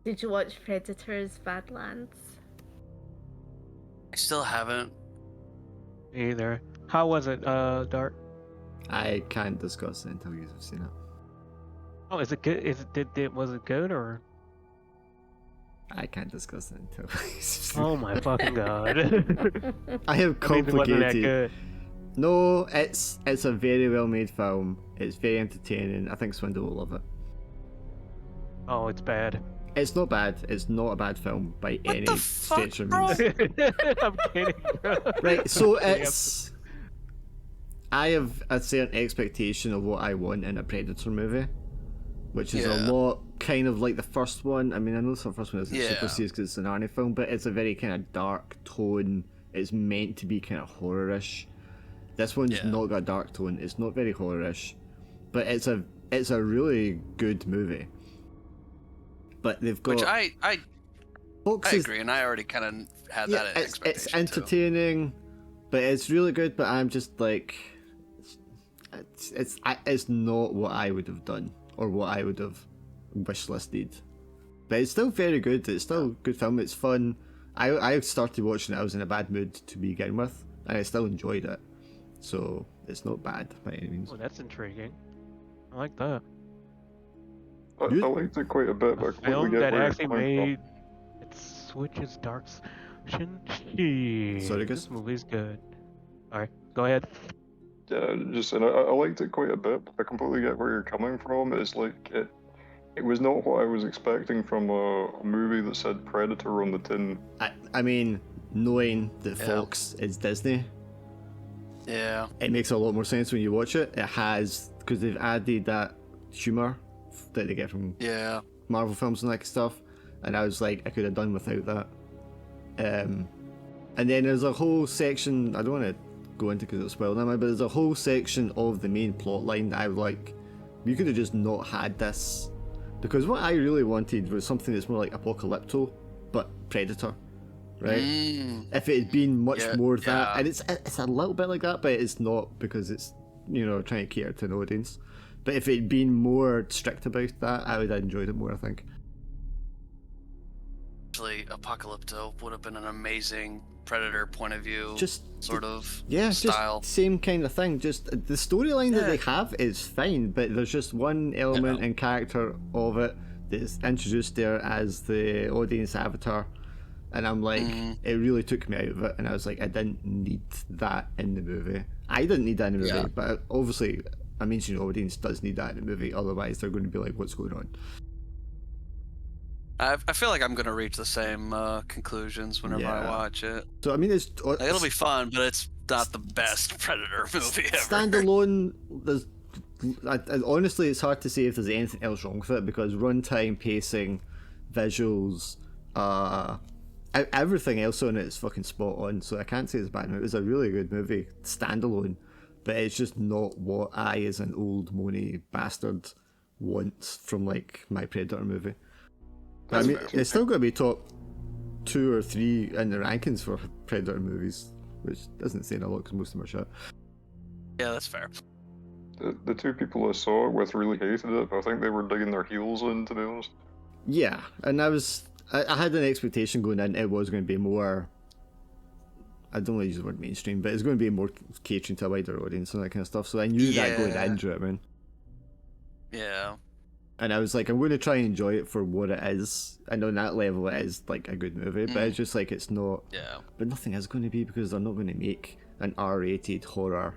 Did you watch Predator's Badlands? I still haven't. Either. How was it, Dark? I can't discuss it until you've seen it. Oh, is it good? Was it good or? I can't discuss it until you've seen Oh my fucking god! I have That means it wasn't that complicated. good. No, it's a very well made film. It's very entertaining. I think Swindle will love it. Oh, it's bad. It's not bad. It's not a bad film by What any the fuck, stretch of bro? means. I'm kidding. Right, so it's. I have a certain expectation of what I want in a Predator movie, which is a lot kind of like the first one. I mean, I know the first one isn't super serious because it's an Arnie film, but it's a very kind of dark tone. It's meant to be kind of horror-ish. This one's not got a dark tone. It's not very horror-ish, but it's a really good movie. But they've got. Which I Fox agree, and I already kind of had that expectation. It's entertaining, but it's really good. But I'm just like, it's not what I would have done or what I would have wish listed. But it's still very good. It's still a good film. It's fun. I started watching it. I was in a bad mood to begin with, and I still enjoyed it. So it's not bad by any means. Oh, that's intriguing. I like that. I liked it quite a bit, but I completely get That where you're actually coming made it switches dark. Sorry, guys? This movie's good. Alright, go ahead. Yeah, just and I liked it quite a bit. But I completely get where you're coming from. It's like it was not what I was expecting from a movie that said Predator on the tin. I mean, knowing that Fox is Disney, it makes a lot more sense when you watch it. It has, because they've added that humor that they get from Marvel films and that stuff, and I was like, I could have done without that. And then there's a whole section, I don't want to go into because it'll spoil them, but there's a whole section of the main plot line that I was like, you could have just not had this, because what I really wanted was something that's more like Apocalypto but Predator, right? If it had been much more that, and it's a little bit like that, but it's not, because it's, you know, trying to cater to an audience. But if it had been more strict about that, I would have enjoyed it more, I think. Actually, Apocalypto would have been an amazing Predator point of view, style. Just same kind of thing. Just the storyline that they have is fine, but there's just one element and character of it that's introduced there as the audience avatar, and I'm like, it really took me out of it, and I was like, I didn't need that in the movie. I didn't need that in the movie, but obviously a mainstream audience does need that in the movie, otherwise they're going to be like, what's going on? I feel like I'm going to reach the same conclusions whenever I watch it. So I mean, it'll be fun, but it's not the best Predator movie ever. Standalone, honestly, it's hard to say if there's anything else wrong with it, because runtime, pacing, visuals, everything else on it is fucking spot on. So I can't say it's a bad movie. It's a really good movie, standalone, but it's just not what I, as an old moany bastard, want from like my Predator movie. But, I mean, it's still going to be top 2 or 3 in the rankings for Predator movies, which doesn't say a lot because most of them are shit. Yeah, that's fair. The two people I saw it with really hated it, but I think they were digging their heels in, to be honest. Yeah, and I had an expectation going in, it was going to be more, I don't want to use the word mainstream, but it's going to be more catering to a wider audience and that kind of stuff, so I knew that going into it, man. Yeah. And I was like, I'm going to try and enjoy it for what it is. And on that level, it is like a good movie, but it's just like, it's not. Yeah. But nothing is going to be, because they're not going to make an R-rated horror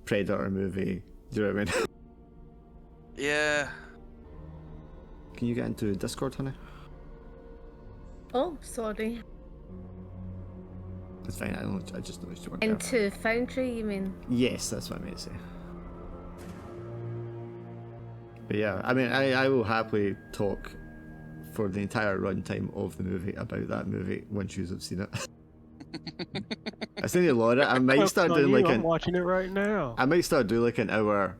Predator movie. Do you know what I mean? Yeah. Can you get into Discord, honey? Oh, sorry. It's fine. I just noticed you weren't Into Foundry, you mean? Yes, that's what I meant to say. But yeah, I mean, I will happily talk for the entire runtime of the movie about that movie once you have seen it. I say a lot. I might start doing like I'm watching it right now. I might start doing like an hour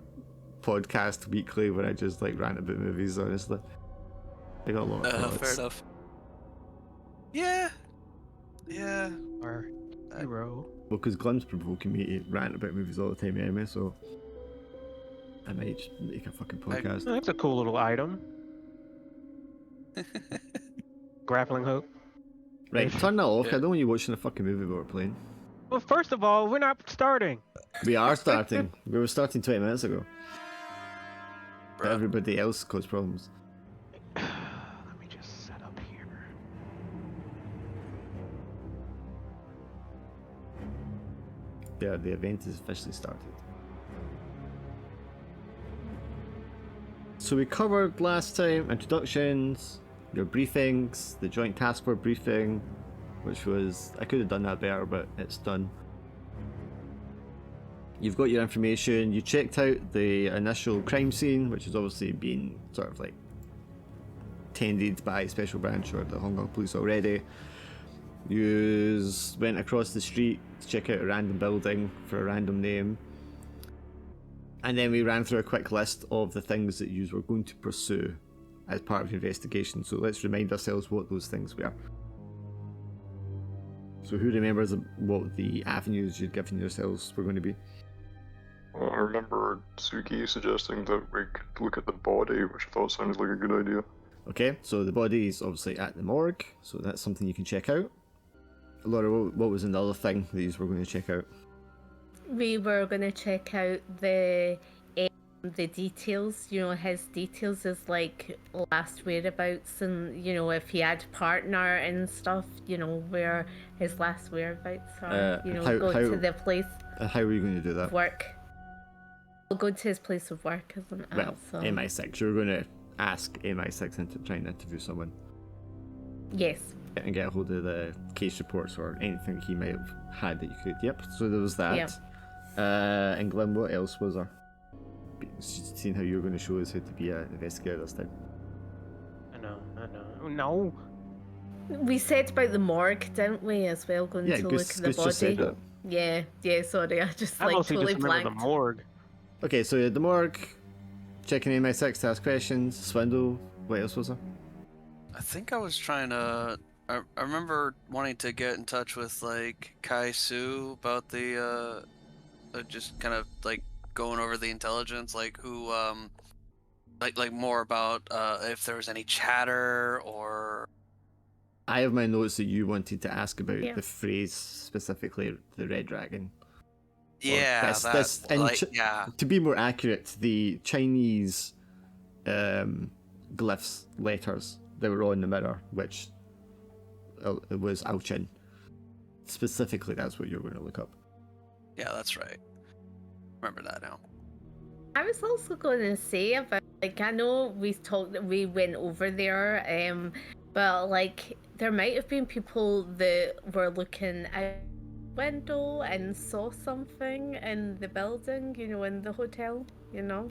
podcast weekly where I just like rant about movies. Honestly, I got a lot of thoughts. Fair enough. Yeah. Our hero. Well, because Glenn's provoking me to rant about movies all the time anyway, so I might just make a fucking podcast. Oh, that's a cool little item. Grappling hook. Right, turn that off. Yeah. I don't want you watching a fucking movie while we're playing. Well, first of all, we're not starting. We are starting. We were starting 20 minutes ago. But Bruh. everybody else caused problems. Let me just set up here. Yeah, the event is officially started. So we covered last time introductions, your briefings, the joint task force briefing, which was, I could have done that better, but it's done. You've got your information, you checked out the initial crime scene, which has obviously been sort of like tended by Special Branch or the Hong Kong Police already. You went across the street to check out a random building for a random name. And then we ran through a quick list of the things that you were going to pursue as part of your investigation. So let's remind ourselves what those things were. So who remembers what the avenues you'd given yourselves were going to be? Well, I remember Suki suggesting that we could look at the body, which I thought sounded like a good idea. Okay, so the body is obviously at the morgue, so that's something you can check out. Laura, what was another thing that you were going to check out? We were going to check out the details, you know, his details is like last whereabouts, and you know, if he had a partner and stuff, you know, where his last whereabouts are, you know, go to the place how are you going to do that? of work. We'll go to his place of work, isn't it? Well, So, MI6, you're going to ask MI6 into trying to interview someone yes. and get a hold of the case reports or anything he might have had that you could. Yep, so there was that. Yep. And Glenn, what else was there? Seeing how you're going to show us how to be an investigator this time. I know. No. We said about the morgue, didn't we, as well, going Yeah, to Gus look at the just said body. that. Yeah, sorry, I just I like mostly totally just remember blanked. the morgue. Okay, so you had the morgue, checking MI6 to ask questions, swindle, what else was there? I think I was trying to. I remember wanting to get in touch with like Kai Su about the just kind of like going over the intelligence, like who like more about if there was any chatter or. I have my notes that you wanted to ask about Yeah. the phrase specifically, the Red Dragon. Yeah, yeah. To be more accurate, the Chinese glyphs, letters that were on the mirror, which it was Aochin. Specifically, that's what you're going to look up. Yeah, that's right. Remember that now. I was also going to say about, like, I know we went over there, but like there might have been people that were looking out window and saw something in the building, you know, in the hotel, you know.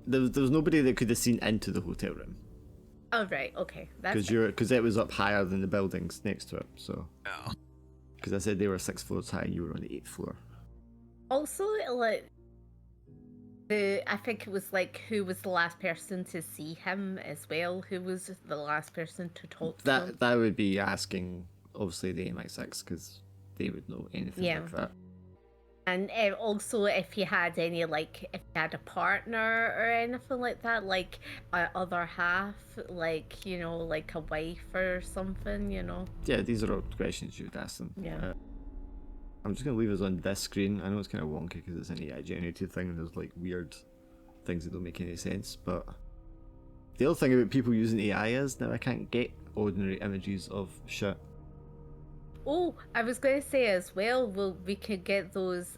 There was nobody that could have seen into the hotel room Oh right, okay, that's because it was up higher than the buildings next to it. So Yeah. because I said they were 6 floors high, and you were on the 8th floor. also like I think it was like who was the last person to see him as well. Who was the last person to talk to him? That would be asking obviously the MI6 because they would know anything Yeah. like that. And also if he had any, like, if he had a partner or anything like that, like a other half, like, you know, like a wife or something, you know. Yeah, these are all questions you would ask them. Yeah. I'm just gonna leave us on this screen. I know it's kind of wonky because it's an AI generated thing and there's like weird things that don't make any sense, but the other thing about people using AI is now I can't get ordinary images of shit. Oh, I was going to say as well, we could get those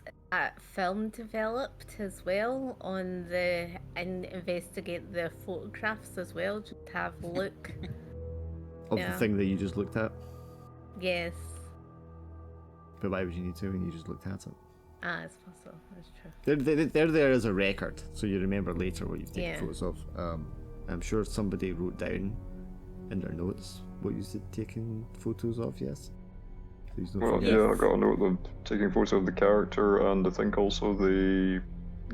film developed as well on and investigate the photographs as well, just have a look. Of Yeah. the thing that you just looked at. Yes. But why would you need to when you just looked at it? Ah, it's possible. That's true. They're there as a record, so you remember later what you've taken photos of. I'm sure somebody wrote down in their notes what you've taken photos of, yes? Please don't forget. Yeah, I got a note of taking photos of the character and I think also the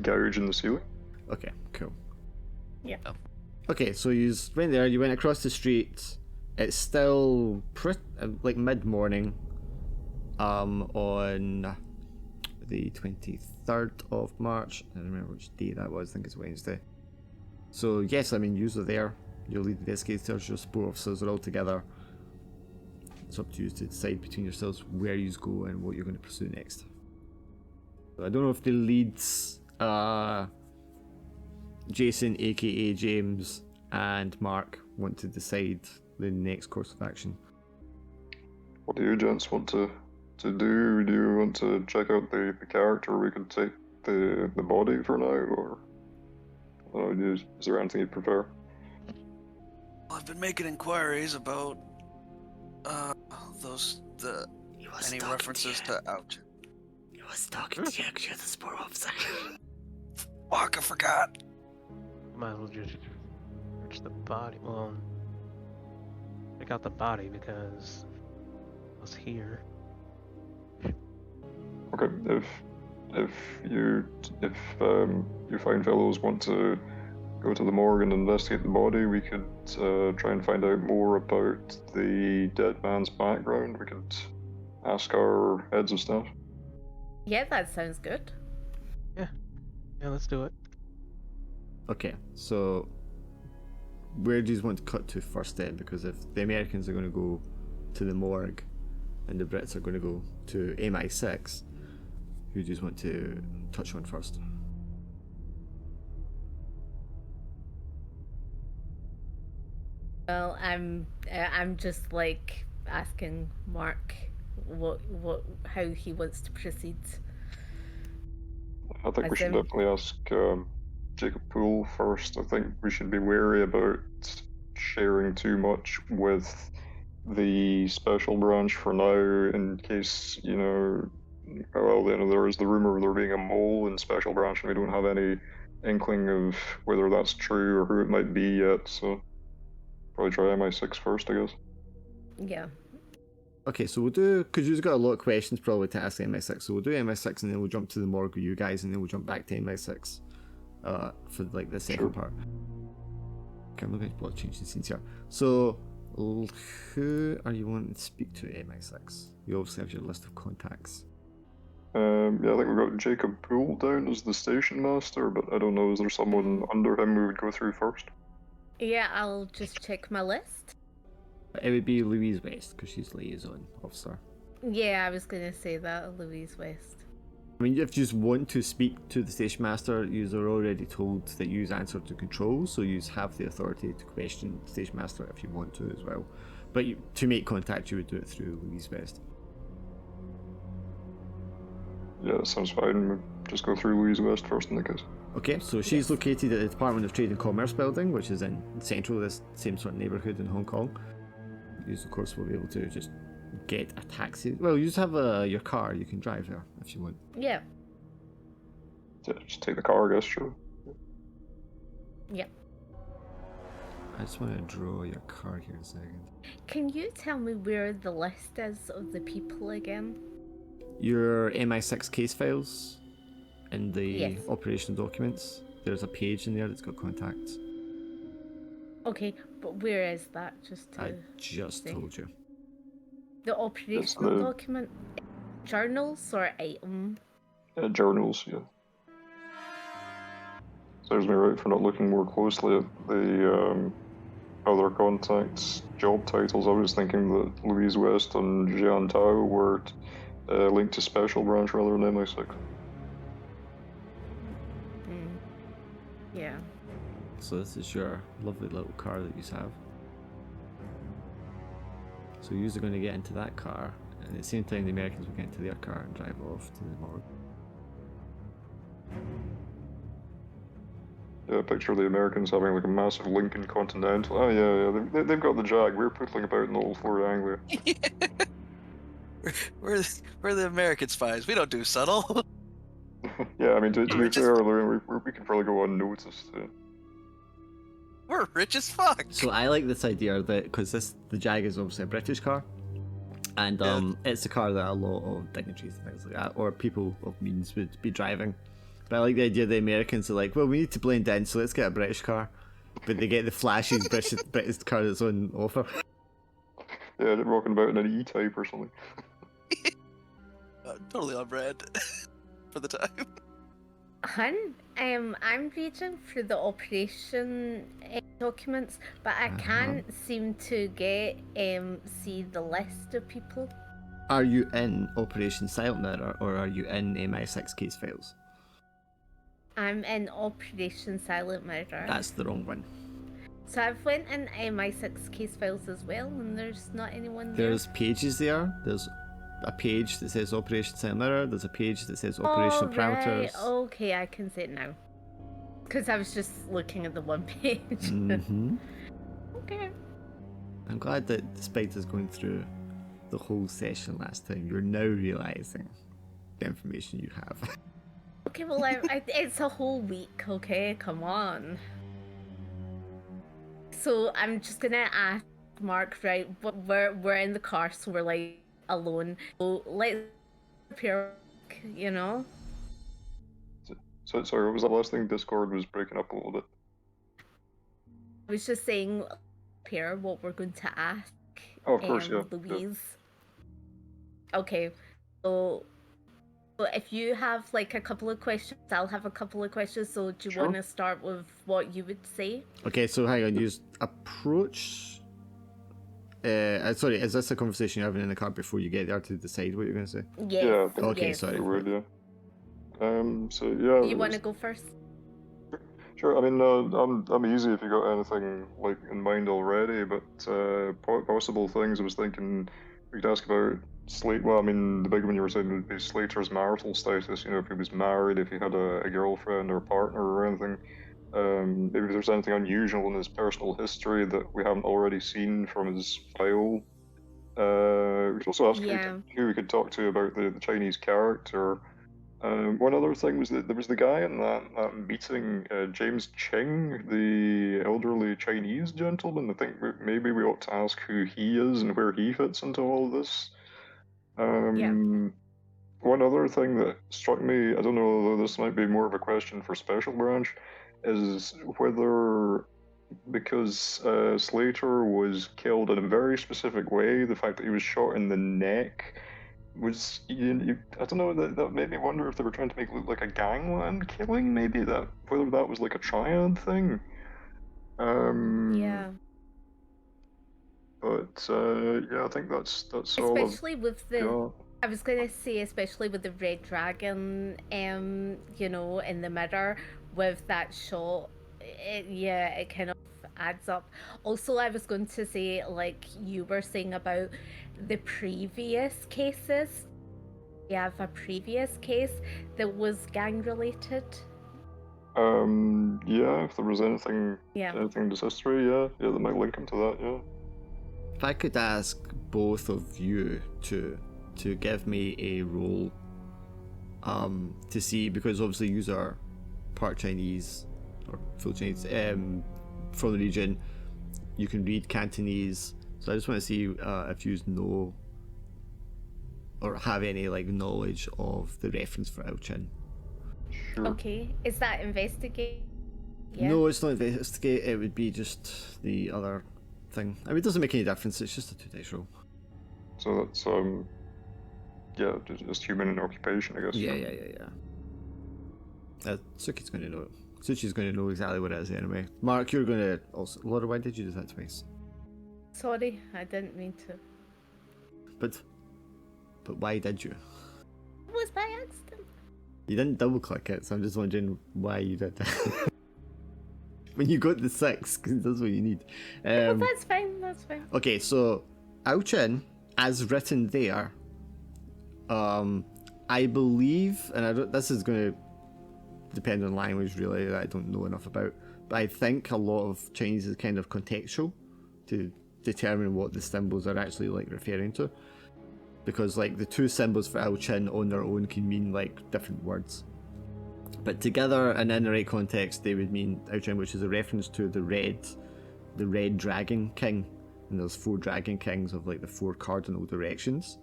gouge in the ceiling. Okay, cool. Yeah. Okay, so you went there, you went across the street. It's still like mid-morning on the 23rd of March. I don't remember which day that was, I think it's Wednesday. So yes, I mean, you are there. Your lead investigators, your support officers are all together. It's up to you to decide between yourselves where you go and what you're going to pursue next. So I don't know if the leads, Jason, aka James, and Mark want to decide the next course of action. What do you gents want to do? Do you want to check out the character? We could take the body for now, or is there anything you prefer? Well, I've been making inquiries about any references to ouch. He was talking to you, you're the support officer. Fuck, I forgot. Might as well just search the body. Well, check out the body because it was here. Okay, if you fine fellows want to go to the morgue and investigate the body, we could try and find out more about the dead man's background. We could ask our heads of staff. Yeah, that sounds good. Yeah, let's do it. Okay, so where do you want to cut to first then? Because if the Americans are going to go to the morgue and the Brits are going to go to MI6, who do you want to touch on first? Well, I'm just like asking Mark how he wants to proceed. I think we should definitely ask Jacob Poole first. I think we should be wary about sharing too much with the special branch for now, in case, there is the rumor of there being a mole in special branch, and we don't have any inkling of whether that's true or who it might be yet. So probably try MI6 first, I guess. Yeah. Okay, so we'll do, because you've got a lot of questions probably to ask MI6, so we'll do MI6 and then we'll jump to the morgue with you guys and then we'll jump back to MI6 for like the second part. Okay, I'm looking at plot changing scenes here. So, who are you wanting to speak to MI6? You obviously have your list of contacts. I think we've got Jacob Poole down as the station master, but I don't know, is there someone under him we would go through first? Yeah, I'll just check my list. It would be Louise West, because she's liaison officer. Yeah, I was going to say that, Louise West. I mean, if you just want to speak to the station master, you are already told that you answer to control, so you have the authority to question the station master if you want to as well. But to make contact, you would do it through Louise West. Yeah, that sounds fine. We'll just go through Louise West first in the case. Okay, so she's located at the Department of Trade and Commerce building, which is in central, this same sort of neighbourhood in Hong Kong. You, of course, will be able to just get a taxi. Well, you just have your car, you can drive there if you want. Yeah. Yeah, just take the car, I guess, sure. Yeah. I just want to draw your car here in a second. Can you tell me where the list is of the people again? Your MI6 case files in the operational documents. There's a page in there that's got contacts. Okay, but where is that? I just told you. The operational document? Journals or item? Journals, yeah. Serves me right for not looking more closely at the other contacts' job titles. I was thinking that Louise West and Jian Tao were linked to Special Branch rather than MI6. Yeah. So this is your lovely little car that you have. So you're going to get into that car, and at the same time the Americans will get into their car and drive off to the morgue. Yeah, picture the Americans having like a massive Lincoln Continental. Oh yeah, they've got the Jag. We're pootling about in the old Florida Anglia. We're the American spies. We don't do subtle. Yeah, I mean, to be Rich as fair, Lorraine, we can probably go unnoticed. We're rich as fuck. So I like this idea that, because the Jag is obviously a British car, and it's a car that a lot of dignitaries and things like that, or people of means, would be driving. But I like the idea the Americans are like, well, we need to blend in, so let's get a British car. But they get the flashy British car that's on offer. Yeah, they're walking about in an E-Type or something. Totally on brand for the time. Hun, I'm reading through the operation documents, but I can't seem to see the list of people. Are you in Operation Silent Mirror, or are you in MI6 case files? I'm in Operation Silent Murder. That's the wrong one. So I've went in MI6 case files as well, and there's not anyone there. There's pages there. There's a page that says Operation Silent Mirror. There's a page that says Operational Parameters. Right. Okay, I can see it now. Because I was just looking at the one page. Okay. I'm glad that despite us going through the whole session last time, you're now realising the information you have. Okay, well, it's a whole week, okay? Come on. So I'm just gonna ask Mark, right? We're in the car, so we're like alone. So let's appear, you know? So sorry, what was the last thing? Discord was breaking up a little bit. I was just saying, appear what we're going to ask. Oh, of course, yeah. Louise. Yeah. Okay, so if you have like a couple of questions, I'll have a couple of questions. So do you want to start with what you would say? Okay, so hang on. You approach. Sorry, is this a conversation you're having in the car before you get there to decide what you're going to say? Yes. Yeah. Okay, yes. sorry. Weird, yeah. So yeah. You want to go first? Sure. I mean, I'm easy if you got anything like in mind already. But possible things I was thinking we could ask about well, I mean, the big one you were saying would be Slater's marital status. You know, if he was married, if he had a girlfriend or partner or anything. Maybe if there's anything unusual in his personal history that we haven't already seen from his file. We could also ask who we could talk to about the Chinese character. One other thing was that there was the guy in that meeting, James Ching, the elderly Chinese gentleman. I think maybe we ought to ask who he is and where he fits into all this. One other thing that struck me, I don't know, though this might be more of a question for Special Branch, is whether, because Slater was killed in a very specific way, the fact that he was shot in the neck was, I don't know, that made me wonder if they were trying to make it look like a gangland killing, maybe, whether that was like a triad thing. Yeah. But yeah, I think that's especially all. With the, I was gonna say, especially with the red dragon, you know, in the mirror with that shot, it kind of adds up. Also, I was going to say, like you were saying about the previous cases. We have a previous case that was gang related. Yeah, if there was anything in this history, yeah, that might link him to that, yeah. If I could ask both of you to give me a roll, to see, because obviously you are part Chinese or full Chinese, from the region, you can read Cantonese, so I just want to see if you know or have any like knowledge of the reference for Ao-Chin. Sure. Okay, is that investigate? Yeah. No, it's not investigate. It would be just the other thing. I mean, it doesn't make any difference. It's just a 2 dice roll. So that's just human and occupation, I guess. Yeah. Suki's going to know. Suchi's going to know exactly what it is anyway. Mark, you're going to also. Laura, why did you do that twice? Sorry, I didn't mean to. But why did you? It was by accident. You didn't double click it, so I'm just wondering why you did that. When you got the 6, because that's what you need. Well, that's fine. Okay, so Ao-Chin, as written there, I believe, and this is going to depend on language really that I don't know enough about, but I think a lot of Chinese is kind of contextual to determine what the symbols are actually like referring to. because like the two symbols for Alchin on their own can mean like different words. But together and in the right context, they would mean Alchin, which is a reference to the red dragon king. And there's 4 dragon kings of like the 4 cardinal directions.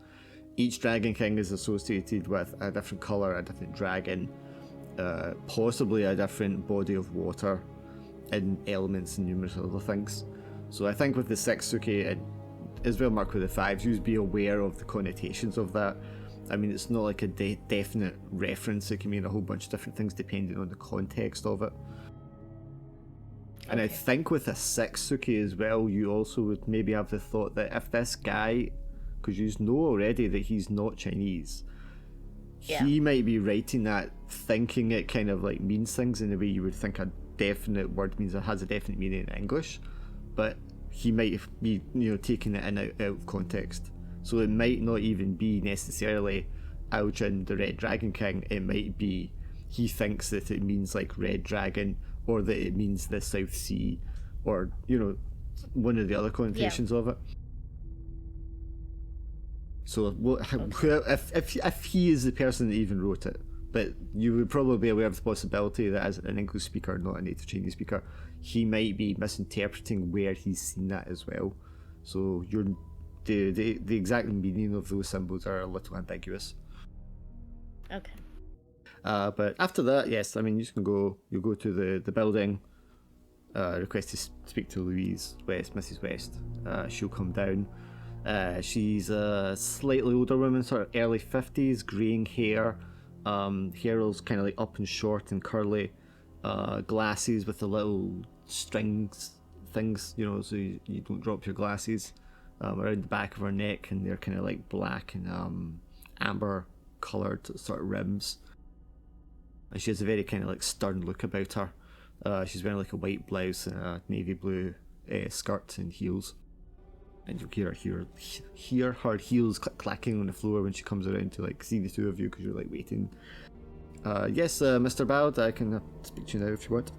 Each dragon king is associated with a different color, a different dragon, possibly a different body of water, and elements and numerous other things. So I think with the 6 Suki, and as well marked with the 5s, you'd be aware of the connotations of that. I mean, it's not like a definite reference. It can mean a whole bunch of different things depending on the context of it. And I think with a 6 Suki as well, you also would maybe have the thought that if this guy, because you know already that he's not Chinese, he might be writing that thinking it kind of like means things in the way you would think a definite word means it has a definite meaning in English, but he might be, taking it in out of context. So it might not even be necessarily Alchin, the Red Dragon King. It might be he thinks that it means like Red Dragon, or that it means the South Sea, or one of the other connotations of it. So if he is the person that even wrote it, but you would probably be aware of the possibility that as an English speaker, not a native Chinese speaker, he might be misinterpreting where he's seen that as well. So the exact meaning of those symbols are a little ambiguous. Okay. But after that, yes, I mean, you go to the building, request to speak to Mrs. West. She'll come down. She's a slightly older woman, sort of early 50s, greying hair. Hair's kind of like up and short and curly. Glasses with the little strings things, so you don't drop your glasses, around the back of her neck, and they're kind of like black and amber coloured sort of rims. And she has a very kind of like stern look about her. She's wearing like a white blouse and a navy blue skirt and heels. And you'll hear her heels clacking on the floor when she comes around to like see the two of you because you're like waiting. Yes, Mr. Bowd, I can speak to you now if you want.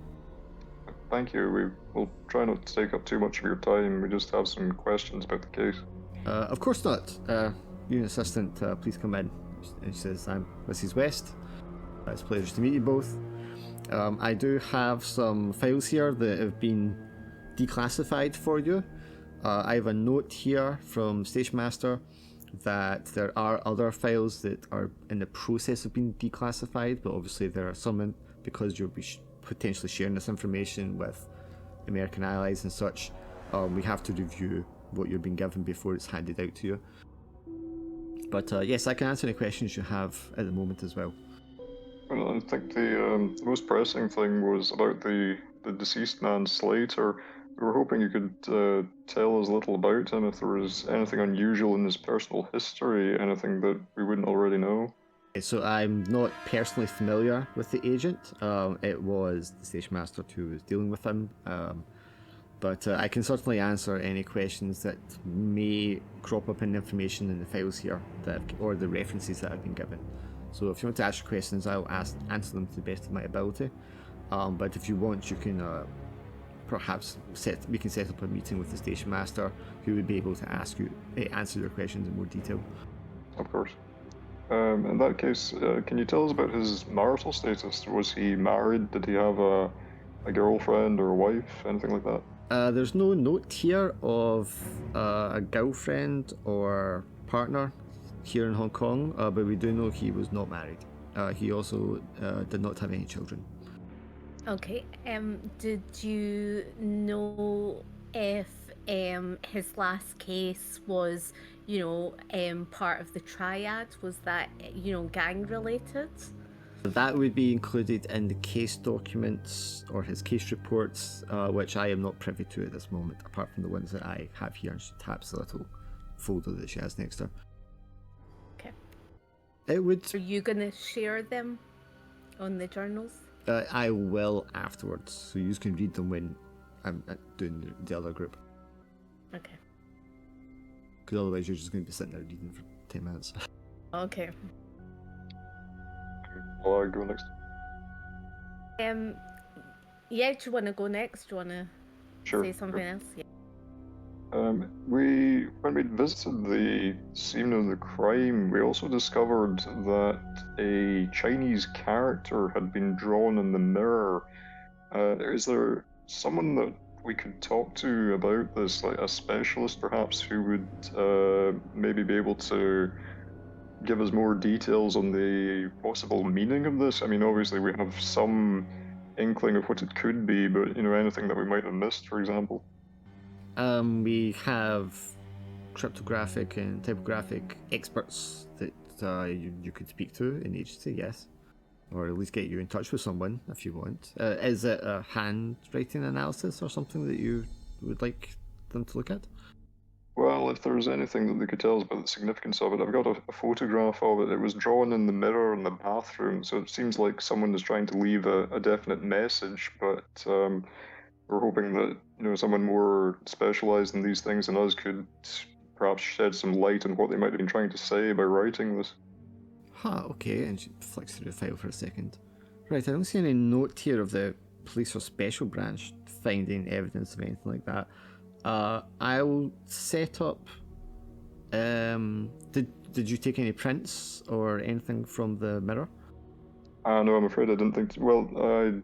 Thank you. We will try not to take up too much of your time. We just have some questions about the case. Of course not. Unit Assistant, please come in. And she says, I'm Mrs. West. It's a pleasure to meet you both. I do have some files here that have been declassified for you. I have a note here from Station Master that there are other files that are in the process of being declassified, but obviously there are some because you'll be potentially sharing this information with American allies and such. We have to review what you're being given before it's handed out to you. But yes, I can answer any questions you have at the moment as well. Well, I think the most pressing thing was about the deceased man Slater. We were hoping you could tell us a little about him, if there was anything unusual in his personal history, anything that we wouldn't already know. So I'm not personally familiar with the agent. It was the Station Master who was dealing with him. But I can certainly answer any questions that may crop up in the information in the files here, or the references that I've been given. So if you want to ask your questions, I'll answer them to the best of my ability. But if you want, you can perhaps we can set up a meeting with the Station Master, who would be able to answer your questions in more detail. Of course. In that case, can you tell us about his marital status? Was he married? Did he have a girlfriend or a wife? Anything like that? There's no note here of a girlfriend or partner here in Hong Kong, but we do know he was not married. He also did not have any children. Okay. Did you know if his last case was, part of the triad? Was that, gang related? That would be included in the case documents or his case reports, which I am not privy to at this moment, apart from the ones that I have here. And she taps the little folder that she has next to her. Okay. It would. Are you going to share them on the journals? I will afterwards, so you can read them when I'm doing the other group. Okay. Because otherwise you're just going to be sitting there reading for 10 minutes. Okay. Will I go next? Yeah, do you want to go next? Do you want to Sure. say something else? Yeah. when we visited the scene of the crime, we also discovered that a Chinese character had been drawn in the mirror. Is there someone that we could talk to about this, like a specialist perhaps, who would maybe be able to give us more details on the possible meaning of this? I mean, obviously we have some inkling of what it could be, but anything that we might have missed, for example. We have cryptographic and typographic experts that you could speak to in the agency, yes. Or at least get you in touch with someone if you want. Is it a handwriting analysis or something that you would like them to look at? Well, if there's anything that they could tell us about the significance of it, I've got a photograph of it. It was drawn in the mirror in the bathroom, so it seems like someone is trying to leave a definite message, but we're hoping that someone more specialized in these things than us could perhaps shed some light on what they might have been trying to say by writing this. Okay, and she flicks through the file for a second. Right, I don't see any note here of the police or special branch finding evidence of anything like that. I'll set up... Did you take any prints or anything from the mirror? No, I'm afraid I didn't think... Well,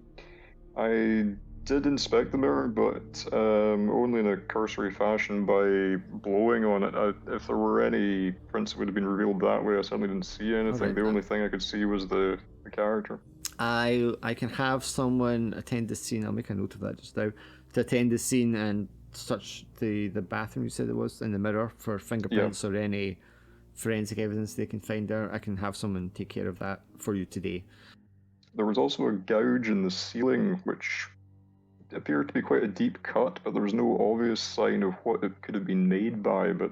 I did inspect the mirror, but only in a cursory fashion by blowing on it. If there were any prints that would have been revealed that way, I certainly didn't see anything. Okay. The only thing I could see was the character. I can have someone attend the scene. I'll make a note of that just now. To attend the scene and search the bathroom you said it was in the mirror for fingerprints or any forensic evidence they can find there. I can have someone take care of that for you today. There was also a gouge in the ceiling, which appeared to be quite a deep cut, but there was no obvious sign of what it could have been made by. But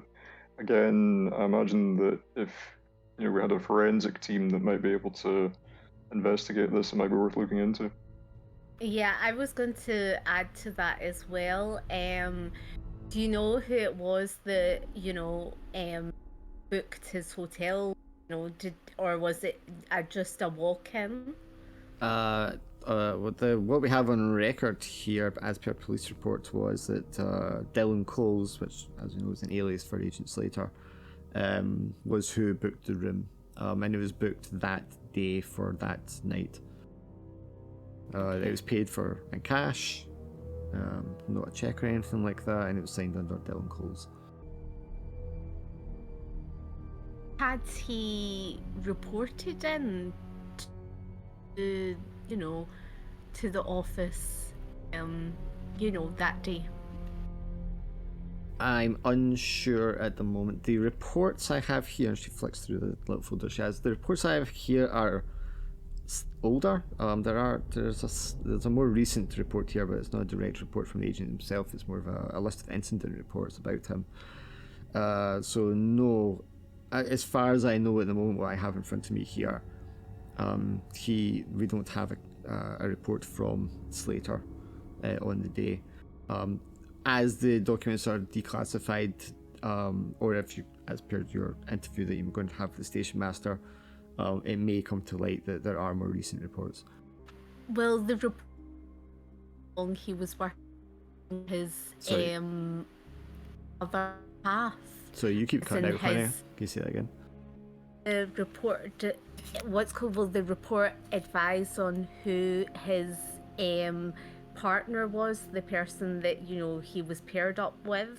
again, I imagine that if we had a forensic team that might be able to investigate this, it might be worth looking into. Yeah, I was going to add to that as well. Do you know who it was that booked his hotel? Or was it just a walk-in? What we have on record here, as per police reports, was that Dylan Coles, which, as you know, is an alias for Agent Slater, was who booked the room, and it was booked that day for that night. It was paid for in cash, not a check or anything like that, and it was signed under Dylan Coles. Had he reported in to the office, that day? I'm unsure at the moment. The reports I have here, and she flicks through the little folder she has. The reports I have here are older. There's a more recent report here, but it's not a direct report from the agent himself. It's more of a list of incident reports about him. So no, as far as I know at the moment, what I have in front of me here, we don't have a report from Slater on the day. As the documents are declassified, or if you, as per your interview that you were going to have with the station master, it may come to light that there are more recent reports. Well, the report he was working his other half. So you keep cutting out, honey. Can you say that again? The report, the report advised on who his partner was, the person that he was paired up with.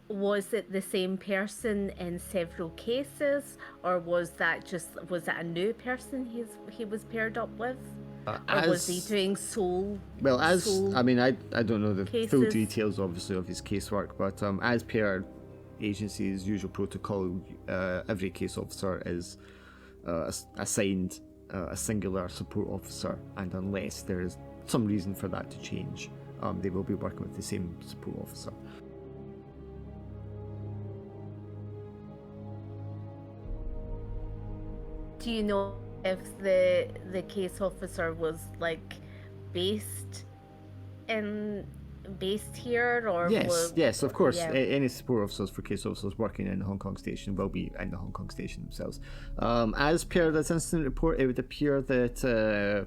Was it the same person in several cases, or was it a new person he was paired up with? Or was he doing sole? Well, I don't know the cases? full details, obviously, of his casework, but as per agency's usual protocol, every case officer is assigned a singular support officer, and unless there is some reason for that to change, they will be working with the same support officer. Do you know if the case officer was based here, or yes, of course. Yeah. Any support officers for case officers working in the Hong Kong station will be in the Hong Kong station themselves. As per this incident report, it would appear that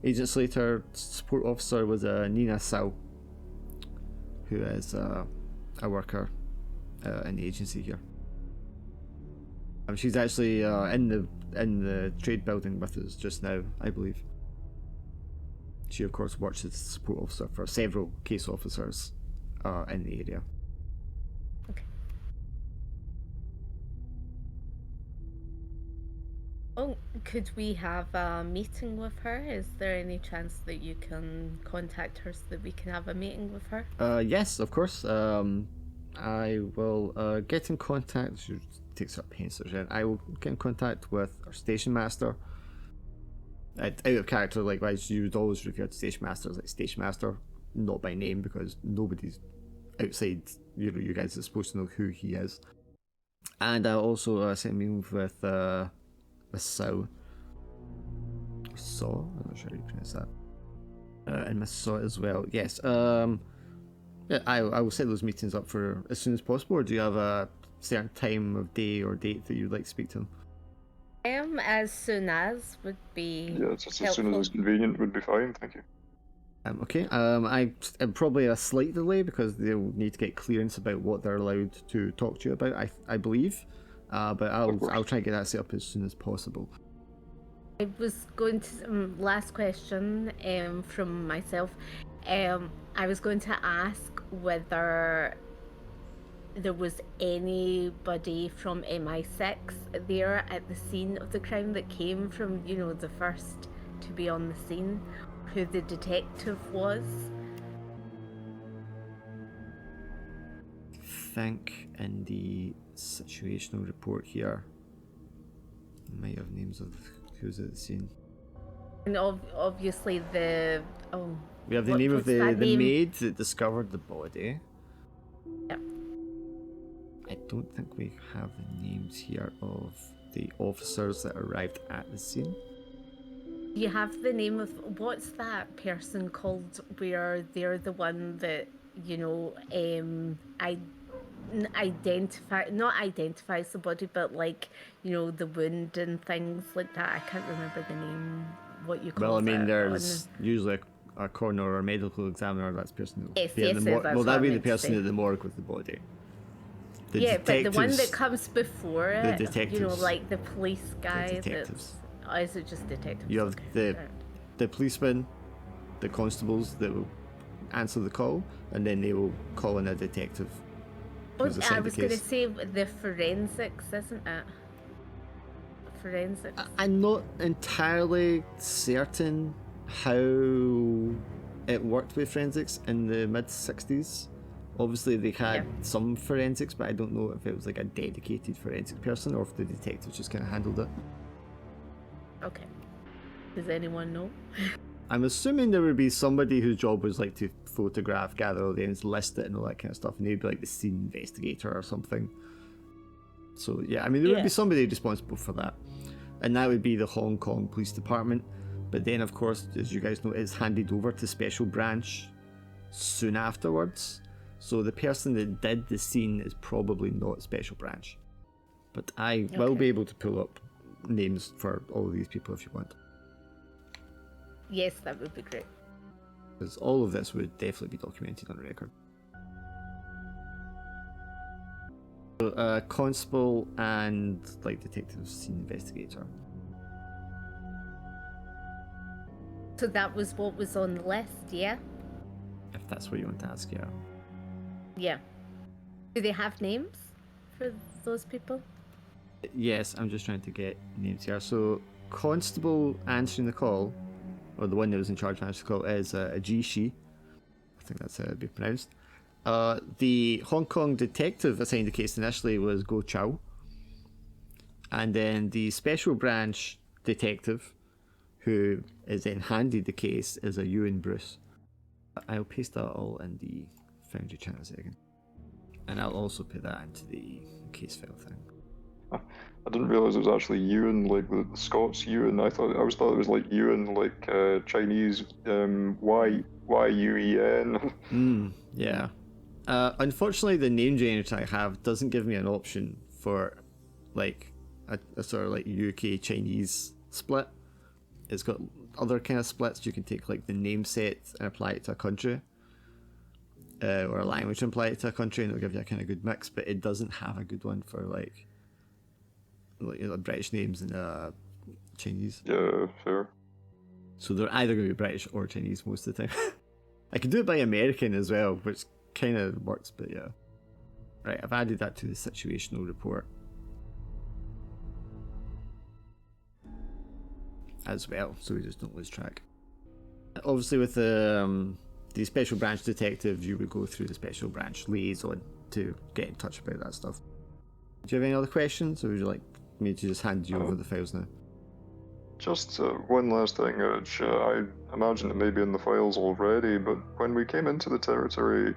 Agent Slater's support officer was Nina Sao, who is a worker in the agency here. She's actually in the trade building with us just now, I believe. She of course works as a support officer for several case officers in the area. Okay. Oh, could we have a meeting with her? Is there any chance that you can contact her so that we can have a meeting with her? Yes, of course. I will get in contact. She takes her pencil. I will get in contact with our station master. Out of character, likewise, you would always refer to station master as station master, not by name, because nobody's outside you guys is supposed to know who he is. And I'll also send me with Saw. I'm not sure how you pronounce that. And Miss Saw as well. Yes. Yeah, I will set those meetings up for as soon as possible. Or do you have a certain time of day or date that you'd like to speak to them? As soon as would be. Yeah, just helpful. as soon as it's convenient would be fine. Thank you. Okay. I'm probably a slight delay because they'll need to get clearance about what they're allowed to talk to you about. I believe, but I'll try and get that set up as soon as possible. I was going to last question from myself. I was going to ask whether there was anybody from MI6 there at the scene of the crime that came from, the first to be on the scene, who the detective was. I think in the situational report here, I might have names of who's at the scene. And obviously we have the name of the maid that discovered the body. Yep. I don't think we have the names here of the officers that arrived at the scene. You have the name of, what's that person called where they're the one that, not identifies the body, but the wound and things like that. I can't remember the name, what you call it. Well, I mean, there's usually a coroner or a medical examiner. That's the person. Yes, that'd be the person at the morgue with the body. But the one that comes before it, the detectives, the police guy. The detectives. Is it just detectives? You have the policemen, the constables that will answer the call, and then they will call in a detective. I was going to say the forensics, isn't it? Forensics. I'm not entirely certain how it worked with forensics in the mid-60s. Obviously they had some forensics, but I don't know if it was a dedicated forensic person or if the detectives just kind of handled it. Okay. Does anyone know? I'm assuming there would be somebody whose job was to photograph, gather all the evidence, list it and all that kind of stuff, and they'd be the scene investigator or something. So yeah, I mean there would be somebody responsible for that. And that would be the Hong Kong Police Department. But then of course, as you guys know, it's handed over to Special Branch soon afterwards. So the person that did the scene is probably not Special Branch. But I will be able to pull up names for all of these people if you want. Yes, that would be great. Because all of this would definitely be documented on record. So, constable and detective scene investigator. So that was what was on the list, yeah? If that's what you want to ask, yeah. Yeah. Do they have names for those people? Yes, I'm just trying to get names here. So, constable answering the call, or the one that was in charge of answering the call, is a G-Shi. I think that's how it'd be pronounced. The Hong Kong detective assigned the case initially was Go Chow. And then the Special Branch detective, who is then handed the case, is a Ewan Bruce. I'll paste that all in the Foundry chat in a second. And I'll also put that into the case file thing. I didn't realise it was actually Ewan, the Scots Ewan. I always thought it was Ewan, Chinese Y-U-E-N. Yeah. Unfortunately, the name generator I have doesn't give me an option for a sort of UK Chinese split. It's got other kind of splits. You can take the name set and apply it to a country. or a language and apply it to a country, and it'll give you a kind of good mix. But it doesn't have a good one for like British names and Chinese. Yeah, fair. So they're either going to be British or Chinese most of the time. I can do it by American as well, which kind of works, but yeah. Right, I've added that to the situational report as well, so we just don't lose track. Obviously, with the special branch detective, you would go through the special branch liaison to get in touch about that stuff. Do you have any other questions, or would you like me to just hand you over the files now? Just one last thing, which I imagine it may be in the files already, but when we came into the territory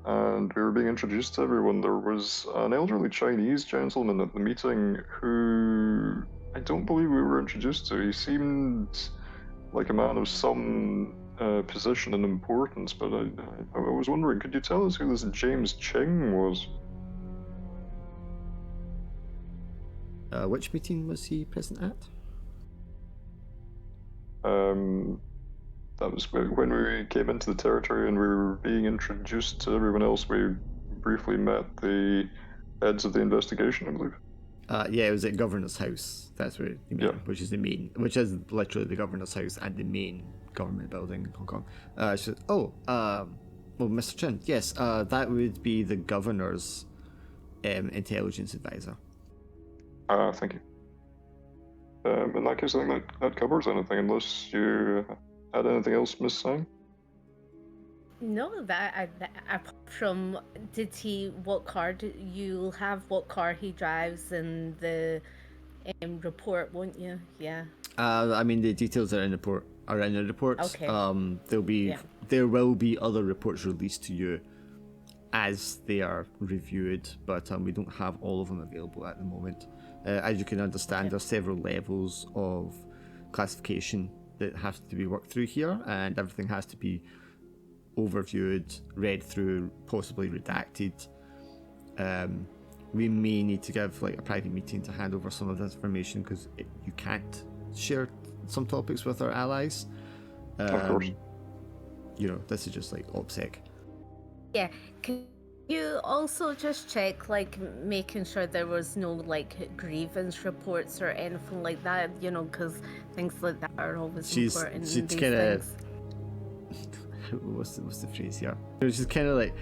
and we were being introduced to everyone, there was an elderly Chinese gentleman at the meeting who I don't believe we were introduced to. He seemed like a man of some position and importance, but I was wondering, could you tell us who this James Ching was? Which meeting was he present at? That was when we came into the territory and we were being introduced to everyone else. We briefly met the heads of the investigation, I believe. Yeah, it was at Governor's House. That's where you mean, Yeah. which is literally the Governor's House and the main government building in Hong Kong. Well, Mr. Chin, yes, that would be the Governor's intelligence advisor. Thank you. In that case, I think that covers anything, unless you had anything else, Miss Sang? No, that apart from what car you'll have what car he drives in the report, won't you? Yeah. I mean, the details are in the reports. Okay. There will be other reports released to you as they are reviewed, but we don't have all of them available at the moment. As you can understand, there are several levels of classification that have to be worked through here, and everything has to be overviewed, read through, possibly redacted. We may need to give like a private meeting to hand over some of this information, because you can't share some topics with our allies. Of course. This is just like OPSEC. Yeah. Can you also just check, like, making sure there was no like grievance reports or anything like that? Because things like that are always important. She's in these kind of. things. What's the phrase here? She's kind of like,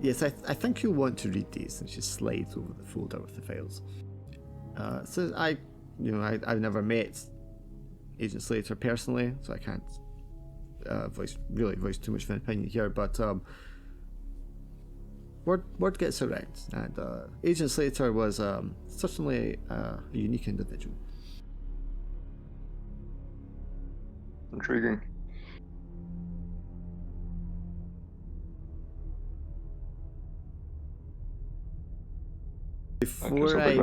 yes, I think you'll want to read these, and she slides over the folder with the files. So I've never met Agent Slater personally, so I can't voice too much of an opinion here, but word gets around, and Agent Slater was certainly a unique individual. Intriguing. Before I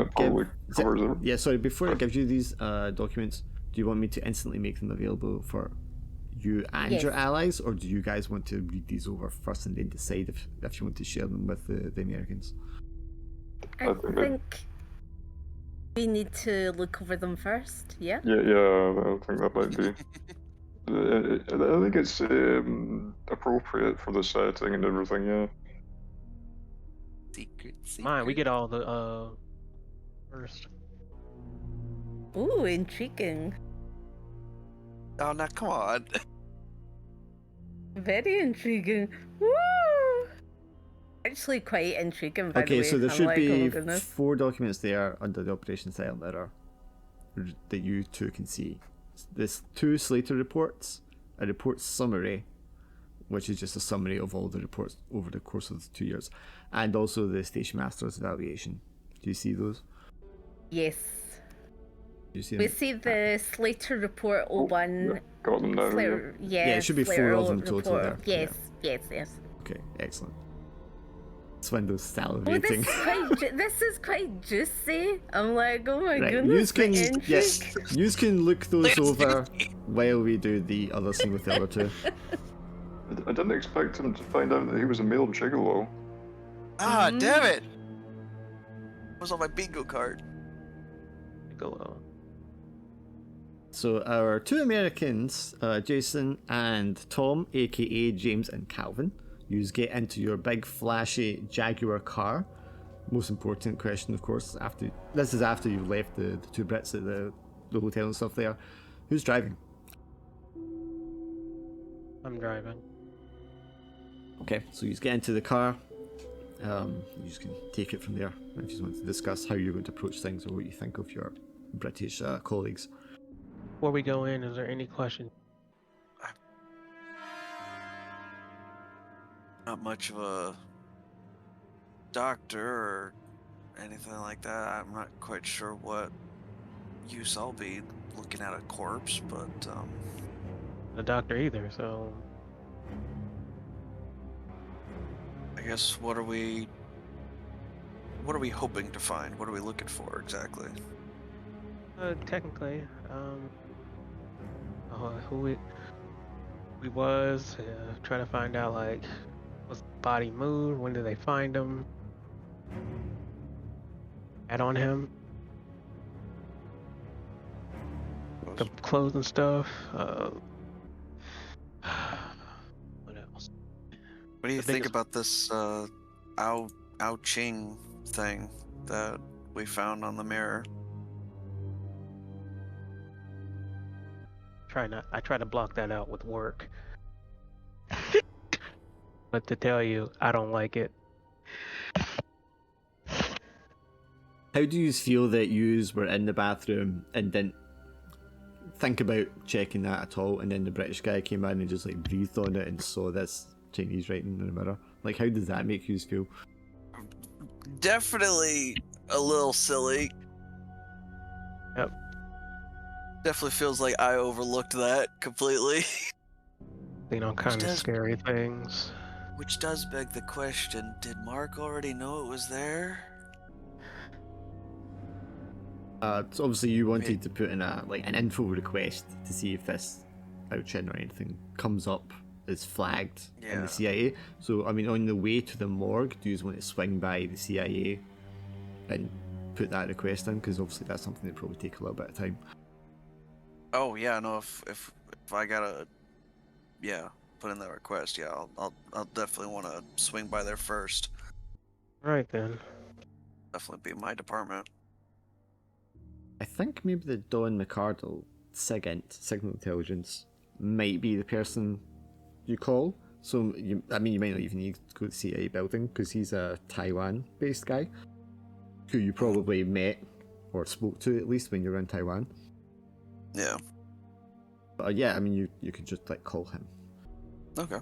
give you these documents, do you want me to instantly make them available for you and your allies, or do you guys want to read these over first and then decide if you want to share them with the Americans? I think we need to look over them first. Yeah. Yeah, I think that might be. I think it's appropriate for the setting and everything. Yeah. Secret. Mine, we get all the first. Ooh, intriguing. Oh, now come on. Very intriguing. Woo! Actually, quite intriguing. By the way. Okay, so there I'm should like, be oh my goodness. 4 documents there under the Operation Silent Mirror that you two can see. There's 2 Slater reports, a report summary, which is just a summary of all the reports over the course of the 2 years, and also the Station Master's evaluation. Do you see those? Yes. Do you see We them? see the Slater report 01. Yeah, got them now. Slater, Yeah, it should be 4 of them total report. there. Yes. Okay, excellent. Swindle's Oh, salivating. this is quite juicy. I'm like, oh my Right, goodness, the you can look those over while we do the other scene with the other 2. I didn't expect him to find out that he was a male gigolo. Ah, damn it! It was on my bingo card. Go So our two Americans, Jason and Tom, aka James and Calvin, you get into your big flashy Jaguar car. Most important question, of course, this is after you've left the two Brits at the hotel and stuff there. Who's driving? I'm driving. Okay, so you just get into the car. You just can take it from there. I just want to discuss how you're going to approach things or what you think of your British colleagues. Before we go in, is there any question? Not much of a doctor or anything like that. I'm not quite sure what use I'll be looking at a corpse, but The doctor either, so I guess what are we hoping to find? What are we looking for exactly? technically, who we was trying to find out, like, was the body moved? When did they find him? Add on him the clothes and stuff. What else? What do you think about this Ao Ching thing that we found on the mirror? I try to block that out with work. But to tell you, I don't like it. How do you feel that you were in the bathroom and didn't think about checking that at all, and then the British guy came in and just like breathed on it and saw this Chinese writing in the mirror? Like, how does that make you feel? Definitely a little silly. Yep. Definitely feels like I overlooked that completely. You know, kind of scary things. Which does beg the question, did Mark already know it was there? So obviously you wanted to put in an info request to see if this outchin or anything comes up as flagged in the CIA. So I mean, on the way to the morgue, do you just want to swing by the CIA and put that request in? Because obviously that's something that probably take a little bit of time. Oh yeah, no. If I gotta, put in that request, I'll definitely want to swing by there first. Right then. Definitely be my department. I think maybe the Don McCardle Signal Intelligence might be the person you call. So you might not even need to go to the CIA building because he's a Taiwan-based guy who you probably met or spoke to at least when you were in Taiwan. Yeah. But yeah, I mean you could just like call him. Okay.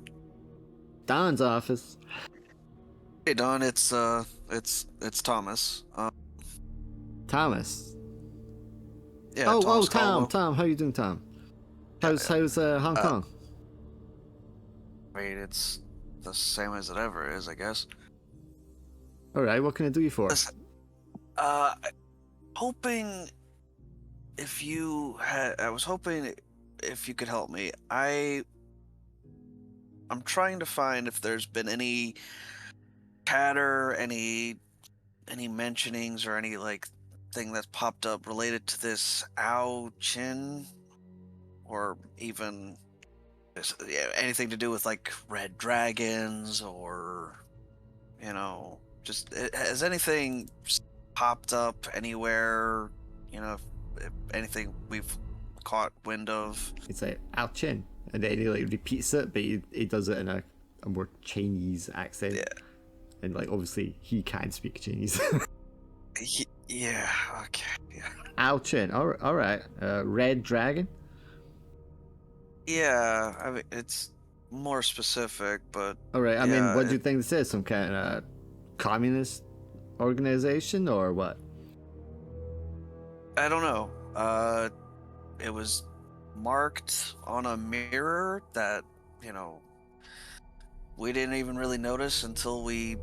Don's office. Hey Don, it's Thomas. Thomas. Yeah. Thomas Tom. Caldwell. Tom, how you doing, Tom? How's Hong Kong? I mean, it's the same as it ever is, I guess. All right, what can I do you for? Listen, hoping if you had, I was hoping if you could help me. I'm trying to find if there's been any chatter, any mentionings or any like thing that's popped up related to this Ao Chin, or even anything to do with like red dragons, or just has anything popped up anywhere? If anything we've caught wind of. It's like Ao Chin, and then he like repeats it, but he does it in a more Chinese accent. Yeah. And like obviously he can speak Chinese. Yeah. Okay. Yeah. Ao Chin. All right. Red Dragon. Yeah. I mean, it's more specific, but. All right. I mean, what do you think this is? Some kind of communist organization or what? I don't know. It was marked on a mirror that, we didn't even really notice until we,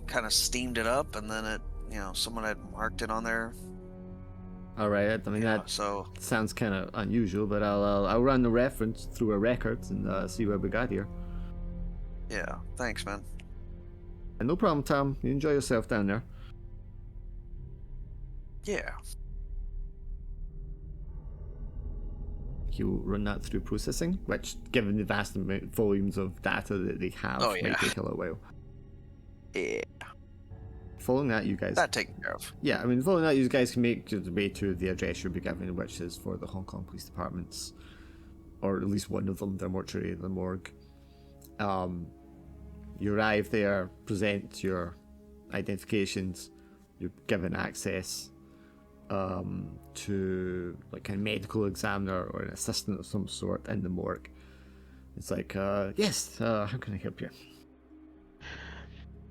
kind of steamed it up, and then it, someone had marked it on there. All right. I mean, that sounds kind of unusual, but I'll run the reference through our records and see what we got here. Yeah. Thanks, man. And no problem, Tom. You enjoy yourself down there. Yeah. he'll run that through processing, which, given the vast volumes of data that they have, might take a little while. Yeah. Following that, you guys... That taken care of. Yeah, I mean, following that, you guys can make your way to the address you'll be given, which is for the Hong Kong Police Departments, or at least one of them, their mortuary, the morgue. You arrive there, present your identifications, you're given access to like a medical examiner or an assistant of some sort in the morgue. It's like, yes, how can I help you?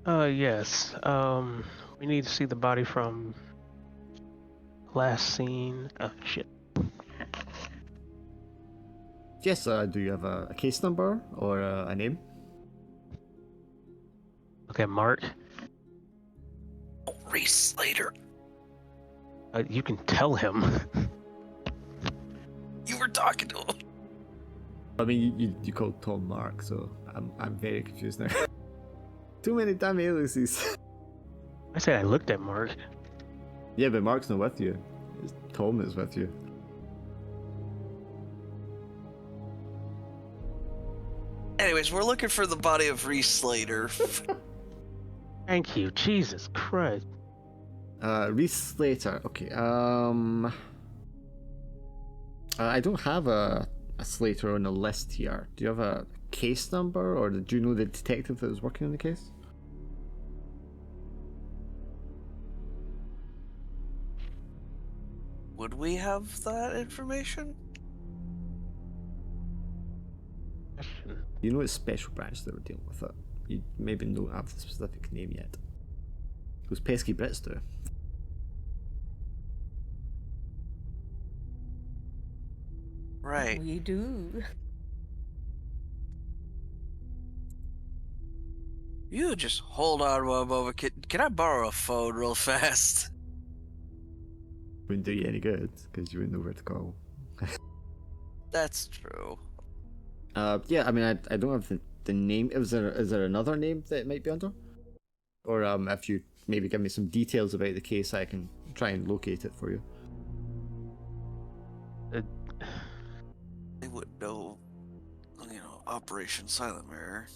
Yes. We need to see the body from last seen. Oh, shit. Yes, do you have a case number or a name? Okay, Mark. Reese Slater. You can tell him. You were talking to him. I mean, you called Tom Mark, so I'm very confused now. Too many damn aliases. I said I looked at Mark. Yeah, but Mark's not with you. Tom is with you. Anyways, we're looking for the body of Reese Slater. Thank you. Jesus Christ. Reese Slater. Okay. I don't have a Slater on the list here. Do you have a case number, or do you know the detective that was working on the case? Would we have that information? You know it's special branch that we're dealing with it. You maybe don't have the specific name yet. Those pesky Brits do. Right. We do. You just hold on one moment. Can I borrow a phone real fast? Wouldn't do you any good, because you wouldn't know where to call. That's true. Yeah, I mean, I don't have the name. Is there another name that it might be under? Or if you maybe give me some details about the case, I can try and locate it for you. They would know, Operation Silent Mirror.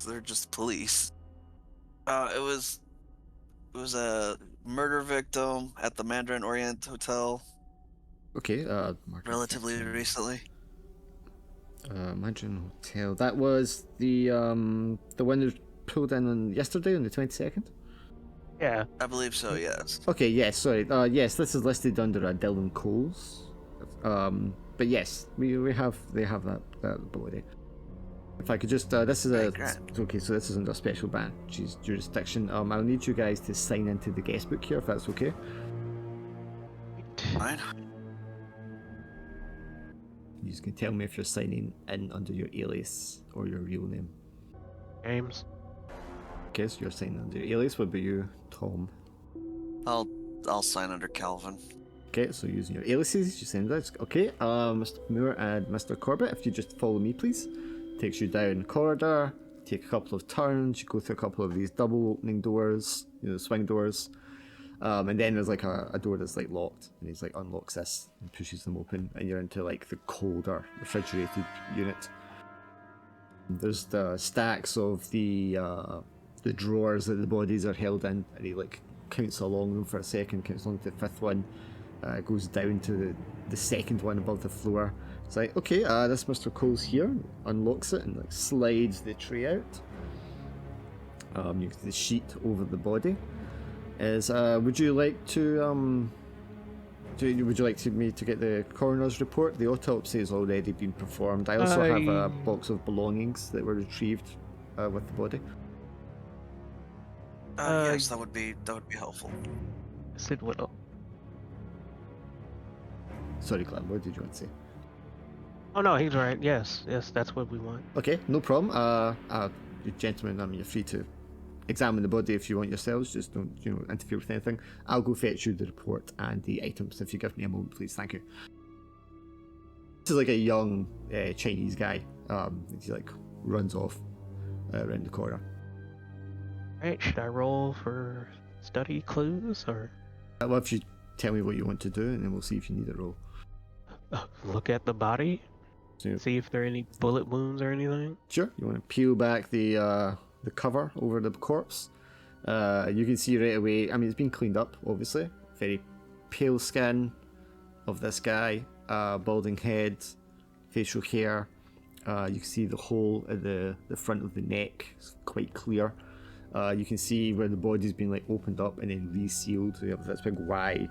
They're just police. It was a murder victim at the Mandarin Orient Hotel. Okay, relatively recently. Mandarin Hotel. That was the one that was pulled in on yesterday on the 22nd? Yeah. I believe so, yes. Okay, yes, sorry. Yes, this is listed under Dylan Coles. But yes, they have that body. If I could just, this is okay, so this is under special branch's jurisdiction. I'll need you guys to sign into the guest book here, if that's okay. Fine. You just can tell me if you're signing in under your alias or your real name. James. Okay, so you're signing under your alias. What about you, Tom? I'll sign under Calvin. Okay, so using your aliases, you send that. Okay, Mr. Moore and Mr. Corbett, if you just follow me, please. Takes you down the corridor, take a couple of turns, you go through a couple of these double opening doors, swing doors. And then there's like a door that's like locked, and he's like unlocks this and pushes them open, and you're into like the colder refrigerated unit. There's the stacks of the drawers that the bodies are held in, and he like counts along them for a second, counts along to the fifth one, goes down to the second one above the floor. It's like, okay, this Mr. Cole's here, unlocks it and like slides the tray out. You get the sheet over the body. Would you like to me to get the coroner's report? The autopsy has already been performed. I also have a box of belongings that were retrieved with the body. Yes, that would be helpful. Sid Whittle. Sorry, Clem, what did you want to say? Oh no, he's right. Yes, that's what we want. Okay, no problem. You gentlemen, you're free to examine the body if you want yourselves. Just don't, interfere with anything. I'll go fetch you the report and the items if you give me a moment, please. Thank you. This is like a young Chinese guy. He like runs off around the corner. Alright, should I roll for study clues or? Well, if you tell me what you want to do, and then we'll see if you need a roll. look at the body, see if there are any bullet wounds or anything. Sure. You want to peel back the cover over the corpse. You can see right away. I mean, it's been cleaned up, obviously. Very pale skin of this guy, balding head, facial hair. You can see the hole at the front of the neck. It's quite clear. You can see where the body's been like opened up and then resealed. So you have this big Y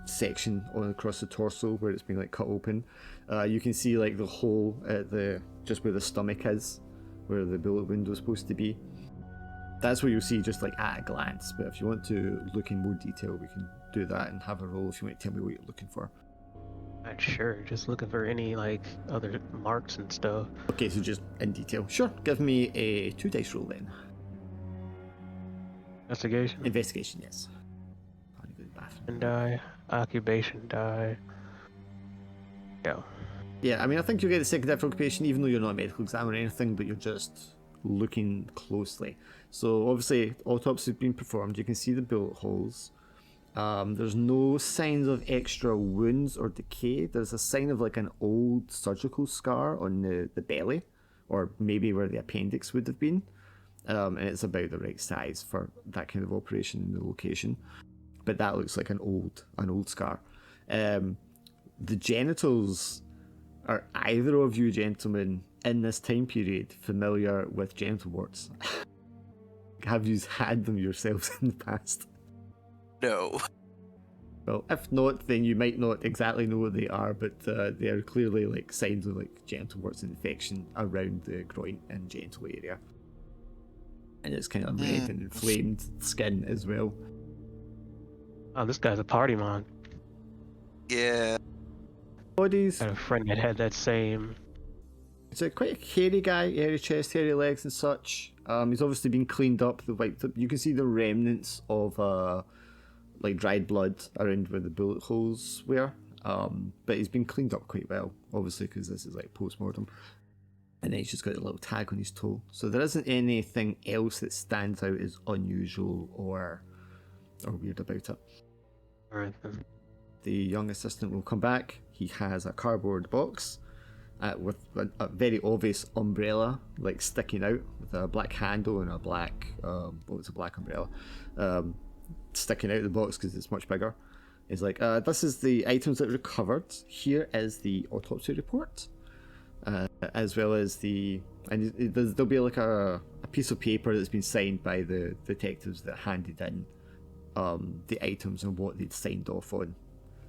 section across the torso where it's been like cut open. You can see like the hole at just where the stomach is, where the bullet wound was supposed to be. That's what you'll see just like at a glance. But if you want to look in more detail, we can do that and have a roll if you want to tell me what you're looking for. Not sure. Just looking for any like other marks and stuff. Okay, so just in detail. Sure. Give me a 2 dice roll then. Investigation. Investigation, yes. And die. Occupation die. Go. Yeah, I mean, I think you'll get the second death occupation, even though you're not a medical examiner or anything, but you're just looking closely. So obviously, autopsy has been performed. You can see the bullet holes. There's no signs of extra wounds or decay. There's a sign of like an old surgical scar on the belly, or maybe where the appendix would have been. And it's about the right size for that kind of operation in the location. But that looks like an old scar. The genitals, are either of you gentlemen in this time period familiar with genital warts? Have you had them yourselves in the past? No. Well, if not, then you might not exactly know what they are, but they are clearly like signs of like genital warts and infection around the groin and genital area. And it's kind of red and inflamed skin as well. Oh, this guy's a party man. Yeah. Bodies. I had a friend that had that same. It's a quite a hairy guy, hairy chest, hairy legs and such. He's obviously been cleaned up, wiped up. You can see the remnants of like dried blood around where the bullet holes were. But he's been cleaned up quite well, obviously, because this is like post-mortem. And then he's just got a little tag on his toe. So there isn't anything else that stands out as unusual or weird about it. Alright then. The young assistant will come back. He has a cardboard box with a very obvious umbrella, like sticking out with a black handle and a black, it's a black umbrella, sticking out of the box because it's much bigger. He's like, this is the items that were recovered. Here is the autopsy report, as well as there'll be like a piece of paper that's been signed by the detectives that handed in the items and what they'd signed off on.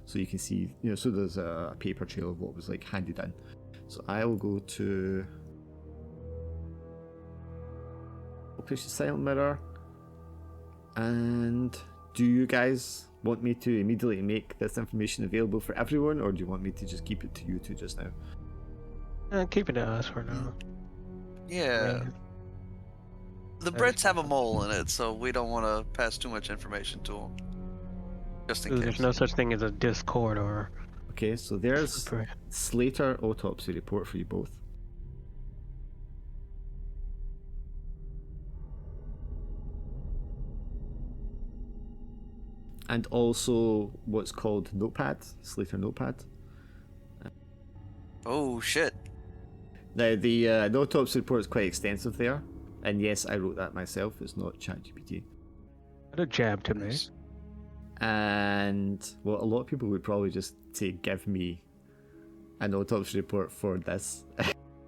So you can see, so there's a paper trail of what was like handed in. So I will go to Operation Silent Mirror. And do you guys want me to immediately make this information available for everyone, or do you want me to just keep it to you two just now? Keep it to us for now. Yeah. The Brits have a mole in it, so we don't want to pass too much information to them. Just in case. There's no such thing as a Discord or... Okay, so there's Slater autopsy report for you both. And also what's called Notepad, Slater Notepad. Oh shit. Now the autopsy report is quite extensive there, and yes, I wrote that myself. It's not ChatGPT. What a jab to me. And well, a lot of people would probably just say, "Give me an autopsy report for this."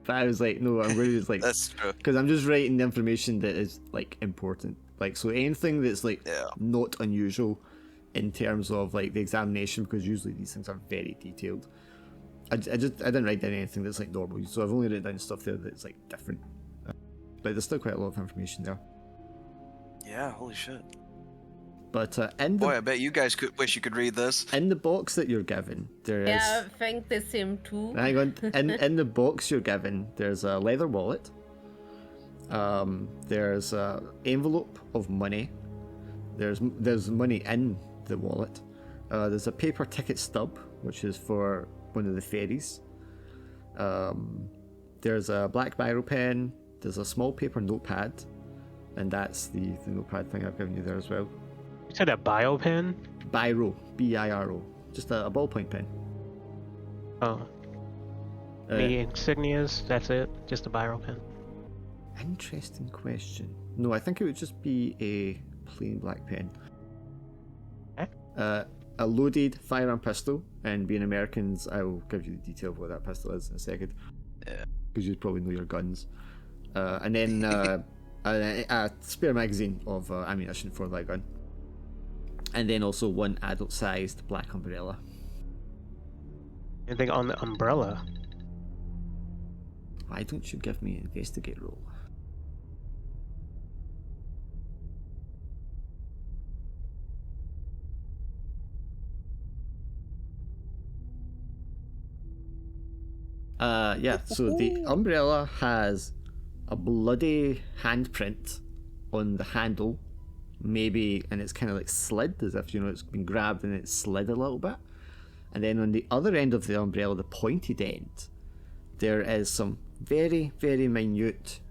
But I was like, no, I'm going to just like that's true, because I'm just writing the information that is like important. Like, so anything that's like not unusual in terms of like the examination, because usually these things are very detailed. I didn't write down anything that's like normal, so I've only written down stuff there that's like different. But there's still quite a lot of information there. Yeah, holy shit. But boy, I bet you guys wish you could read this. In the box that you're given, there is. Yeah, I think the same too. Hang on. In the box you're given, there's a leather wallet. There's a envelope of money. There's money in the wallet. There's a paper ticket stub, which is for one of the ferries. There's a black biro pen. There's a small paper notepad, and that's the notepad thing I've given you there as well. You said a bio pen? Biro, B-I-R-O. just a ballpoint pen. Oh. The insignias, that's it? Just a biro pen? Interesting question. No, I think it would just be a plain black pen. Okay. A loaded firearm pistol, and being Americans, I will give you the detail of what that pistol is in a second. Yeah. Because you probably know your guns. And then a spare magazine of ammunition for that gun. And then also one adult-sized black umbrella. Anything on the umbrella? Why don't you give me an investigate roll? Yeah, so the umbrella has a bloody handprint on the handle, maybe, and it's kind of like slid, as if, it's been grabbed and it's slid a little bit. And then on the other end of the umbrella, the pointed end, there is some very, very minute,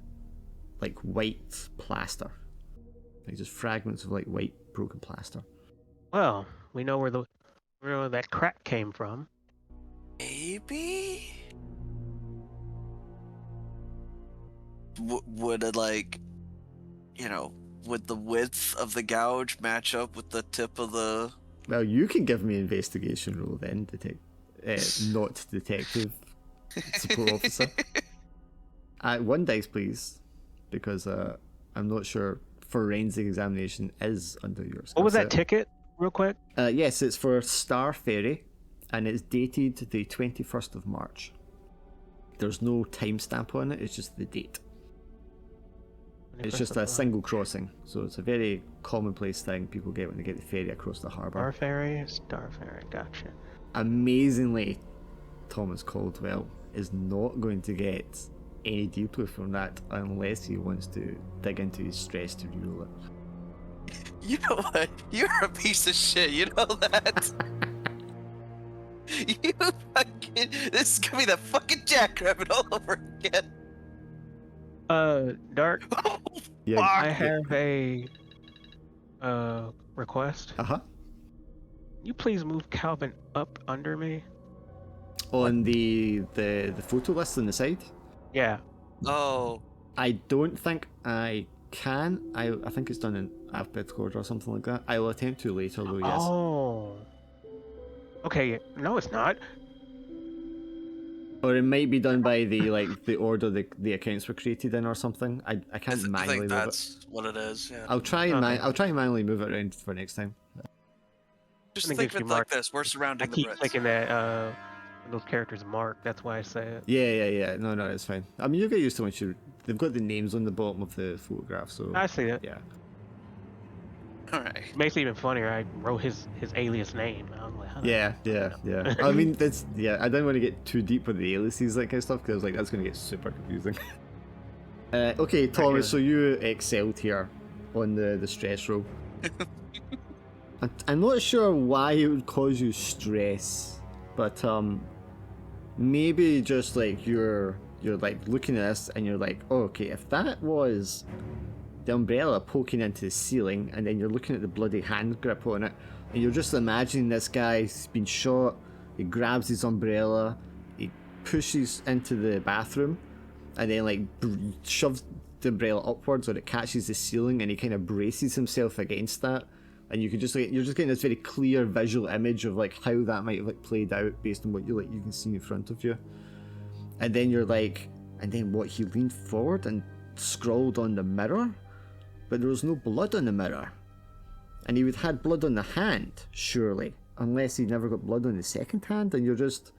like white plaster. Like just fragments of like white broken plaster. Well, we know where that crack came from. Maybe? Would it, like, would the width of the gouge match up with the tip of the... Well, you can give me an investigation roll then, not detective support officer. 1 dice, please, because I'm not sure forensic examination is under your skill What was that set. ticket, real quick? Yes, it's for Star Ferry, and it's dated the 21st of March. There's no timestamp on it, it's just the date. It's just a single crossing, so it's a very commonplace thing people get when they get the ferry across the harbour. Star Ferry, gotcha. Amazingly, Thomas Caldwell is not going to get any deeper from that unless he wants to dig into his stress to rule it. You know what? You're a piece of shit, you know that? You fucking... This is gonna be the fucking jackrabbit all over again. Dark, Yeah, I have a request. Uh-huh. You please move Calvin up under me? On the photo list on the side? Yeah. Oh. I don't think I can. I think it's done in alphabetical order or something like that. I will attempt to later though, yes. Oh. Okay, no it's not. Or it might be done by the order the accounts were created in or something. I can't manually I think move that's what it is, yeah. I'll try and manually move it around for next time. Just think of it like this, we're surrounding the keep Brits. thinking that those characters are marked, that's why I say it. Yeah. No, it's fine. I mean, you get used to once they've got the names on the bottom of the photograph, so I see it. yeah. Alright. Makes it even funnier, I wrote his alias name. I'm like, Yeah. I mean, I didn't want to get too deep with the aliases, that kind of stuff, because that's going to get super confusing. Okay, Thomas, so you excelled here on the stress roll. I'm not sure why it would cause you stress, but maybe just like you're like looking at this and you're like, oh, okay, if that was the umbrella poking into the ceiling, and then you're looking at the bloody hand grip on it, and you're just imagining this guy's been shot, he grabs his umbrella, he pushes into the bathroom, and then like shoves the umbrella upwards, or it catches the ceiling, and he kind of braces himself against that, and you can just like, you're just getting this very clear visual image of like how that might have like played out based on what you can see in front of you. And then you're like, and then what, he leaned forward and scrawled on the mirror, but there was no blood on the mirror, and he would had blood on the hand, surely, unless he never got blood on the second hand. And you're just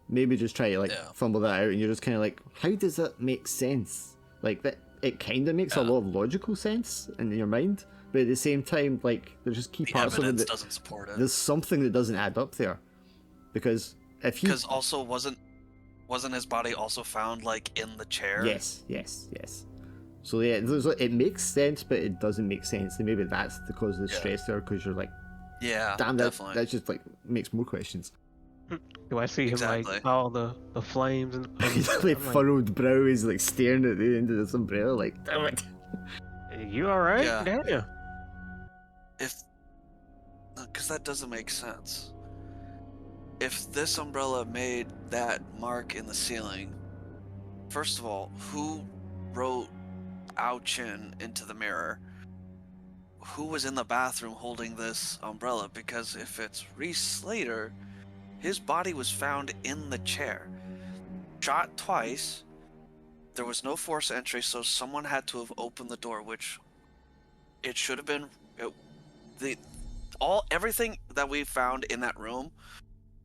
maybe just try to fumble that out, and you're just kind of like, how does that make sense? Like that, it kind of makes a lot of logical sense in your mind, but at the same time, like, there's just key parts of it that doesn't support it. There's something that doesn't add up there, because also wasn't his body also found like in the chair? Yes. So yeah, it makes sense, but it doesn't make sense, and maybe that's the cause of the stress there, because you're like, damn, that just like makes more questions. Do I see him like all the flames and He's like furrowed brow, he's like staring at the end of this umbrella like, damn it. You alright? Yeah. Damn you. Because that doesn't make sense. if this umbrella made that mark in the ceiling, first of all, who wrote Ao Chin into the mirror? Who was in the bathroom holding this umbrella? Because if it's Reese Slater, his body was found in the chair. Shot twice. There was no force entry, so someone had to have opened the door, which it should have been. Everything that we found in that room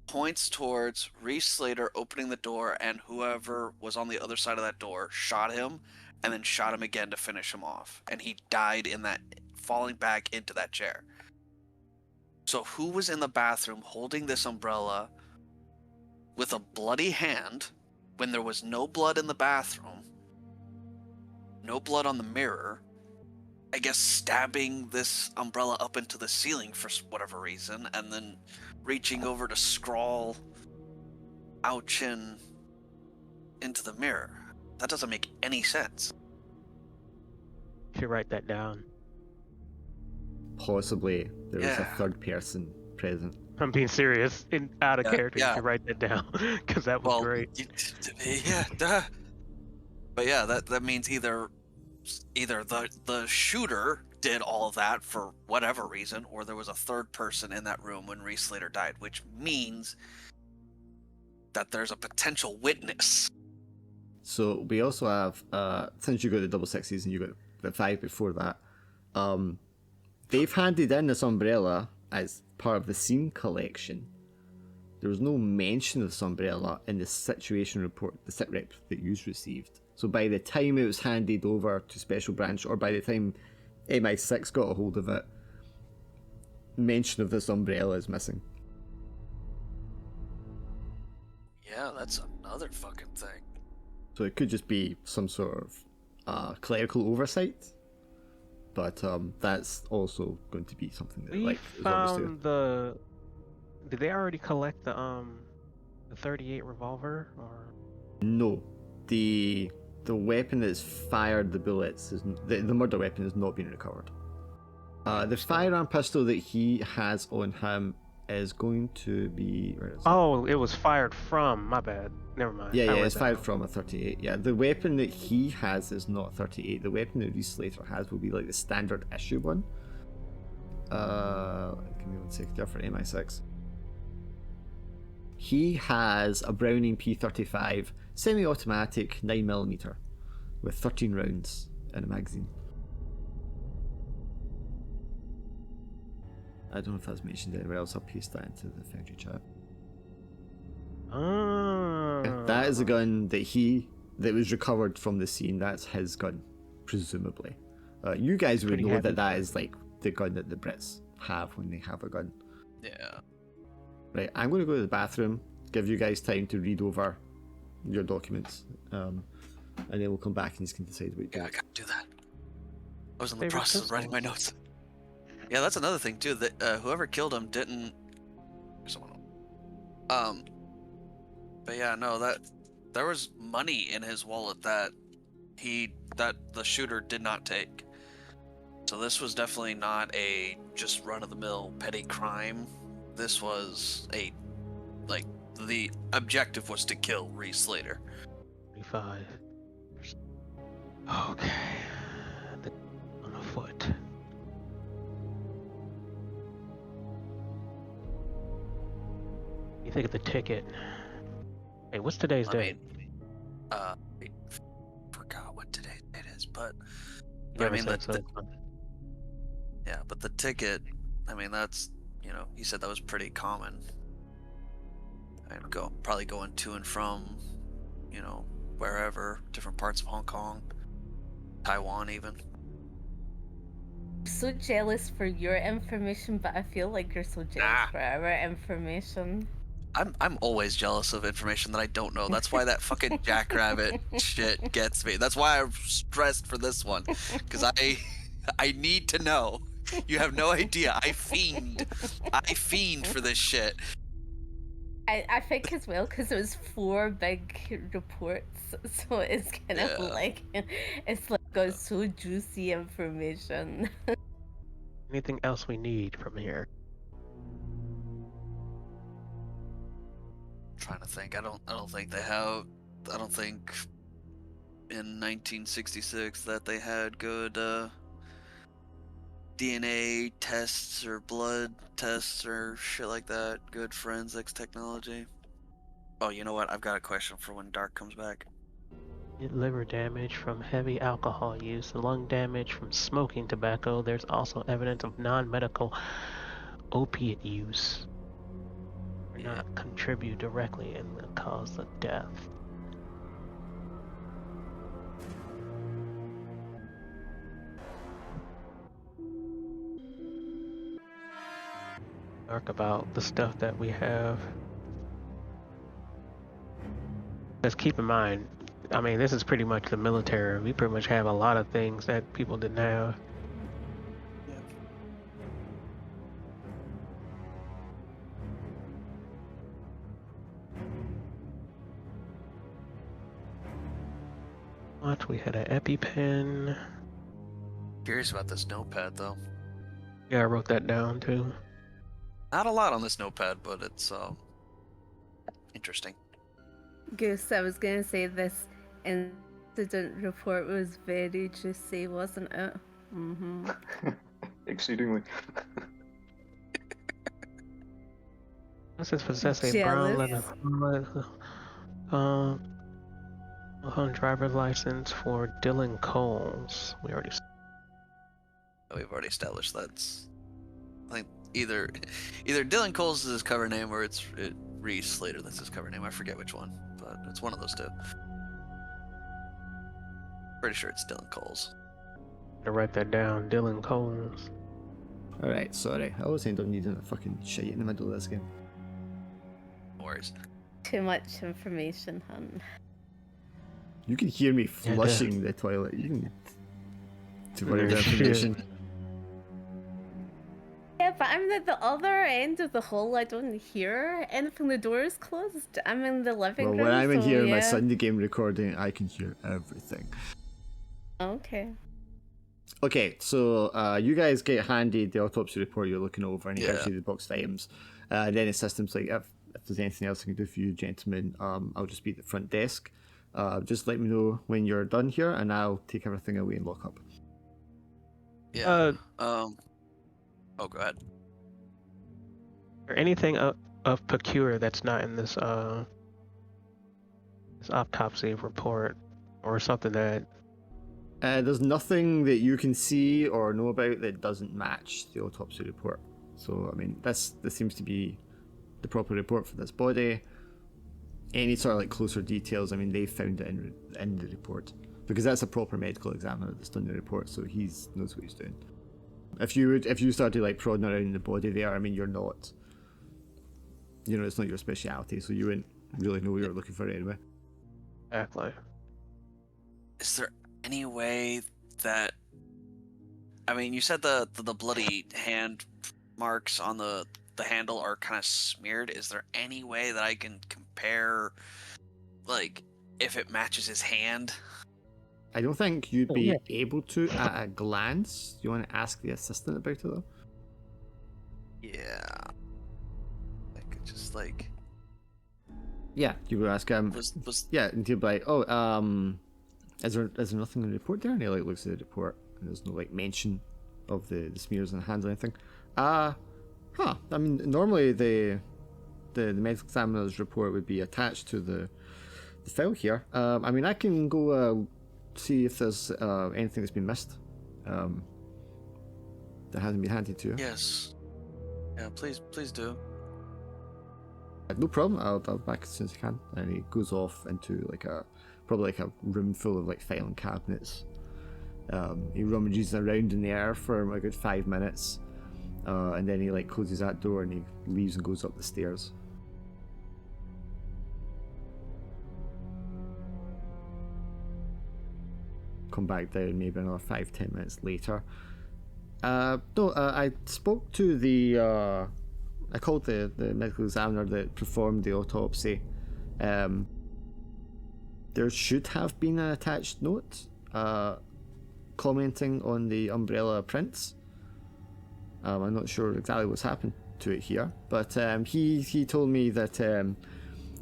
points towards Reese Slater opening the door, and whoever was on the other side of that door shot him, and then shot him again to finish him off. And he died in that, falling back into that chair. So who was in the bathroom holding this umbrella with a bloody hand when there was no blood in the bathroom, no blood on the mirror, I guess stabbing this umbrella up into the ceiling for whatever reason, and then reaching over to scrawl Ao Chin into the mirror? That doesn't make any sense. You should write that down. Possibly there was a third person present. I'm being serious. Out of character, yeah. You should write that down, because that was great. Yeah, duh. But yeah, that means either the shooter did all of that for whatever reason, or there was a third person in that room when Reese Slater died, which means that there's a potential witness. So we also have, since you got the double sixes and you got the 5 before that, they've handed in this umbrella as part of the scene collection. There was no mention of this umbrella in the situation report, the sitrep that you received. So by the time it was handed over to Special Branch, or by the time MI6 got a hold of it, mention of this umbrella is missing. Yeah, that's another fucking thing. So it could just be some sort of clerical oversight, but that's also going to be something that We is found the. Did they already collect the 38 revolver, or? No, the weapon that's fired the bullets is the murder weapon has not been recovered. The firearm pistol that he has on him is going to be. Where is it? It was fired from. My bad. Never mind. Yeah, it's fired from a 38. Yeah, the weapon that he has is not 38. The weapon that Reese Slater has will be like the standard issue one. Give me 1 second there for MI6. He has a Browning P35 semi-automatic 9mm with 13 rounds in a magazine. I don't know if that's mentioned anywhere else. I'll paste that into the Foundry chat. That is a gun that was recovered from the scene. That's his gun, presumably. You guys would know that is like the gun that the Brits have when they have a gun. Yeah. Right, I'm going to go to the bathroom, give you guys time to read over your documents, and then we'll come back and you can decide what you do. I gotta do that. I was in the process of writing my notes. Yeah, that's another thing too. That whoever killed him didn't. But yeah, no, that there was money in his wallet that the shooter did not take. So this was definitely not a just run-of-the-mill petty crime. This was the objective was to kill Reese Slater. 25. Okay. On a foot. You think of the ticket. Hey, what's today's date? I forgot what today's date is, but Yeah, I mean but the ticket, I mean, that's, he said that was pretty common. I'd probably going to and from, wherever, different parts of Hong Kong, Taiwan even. I'm so jealous for your information, but I feel like you're so jealous for our information. I'm always jealous of information that I don't know. That's why that fucking jackrabbit shit gets me. That's why I'm stressed for this one, because I need to know. You have no idea. I fiend for this shit. I think as well, because it was 4 big reports, so it's kind of like it's like got so juicy information. Anything else we need from here? trying to think. I don't think they have. I don't think in 1966 that they had good DNA tests or blood tests or shit like that. Good forensics technology. Oh, you know what? I've got a question for when Dark comes back. Liver damage from heavy alcohol use, lung damage from smoking tobacco. There's also evidence of non-medical opiate use. Do not contribute directly in the cause of death. Talk about the stuff that we have. Just keep in mind, I mean, this is pretty much the military. We pretty much have a lot of things that people didn't have. Yeah. What? We had an EpiPen. Curious about this notepad though. Yeah, I wrote that down too. Not a lot on this notepad, but it's interesting. Goose, I was gonna say this incident report was very juicy, wasn't it? Mm-hmm. Exceedingly. This is possessing brown leather. Driver's license for Dylan Coles. We've already established that's. I think either Dylan Coles is his cover name or it's Reese Slater. That's his cover name. I forget which one, but it's one of those two. Pretty sure it's Dylan Coles. To write that down, Dylan Coles. Alright, sorry. I always end up needing a fucking shit in the middle of this game. No worries. Too much information, hun. You can hear me flushing the toilet. You can... Too much information. Yeah, but I'm at the other end of the hall. I don't hear anything. The door is closed. I'm in the living room. Well, when I'm in here in my yeah. Sunday game recording, I can hear everything. Okay. Okay, so you guys get handed the autopsy report you're looking over, and it gives you the box of items. Then the system's like, if there's anything else I can do for you, gentlemen, I'll just be at the front desk. Just let me know when you're done here, and I'll take everything away and lock up. Yeah. Oh, go ahead. Or anything of peculiar that's not in this this autopsy report, or something that. There's nothing that you can see or know about that doesn't match the autopsy report. So, I mean, this seems to be the proper report for this body. Any sort of like closer details, I mean, they found it in the report. Because that's a proper medical examiner that's done the report, so he knows what he's doing. If you started like prodding around the body there, I mean, you're not, it's not your speciality, so you wouldn't really know what you're looking for anyway. Exactly. Is there any way that, I mean, you said the bloody hand marks on the handle are kind of smeared. Is there any way that I can compare, like, if it matches his hand? I don't think you'd be able to at a glance. Do you want to ask the assistant about it though? Yeah. I could just like. Yeah, you would ask him. Yeah, and he'd be like, "Oh, is there nothing in the report there?" And he like looks at the report, and there's no like mention of the smears on the hands or anything. I mean, normally the medical examiner's report would be attached to the file here. I mean, I can go see if there's anything that's been missed that hasn't been handed to you. Yes. Yeah, please do. No problem. I'll be back as soon as I can. And he goes off into probably a room full of like filing cabinets. He rummages around in there for a good 5 minutes, and then he like closes that door and he leaves and goes up the stairs. Come back down maybe another 5-10 minutes later. I spoke to I called the medical examiner that performed the autopsy. There should have been an attached note commenting on the umbrella prints. I'm not sure exactly what's happened to it here, but he told me that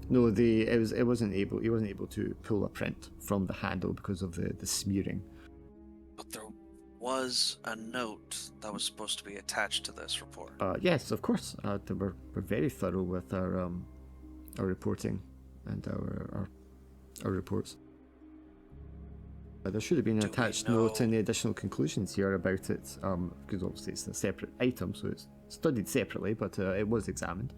No, he wasn't able to pull a print from the handle because of the smearing. But there was a note that was supposed to be attached to this report. Yes, of course. We're very thorough with our reporting and our reports. There should have been an attached note in the additional conclusions here about it, because obviously it's a separate item, so it's studied separately, but it was examined.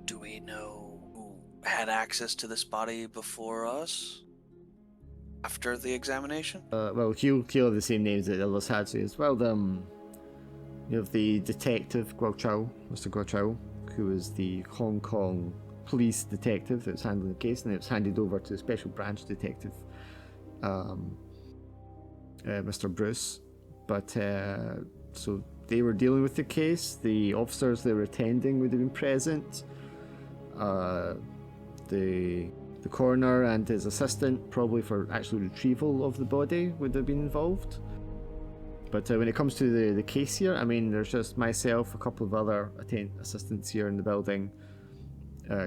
Do we know who had access to this body before us? After the examination? Well, he'll have the same names that others had, so as well. You have the detective Guo Mr. Guo, who is the Hong Kong police detective that was handling the case, and it was handed over to the special branch detective, Mr. Bruce. But so they were dealing with the case. The officers they were attending would have been present. The coroner and his assistant, probably for actual retrieval of the body, would have been involved. But when it comes to the case here, I mean, there's just myself, a couple of other assistants here in the building,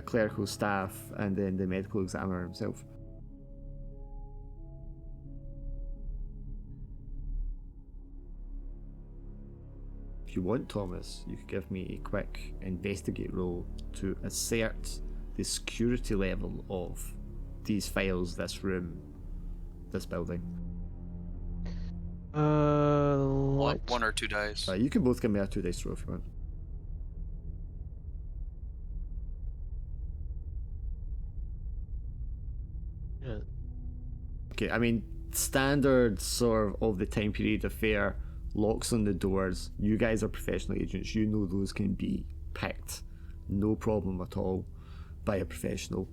clerical staff, and then the medical examiner himself. If you want, Thomas, you could give me a quick investigate roll to assert the security level of these files, this room, this building. One or two dice. You can both give me a 2 dice roll if you want. Yeah. Okay, I mean, standard sort of the time period affair, locks on the doors. You guys are professional agents. You know those can be picked. No problem at all by a professional.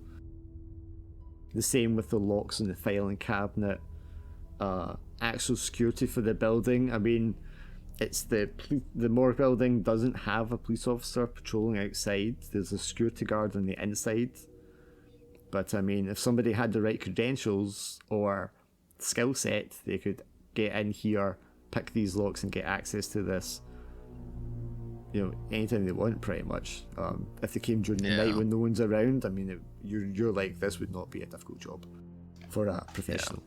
The same with the locks on the filing cabinet. Actual security for the building. I mean, it's the morgue building doesn't have a police officer patrolling outside. There's a security guard on the inside. But I mean, if somebody had the right credentials or skill set, they could get in here, pick these locks, and get access to this. You know, anytime they want, pretty much. If they came during the night when no one's around, I mean, you're like, this would not be a difficult job for a professional.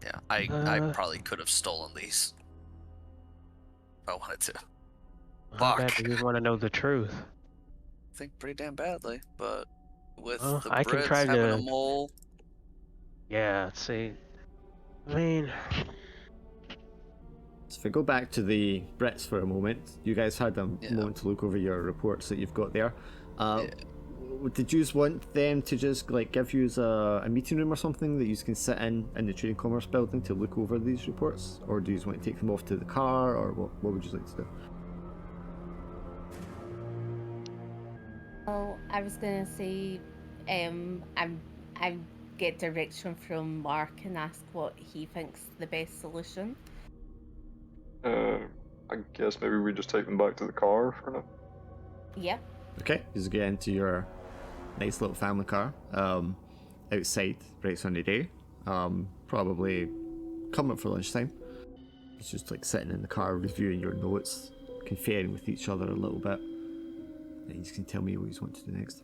Yeah, I probably could have stolen these if I wanted to. How bad do you want to know the truth? I think pretty damn badly, but with Well, the I can Brits try having to- a mole. Yeah, see, I mean, So if I go back to the Brits for a moment, you guys had a moment to look over your reports that you've got there. Did you want them to just like give you a meeting room or something that you can sit in the Trade and Commerce building to look over these reports, or do you want to take them off to the car, or what would you like to do? Well, I was gonna say, I get direction from Mark and ask what he thinks the best solution. I guess maybe we just take them back to the car for now. Yep. Okay, you just get into your nice little family car outside, bright sunny day. Probably coming up for lunchtime. It's just like sitting in the car reviewing your notes, conferring with each other a little bit. And you can tell me what you want to do next.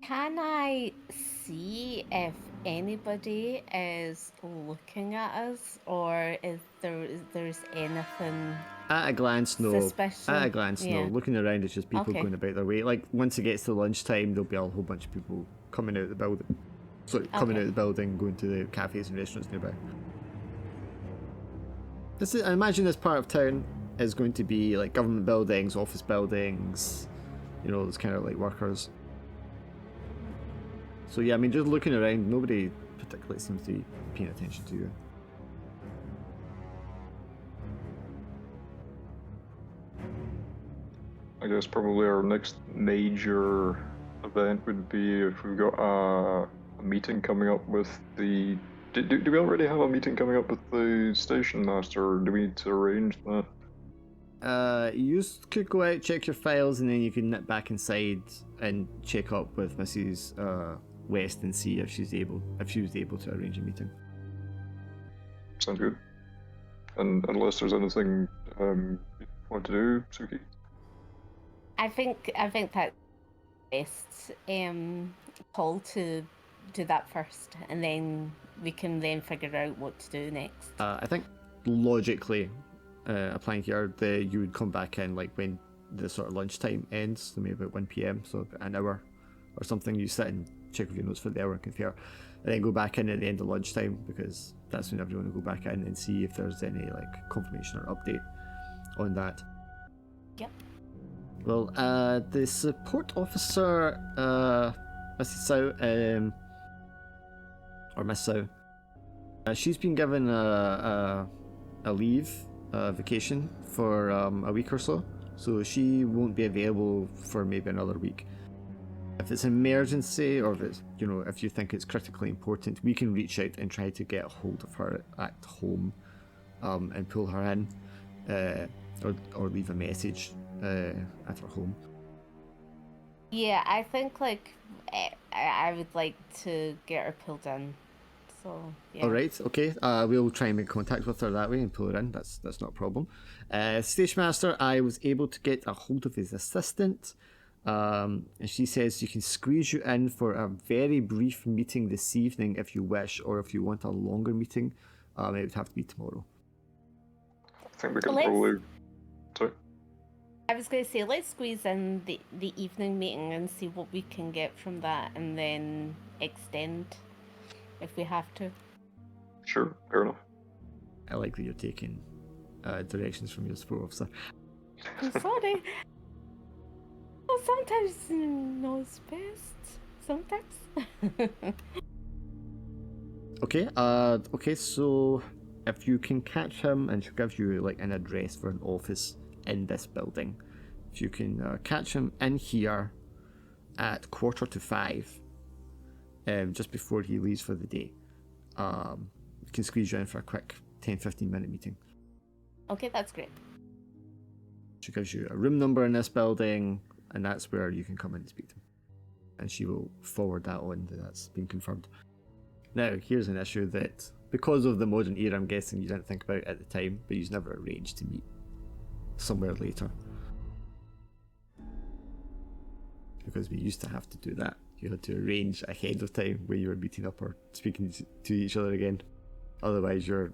Can I see if anybody is looking at us, or if there's anything At a glance, no. suspicious? At a glance, no. Looking around, it's just people Okay. going about their way. Like once it gets to lunchtime, there'll be a whole bunch of people coming out of the building. Coming out of the building, going to the cafes and restaurants nearby. I imagine this part of town is going to be like government buildings, office buildings, you know, those kind of like workers. So yeah, I mean, just looking around, nobody particularly seems to be paying attention to you. I guess probably our next major event would be if we've got a meeting coming up with the... Do we already have a meeting coming up with the station master, or do we need to arrange that? You could go out, check your files, and then you can nip back inside and check up with Mrs. West and see if she was able to arrange a meeting. Sounds good. And unless there's anything you want to do, Suki? I think that best call to do that first, and then we can then figure out what to do next. I think logically, applying here, you would come back in like when the sort of lunchtime ends, so maybe about 1 p.m, so about an hour or something. You sit and check with your notes for the hour and compare, and then go back in at the end of lunchtime, because that's when everyone will go back in and see if there's any like confirmation or update on that. Yep. Well, the support officer, Mrs. Sow, or Miss Sow, she's been given a leave, vacation for a week or so she won't be available for maybe another week. If it's an emergency, or if it's, if you think it's critically important, we can reach out and try to get a hold of her at home, and pull her in, or leave a message at her home. Yeah, I think like I would like to get her pulled in. So yeah. All right, okay. We'll try and make contact with her that way and pull her in. That's not a problem. Station Master, I was able to get a hold of his assistant, and she says you can squeeze you in for a very brief meeting this evening if you wish, or if you want a longer meeting, it would have to be tomorrow. I think we can probably. Sorry. I was going to say, let's squeeze in the evening meeting and see what we can get from that, and then extend if we have to. Sure, fair enough. I like that you're taking directions from your support officer. I'm sorry. Well, sometimes knows best. Sometimes. Okay, so if you can catch him, and she'll give you like an address for an office in this building. If you can catch him in here at 4:45, just before he leaves for the day, we can squeeze you in for a quick 10-15 minute meeting. Okay, that's great. She gives you a room number in this building, and that's where you can come in and speak to him. And she will forward that on, that's been confirmed. Now, here's an issue that, because of the modern era, I'm guessing you didn't think about at the time, but you've never arranged to meet somewhere later. Because we used to have to do that. You had to arrange ahead of time where you were meeting up or speaking to each other again. Otherwise, you're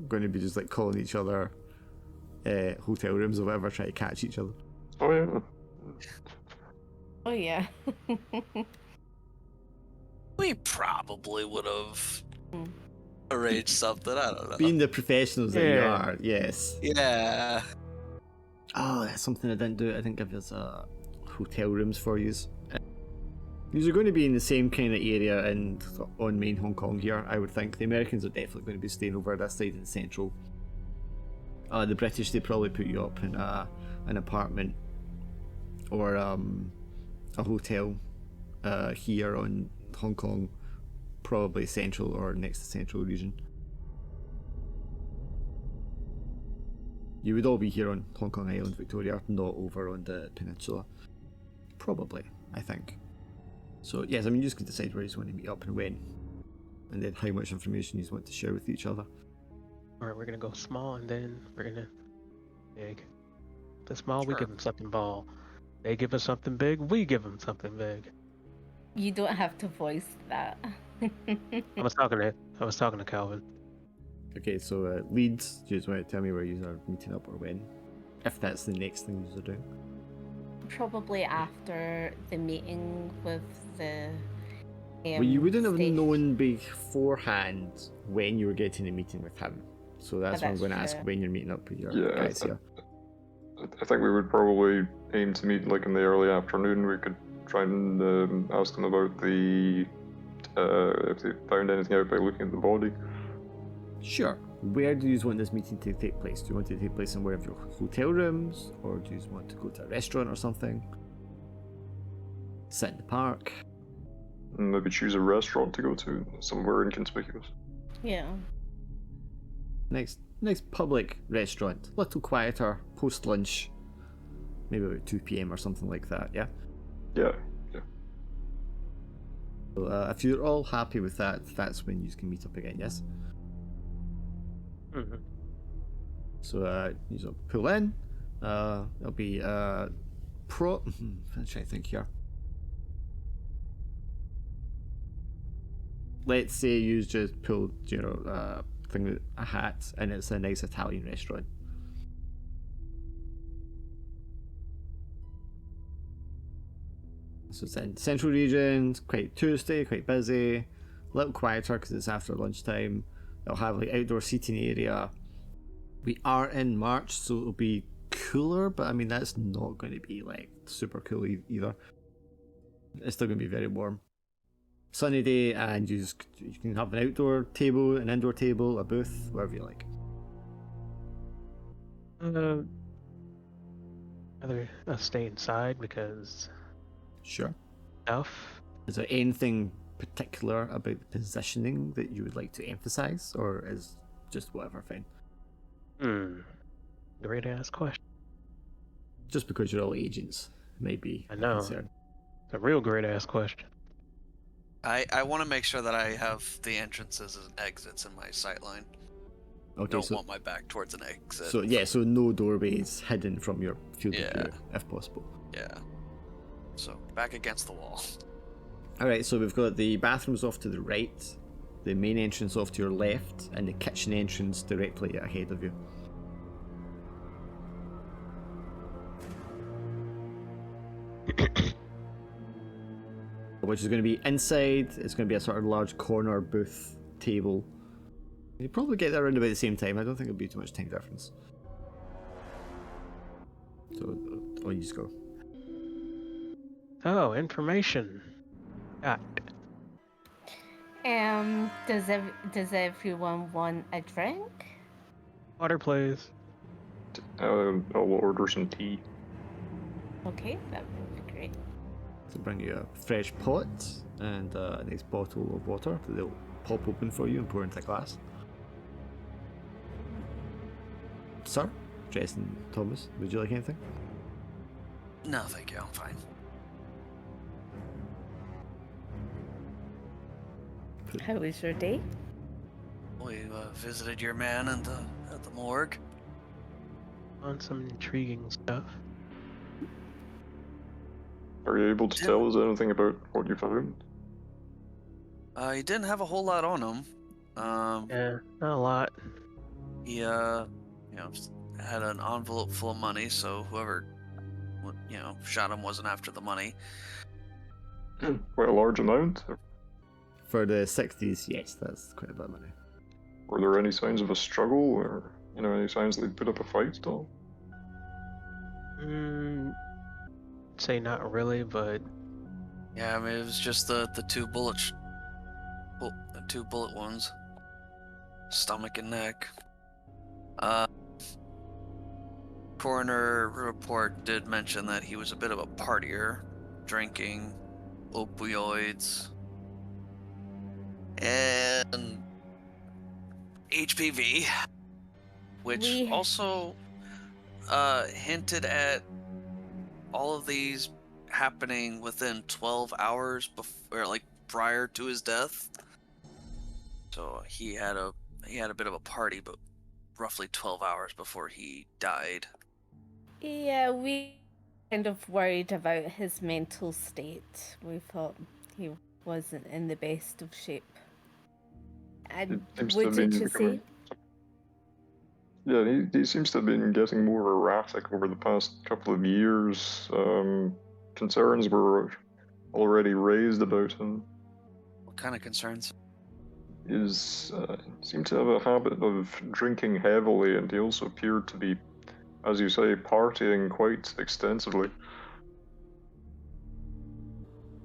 going to be just like calling each other hotel rooms or whatever, trying to catch each other. Oh yeah. Oh yeah. We probably would have arranged something. I don't know. Being the professionals that you are, yes. Yeah. Oh, that's something I didn't do. I didn't give us hotel rooms for you. These are going to be in the same kind of area and on main Hong Kong here, I would think. The Americans are definitely going to be staying over this side in Central. The British, they probably put you up in an apartment or a hotel here on Hong Kong, probably Central or next to Central region. You would all be here on Hong Kong Island, Victoria, not over on the peninsula. Probably, I think. So yes, I mean, you just can decide where you want to meet up and when, and then how much information you want to share with each other. Alright, we're gonna go small, and then we're gonna big. The small, Sure. we give them something ball. They give us something big, we give them something big. You don't have to voice that. I was talking to Calvin. Okay, so Leeds, do you just want to tell me where you are meeting up or when? If that's the next thing you are doing. Probably after the meeting with the. Well, you wouldn't have station. known beforehand when you were getting a meeting with him. So that's why I'm that's going to ask true. when you're meeting up with your Yeah, guys here. I think we would probably aim to meet like in the early afternoon. We could try and ask them about the if they found anything out by looking at the body. Sure. Where do you want this meeting to take place? Do you want it to take place in one of your hotel rooms? Or do you want to go to a restaurant or something? Sit in the park? And maybe choose a restaurant to go to, somewhere inconspicuous. Yeah. Nice public restaurant. A little quieter, post-lunch. Maybe about 2 p.m. or something like that, yeah? Yeah. So, if you're all happy with that, that's when you can meet up again, yes? Mm-hmm. So you pull in. There'll be I'm trying to think here. let's say you just pulled, thing with a hat, and it's a nice Italian restaurant. So it's in central region, quite touristy, quite busy, a little quieter because it's after lunchtime. It'll have like outdoor seating area. We are in March, so it'll be cooler, but I mean that's not going to be like super cool either. It's still going to be very warm. Sunny day, and you can have an outdoor table, an indoor table, a booth, whatever you like. Rather stay inside because Sure. stuff. Is there anything particular about the positioning that you would like to emphasize, or is just whatever fine? Great ass question. Just because you're all agents, maybe. I know. Concern. It's a real great ass question. I want to make sure that I have the entrances and exits in my sight line. Okay, Don't want my back towards an exit. So no doorways hidden from your field of view, if possible. Yeah. So back against the wall. Alright, so we've got the bathrooms off to the right, the main entrance off to your left, and the kitchen entrance directly ahead of you. Which is going to be inside. It's going to be a sort of large corner booth table. You probably get there around about the same time. I don't think it'll be too much time difference. So, on you just go. Oh, information. Got. Does everyone want a drink? Water, please. I'll order some tea. Okay, that would be great. To bring you a fresh pot and a nice bottle of water that they'll pop open for you and pour into a glass. Sir, Jason Thomas, would you like anything? No, thank you. I'm fine. How was your day? We visited your man at the morgue. On some intriguing stuff. Are you able to tell us anything about what you found? He didn't have a whole lot on him. Yeah, not a lot. He had an envelope full of money, so whoever shot him wasn't after the money. Quite a large amount? For the 60s, yes, that's quite a bit of money. Were there any signs of a struggle, or any signs that they put up a fight at all? Say not really, but Yeah, I mean it was just the two bullet wounds, stomach and neck. Coroner report did mention that he was a bit of a partier, drinking, opioids, and HPV, which also hinted at all of these happening within 12 hours before, like prior to his death. So he had a bit of a party, but roughly 12 hours before he died. Yeah, we kind of worried about his mental state. We thought he wasn't in the best of shape. And what did you say? Yeah, he seems to have been getting more erratic over the past couple of years. Concerns were already raised about him. What kind of concerns? He seemed to have a habit of drinking heavily, and he also appeared to be, as you say, partying quite extensively.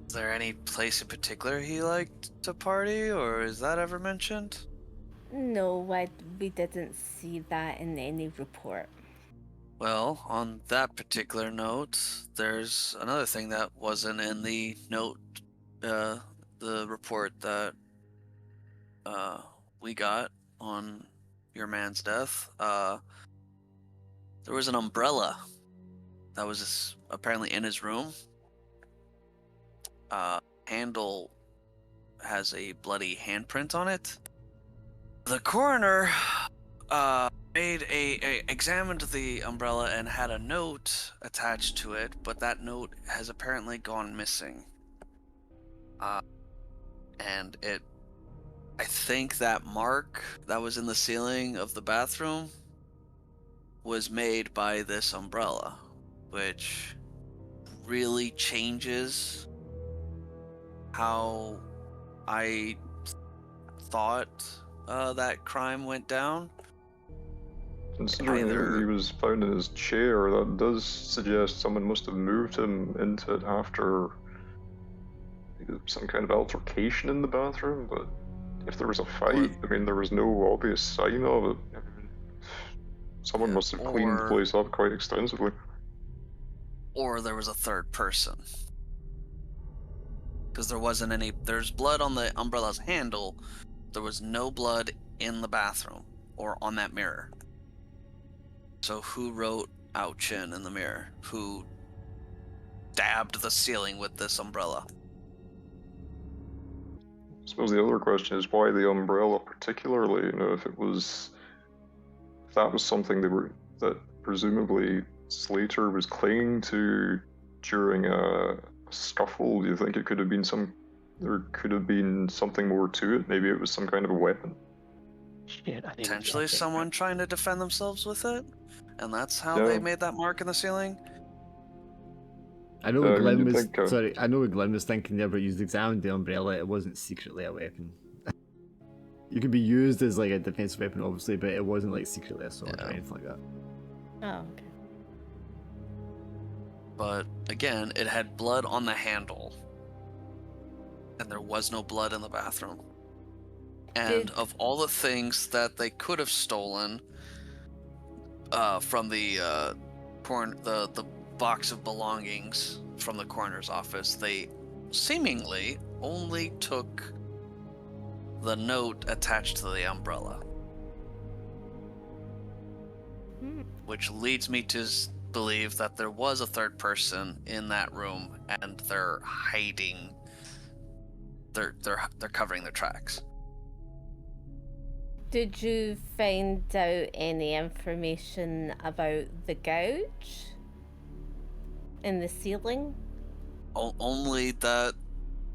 Is there any place in particular he liked to party, or is that ever mentioned? No, we didn't see that in any report. Well, on that particular note, there's another thing that wasn't in the note, the report that we got on your man's death. There was an umbrella that was apparently in his room. Handle has a bloody handprint on it. The coroner examined the umbrella and had a note attached to it, but that note has apparently gone missing. And it I think that mark that was in the ceiling of the bathroom was made by this umbrella, which really changes how I thought that crime went down. Considering he was found in his chair, that does suggest someone must have moved him into it after some kind of altercation in the bathroom, but if there was a fight, I mean, there was no obvious sign of it. I mean, someone must have cleaned the place up quite extensively. Or there was a third person. Because there wasn't any... There's blood on the umbrella's handle. There was no blood in the bathroom or on that mirror. So who wrote Ao Chin in the mirror? Who dabbed the ceiling with this umbrella? I suppose the other question is why the umbrella particularly, if that was something that presumably Slater was clinging to during a scuffle. Do you think it could have been there could have been something more to it? Maybe it was some kind of a weapon? Shit, I didn't Potentially someone trying to defend themselves with it? And that's how they made that mark in the ceiling? I know what Glenn was. Sorry, I know what Glenn was thinking there, but he examined the umbrella. It wasn't secretly a weapon. You could be used as like a defensive weapon, obviously, but it wasn't like secretly a sword or anything like that. Oh, okay. But again, it had blood on the handle, and there was no blood in the bathroom. And of all the things that they could have stolen from the box of belongings from the coroner's office, they seemingly only took the note attached to the umbrella. Which leads me to believe that there was a third person in that room, and they're hiding. They're covering their tracks. Did you find out any information about the gouge in the ceiling? Only that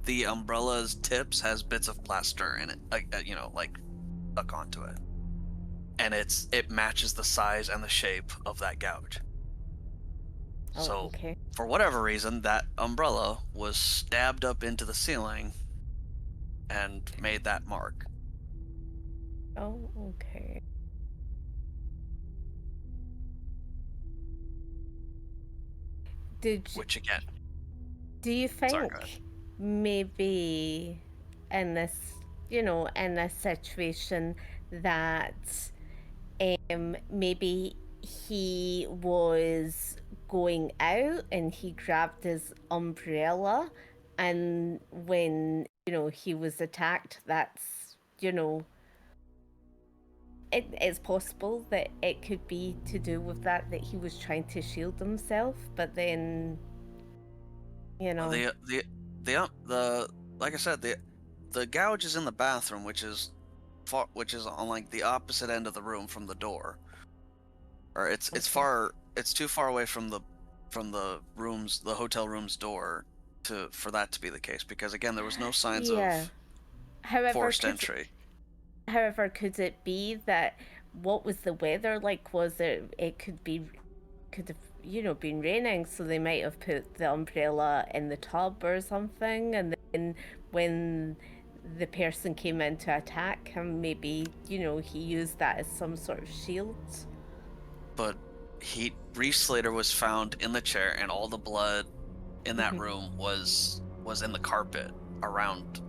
the umbrella's tips has bits of plaster in it, like stuck onto it, and it matches the size and the shape of that gouge. Oh, so, okay. For whatever reason, that umbrella was stabbed up into the ceiling and made that mark. Oh, okay. Which again? Do you think maybe in this, in this situation that maybe he was going out and he grabbed his umbrella, and when he was attacked, that's it's possible that it could be to do with that he was trying to shield himself, but then like I said, the gouge is in the bathroom, which is on like the opposite end of the room from the door, or it's too far away from the hotel room's door for that to be the case, because again there was no signs of forced entry. However, could it be that what was the weather like? Was it could have been raining, so they might have put the umbrella in the tub or something, and then when the person came in to attack him, maybe he used that as some sort of shield. But Reese Slater was found in the chair, and all the blood in that room was in the carpet around,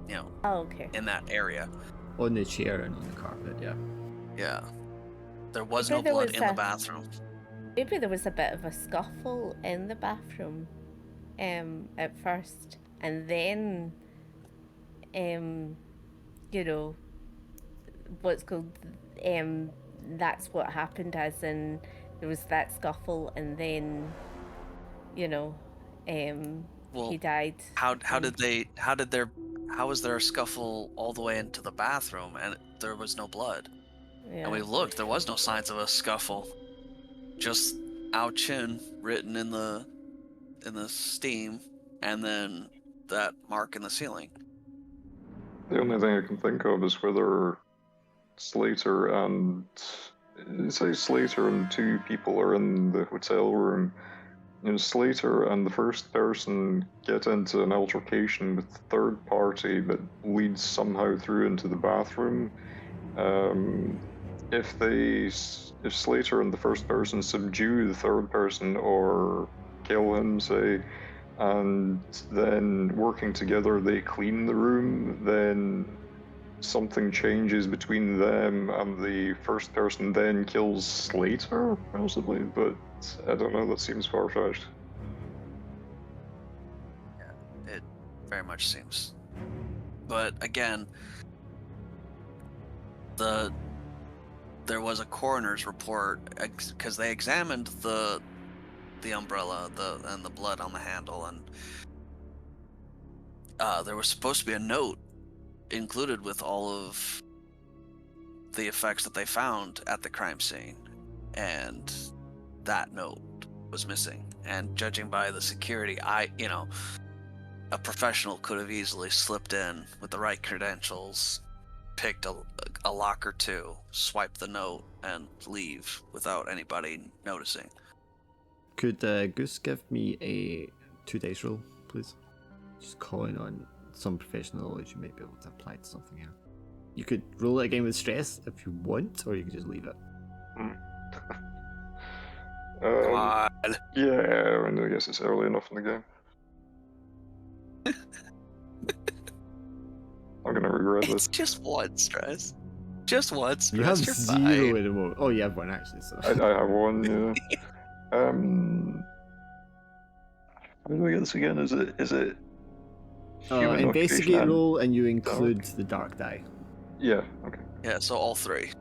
in that area. On the chair and on the carpet, yeah. Yeah. There was no blood in the bathroom. Maybe there was a bit of a scuffle in the bathroom at first, and then what's called that's what happened, as in there was that scuffle, and then he died. How was there a scuffle all the way into the bathroom and there was no blood? Yeah. And we looked, there was no signs of a scuffle. Just Ao Chin written in the steam, and then that mark in the ceiling. The only thing I can think of is whether Slater and two people are in the hotel room. Slater and the first person get into an altercation with the third party that leads somehow through into the bathroom. If Slater and the first person subdue the third person or kill him, say, and then working together they clean the room, then something changes between them and the first person then kills Slater, possibly, but I don't know, that seems far-fetched. Yeah, it very much seems. But again, there was a coroner's report because they examined the umbrella and the blood on the handle, and there was supposed to be a note included with all of the effects that they found at the crime scene, and that note was missing. And judging by the security, a professional could have easily slipped in with the right credentials, picked a lock or two, swipe the note, and leave without anybody noticing. Could Goose give me a 2 dice roll, please? Just calling on some professional knowledge you might be able to apply to something here. You could roll it again with stress if you want, or you can just leave it. Come on. Yeah, I guess it's early enough in the game. I'm gonna regret this. It's just one stress. Just one stress. You have You're 0 fine. at the moment. Oh, you have 1 actually. So I have one, yeah. How do I get this again? Is it human investigate occupation roll, and you include dark? the dark die. Yeah, okay. Yeah, so all three.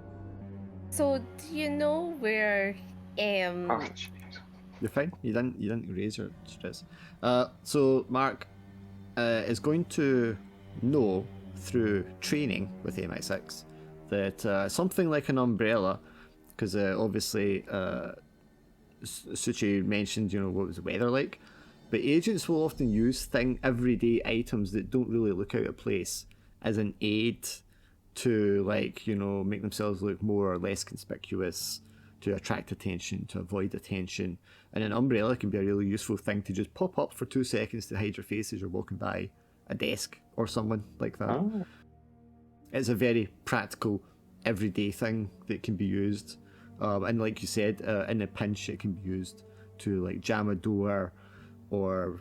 So do you know where Oh, jeez. You're fine. You didn't raise your stress. So Mark is going to know through training with MI6 that something like an umbrella, because obviously Suchi mentioned, what was the weather like, but agents will often use everyday items that don't really look out of place as an aid to, make themselves look more or less conspicuous, to attract attention, to avoid attention. And an umbrella can be a really useful thing to just pop up for 2 seconds to hide your face as you're walking by a desk or someone like that. Oh. It's a very practical, everyday thing that can be used. And like you said, in a pinch, it can be used to jam a door, or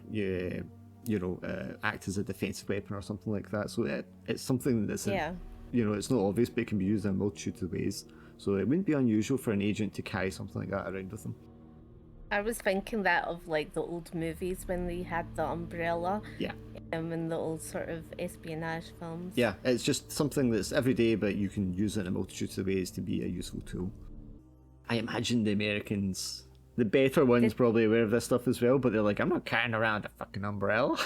act as a defensive weapon or something like that. So it's something that's it's not obvious, but it can be used in a multitude of ways. So it wouldn't be unusual for an agent to carry something like that around with them. I was thinking that of the old movies when they had the umbrella. Yeah. In the old sort of espionage films. Yeah, it's just something that's everyday, but you can use it in a multitude of ways to be a useful tool. I imagine the Americans, the better ones, probably aware of this stuff as well, but they're like, I'm not carrying around a fucking umbrella.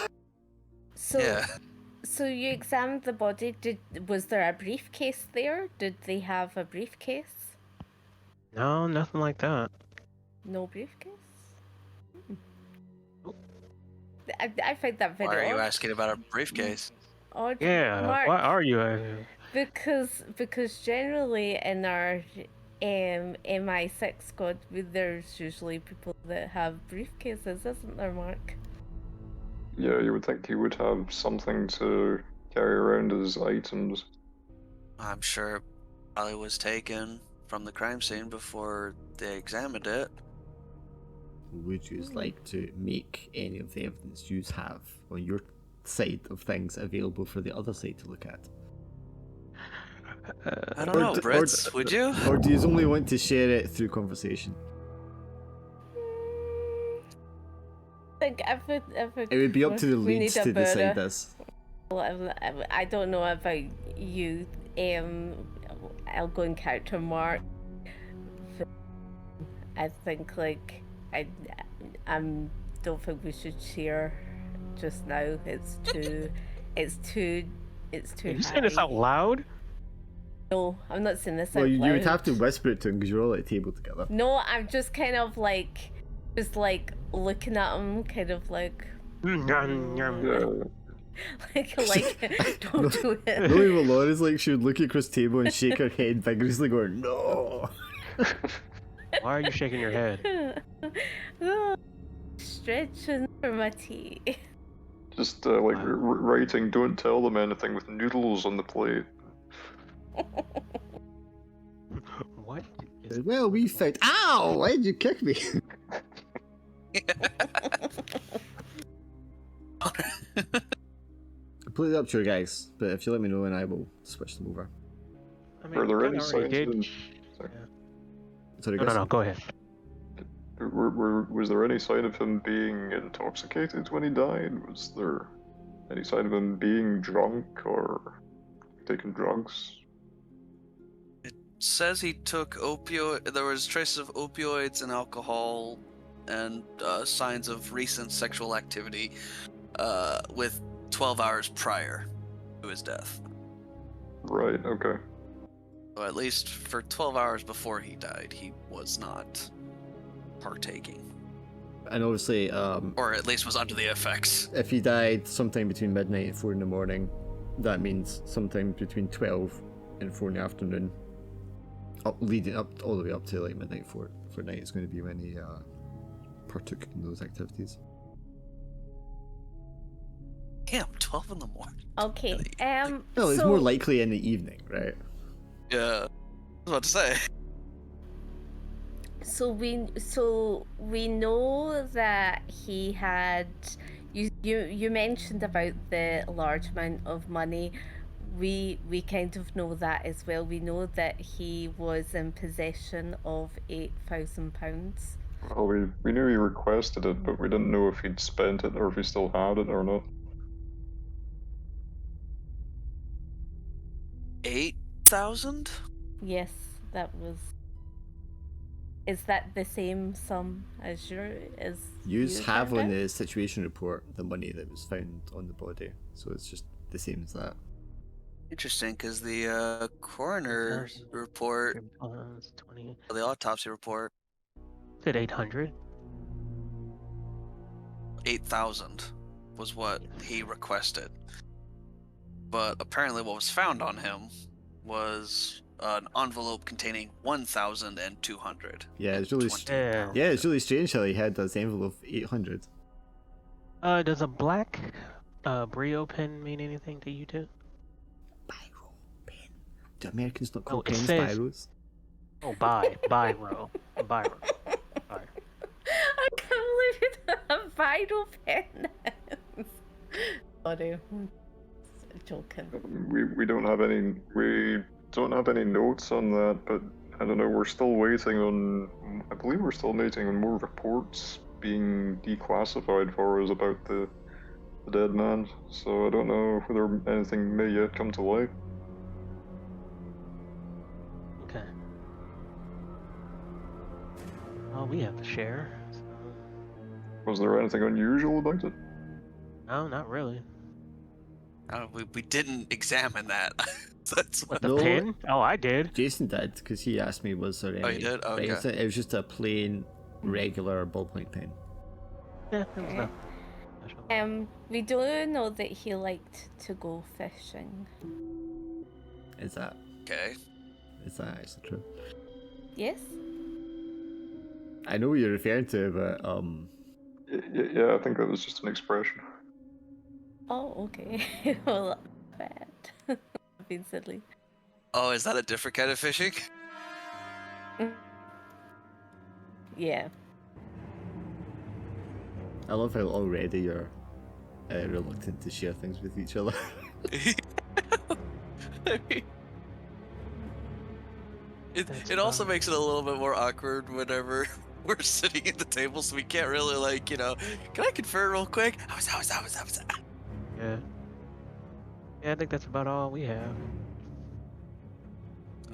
So you examined the body. Was there a briefcase there? Did they have a briefcase? No, nothing like that. No briefcase? I find that very Why are you odd. asking about a briefcase? Odd, Yeah, Mark, why are you? Because generally in our MI6 squad, there's usually people that have briefcases, isn't there, Mark? Yeah, you would think he would have something to carry around as items. I'm sure it probably was taken from the crime scene before they examined it. Would you like to make any of the evidence you have on your side of things available for the other side to look at? I don't know, Brits, would you? Or do you only want to share it through conversation? It would be up to the leads to decide this. I don't know about you. I'll go in character, Mark. I think I don't think we should share just now. It's too Are you saying this out loud? No, I'm not saying this well, out you loud. would have to whisper it to him because you're all at a table together. No, I'm just kind of just looking at him, kind of Yeah. don't do it. Knowing what Laura's like, she would look across the table and shake her head vigorously, going, "No." Why are you shaking your head? Stretching for my tea. Just writing, don't tell them anything with noodles on the plate. What? Well, we found. Ow! Why did you kick me? Completely up to you guys, but if you let me know, and I will switch them over. I mean, Were there any I already signs did. of... Sorry, No, guys. no, go ahead. Was there any sign of him being intoxicated when he died? Was there any sign of him being drunk or taking drugs? It says he took opioid. There was traces of opioids and alcohol, and signs of recent sexual activity, with 12 hours prior to his death. Right. Okay. So at least for 12 hours before he died, he was not partaking. And obviously, Or at least was under the effects. if he died sometime between midnight and 4 in the morning, that means sometime between 12 and 4 in the afternoon, leading up all the way up to like midnight 4 night is going to be when he partook in those activities. Damn, 12 in the morning. Okay. Well, it's so, more likely in the evening, right? Yeah, I was about to say. So we know that he had. You mentioned about the large amount of money. We kind of know that as well. We know that he was in possession of £8,000. Well, we knew he requested it, but we didn't know if he'd spent it or if he still had it or not. 8,000? Yes, that was. Is that the same sum as You you have found on out? the situation report the money that was found on the body, so it's just the same as that. Interesting, because the coroner report, Plus 20. the autopsy report, Said 800. 8,000 was what he requested. But apparently what was found on him was an envelope containing 1,200. Yeah, it's really yeah, it's really strange how he had this envelope of 800. Does a black Brio pen mean anything to you two? Biro pen. Do Americans not Oh, call it pens says- biros? Oh, biro. Biro. Sorry. I can't believe you don't have vinyl pen. Sorry, joking. We don't have any notes on that, but I don't know. We're still waiting on. I believe we're still waiting on more reports being declassified for us about the dead man. So I don't know whether anything may yet come to light. Okay. Well, we have to share. So... Was there anything unusual about it? No, not really. We didn't examine that. That's What, the No. pen? Oh, I did. Jason did, because he asked me, was there any... Oh, you did? Oh, Right, okay. it was just a plain, regular ballpoint pen. Yeah, it was Okay. nothing special. We do know that he liked to go fishing. Is that Okay. actually true? Yes? I know what you're referring to, but Yeah, I think that was just an expression. Oh, okay. Well, bad. I've been silly. Oh, is that a different kind of fishing? Yeah. I love how already you're reluctant to share things with each other. I mean, it also makes it a little bit more awkward whenever we're sitting at the table, so we can't really, like, can I confer real quick? How was that? Yeah. Yeah, I think that's about all we have.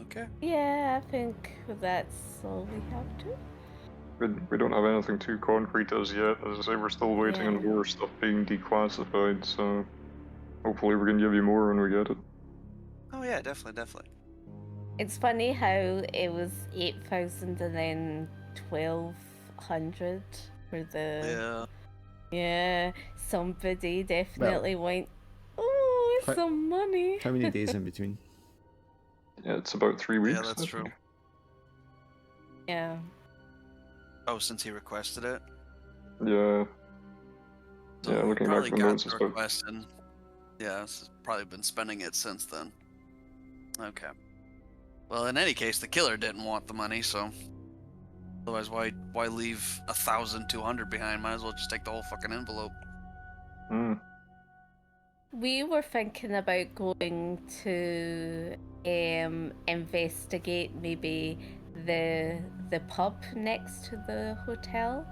Okay. Yeah, I think that's all we have to. We don't have anything too concrete as yet. As I say, we're still waiting on Yeah. more stuff being declassified, so hopefully we can give you more when we get it. Oh yeah, definitely. It's funny how it was 8,000 and then 1,200 for the. Yeah. Yeah, somebody definitely some money. How many days in between? Yeah, it's about 3 weeks. Yeah, that's true. Yeah. Oh, since he requested it? Yeah. So Yeah, looking back probably at the got notes, the it's about... request and yeah, probably been spending it since then. Okay. Well, in any case, the killer didn't want the money, so otherwise, why leave 1,200 behind? Might as well just take the whole fucking envelope. Hmm. We were thinking about going to investigate maybe the pub next to the hotel.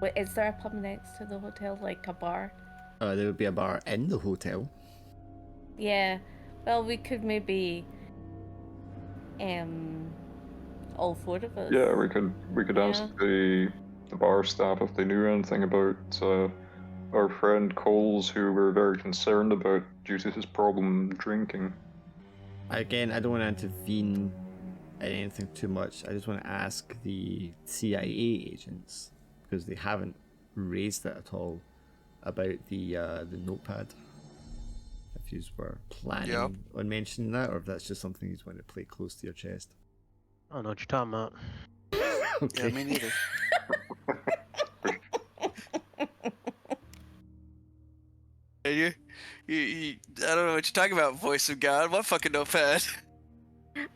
Wait, is there a pub next to the hotel, like a bar? There would be a bar in the hotel. Yeah. Well, we could maybe all four of us. Yeah, we could ask the bar staff if they knew anything about our friend Coles, who we're very concerned about due to his problem drinking. Again, I don't want to intervene in anything too much. I just want to ask the CIA agents, because they haven't raised it at all, about the notepad. If you were planning on mentioning that, or if that's just something you want to play close to your chest. I don't know what you're talking about. Okay. Yeah, me neither. you, I don't know what you're talking about, voice of God. What fucking notepad?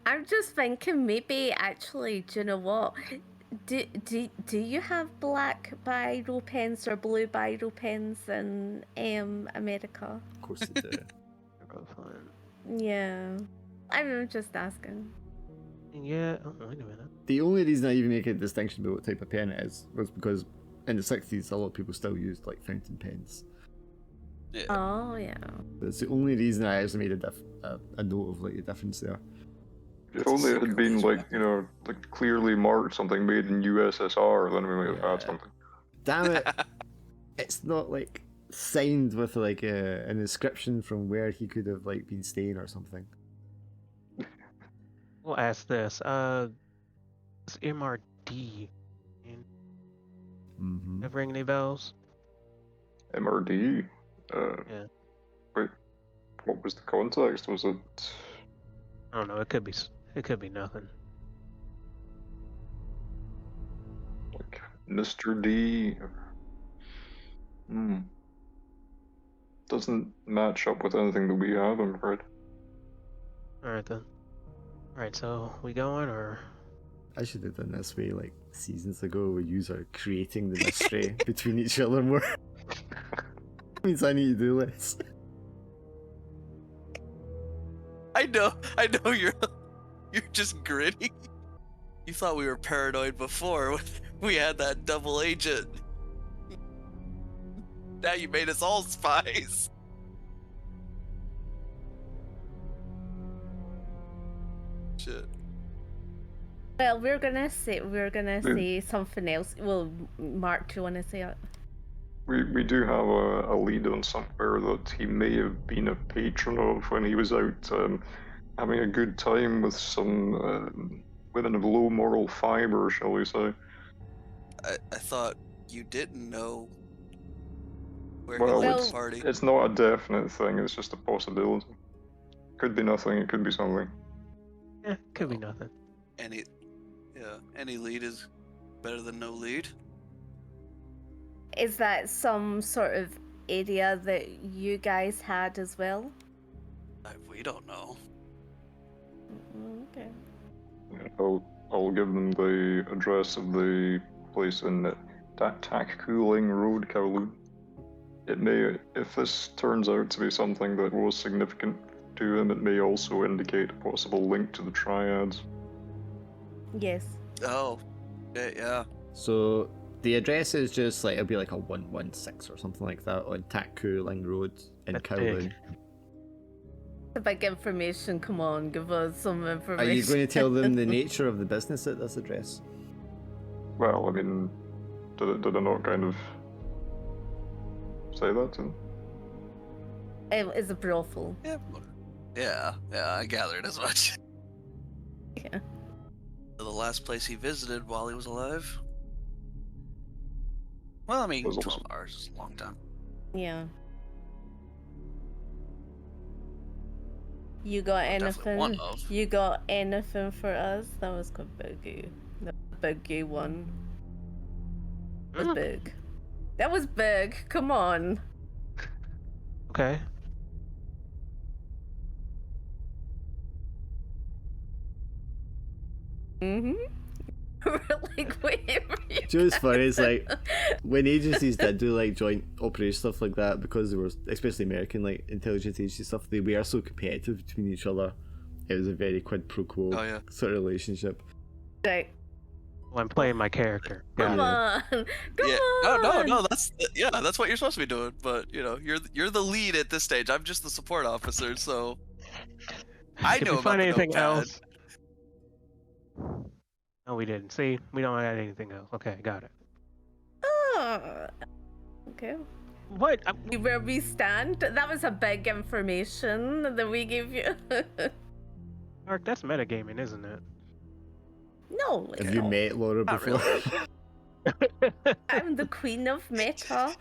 I'm just thinking maybe actually, do you know what? Do you have black biro pens or blue biro pens in America? Of course they do. Yeah. I'm just asking. Yeah, oh, wait a minute. The only reason I even make a distinction about what type of pen it is was because in the 60s a lot of people still used like fountain pens. Yeah. Oh yeah. That's the only reason I actually made a note of like the difference there. If only it had been like, you know, like clearly marked something made in USSR, then we might have had something. Damn it! It's not like signed with like an inscription from where he could have like been staying or something. We'll ask this. It's MRD. Mm-hmm. Ever ring any bells? MRD? Yeah. Wait, what was the context? Was it... I don't know. It could be nothing. like Mr. D? Doesn't match up with anything that we have, I'm afraid. Alright then. Alright, so we going or? I should have done this way like seasons ago where you are creating the mystery between each other more. Means I need to do this. I know you're just grinning. You thought we were paranoid before when we had that double agent. Now you made us all spies. Shit. Well, we're gonna say something else. Well, Mark, do you want to say it? We do have a lead on somewhere that he may have been a patron of when he was out having a good time with some women of low moral fiber, shall we say. I thought you didn't know where Well, he left the party. it's not a definite thing, it's just a possibility. Could be nothing, it could be something. Yeah, could be nothing. Any lead is better than no lead. Is that some sort of area that you guys had as well? We don't know. Okay. I'll give them the address of the place in Tak Cooling Road, Kowloon. It may, if this turns out to be something that was significant to him, it may also indicate a possible link to the triads. Yes. Oh, yeah. So the address is just like, it'll be like a 116 or something like that on Takkuling Road in Kowloon. The big information, come on, give us some information. Are you going to tell them the nature of the business at this address? Well, I mean, did I not kind of say that to them? It's a brothel. Yeah, I gathered as much. Yeah. The last place he visited while he was alive. Well, I mean, 12 hours is a long time. Yeah. You got Definitely one anything? of. You got anything for us? That was good boogie. The boogie one. That was big. That was big. Come on. Okay. Mm-hmm. We're like, wait. Do you know what's funny? It's like when agencies did do like joint operation stuff like that, because they were, especially American like intelligence agency stuff, they were so competitive between each other. It was a very quid pro quo sort of relationship. Like, Well, I'm playing my character. come on. Come on. No. That's what you're supposed to be doing. But you know, you're the lead at this stage. I'm just the support officer, so I Did know we about find the anything notepad. else? No, we didn't. See, we don't add anything else. Okay, got it. Oh. Okay. What? Where we stand? That was a big information that we gave you. Dark, that's metagaming, isn't it? No. Have you met Laura Not before? really. I'm the queen of meta.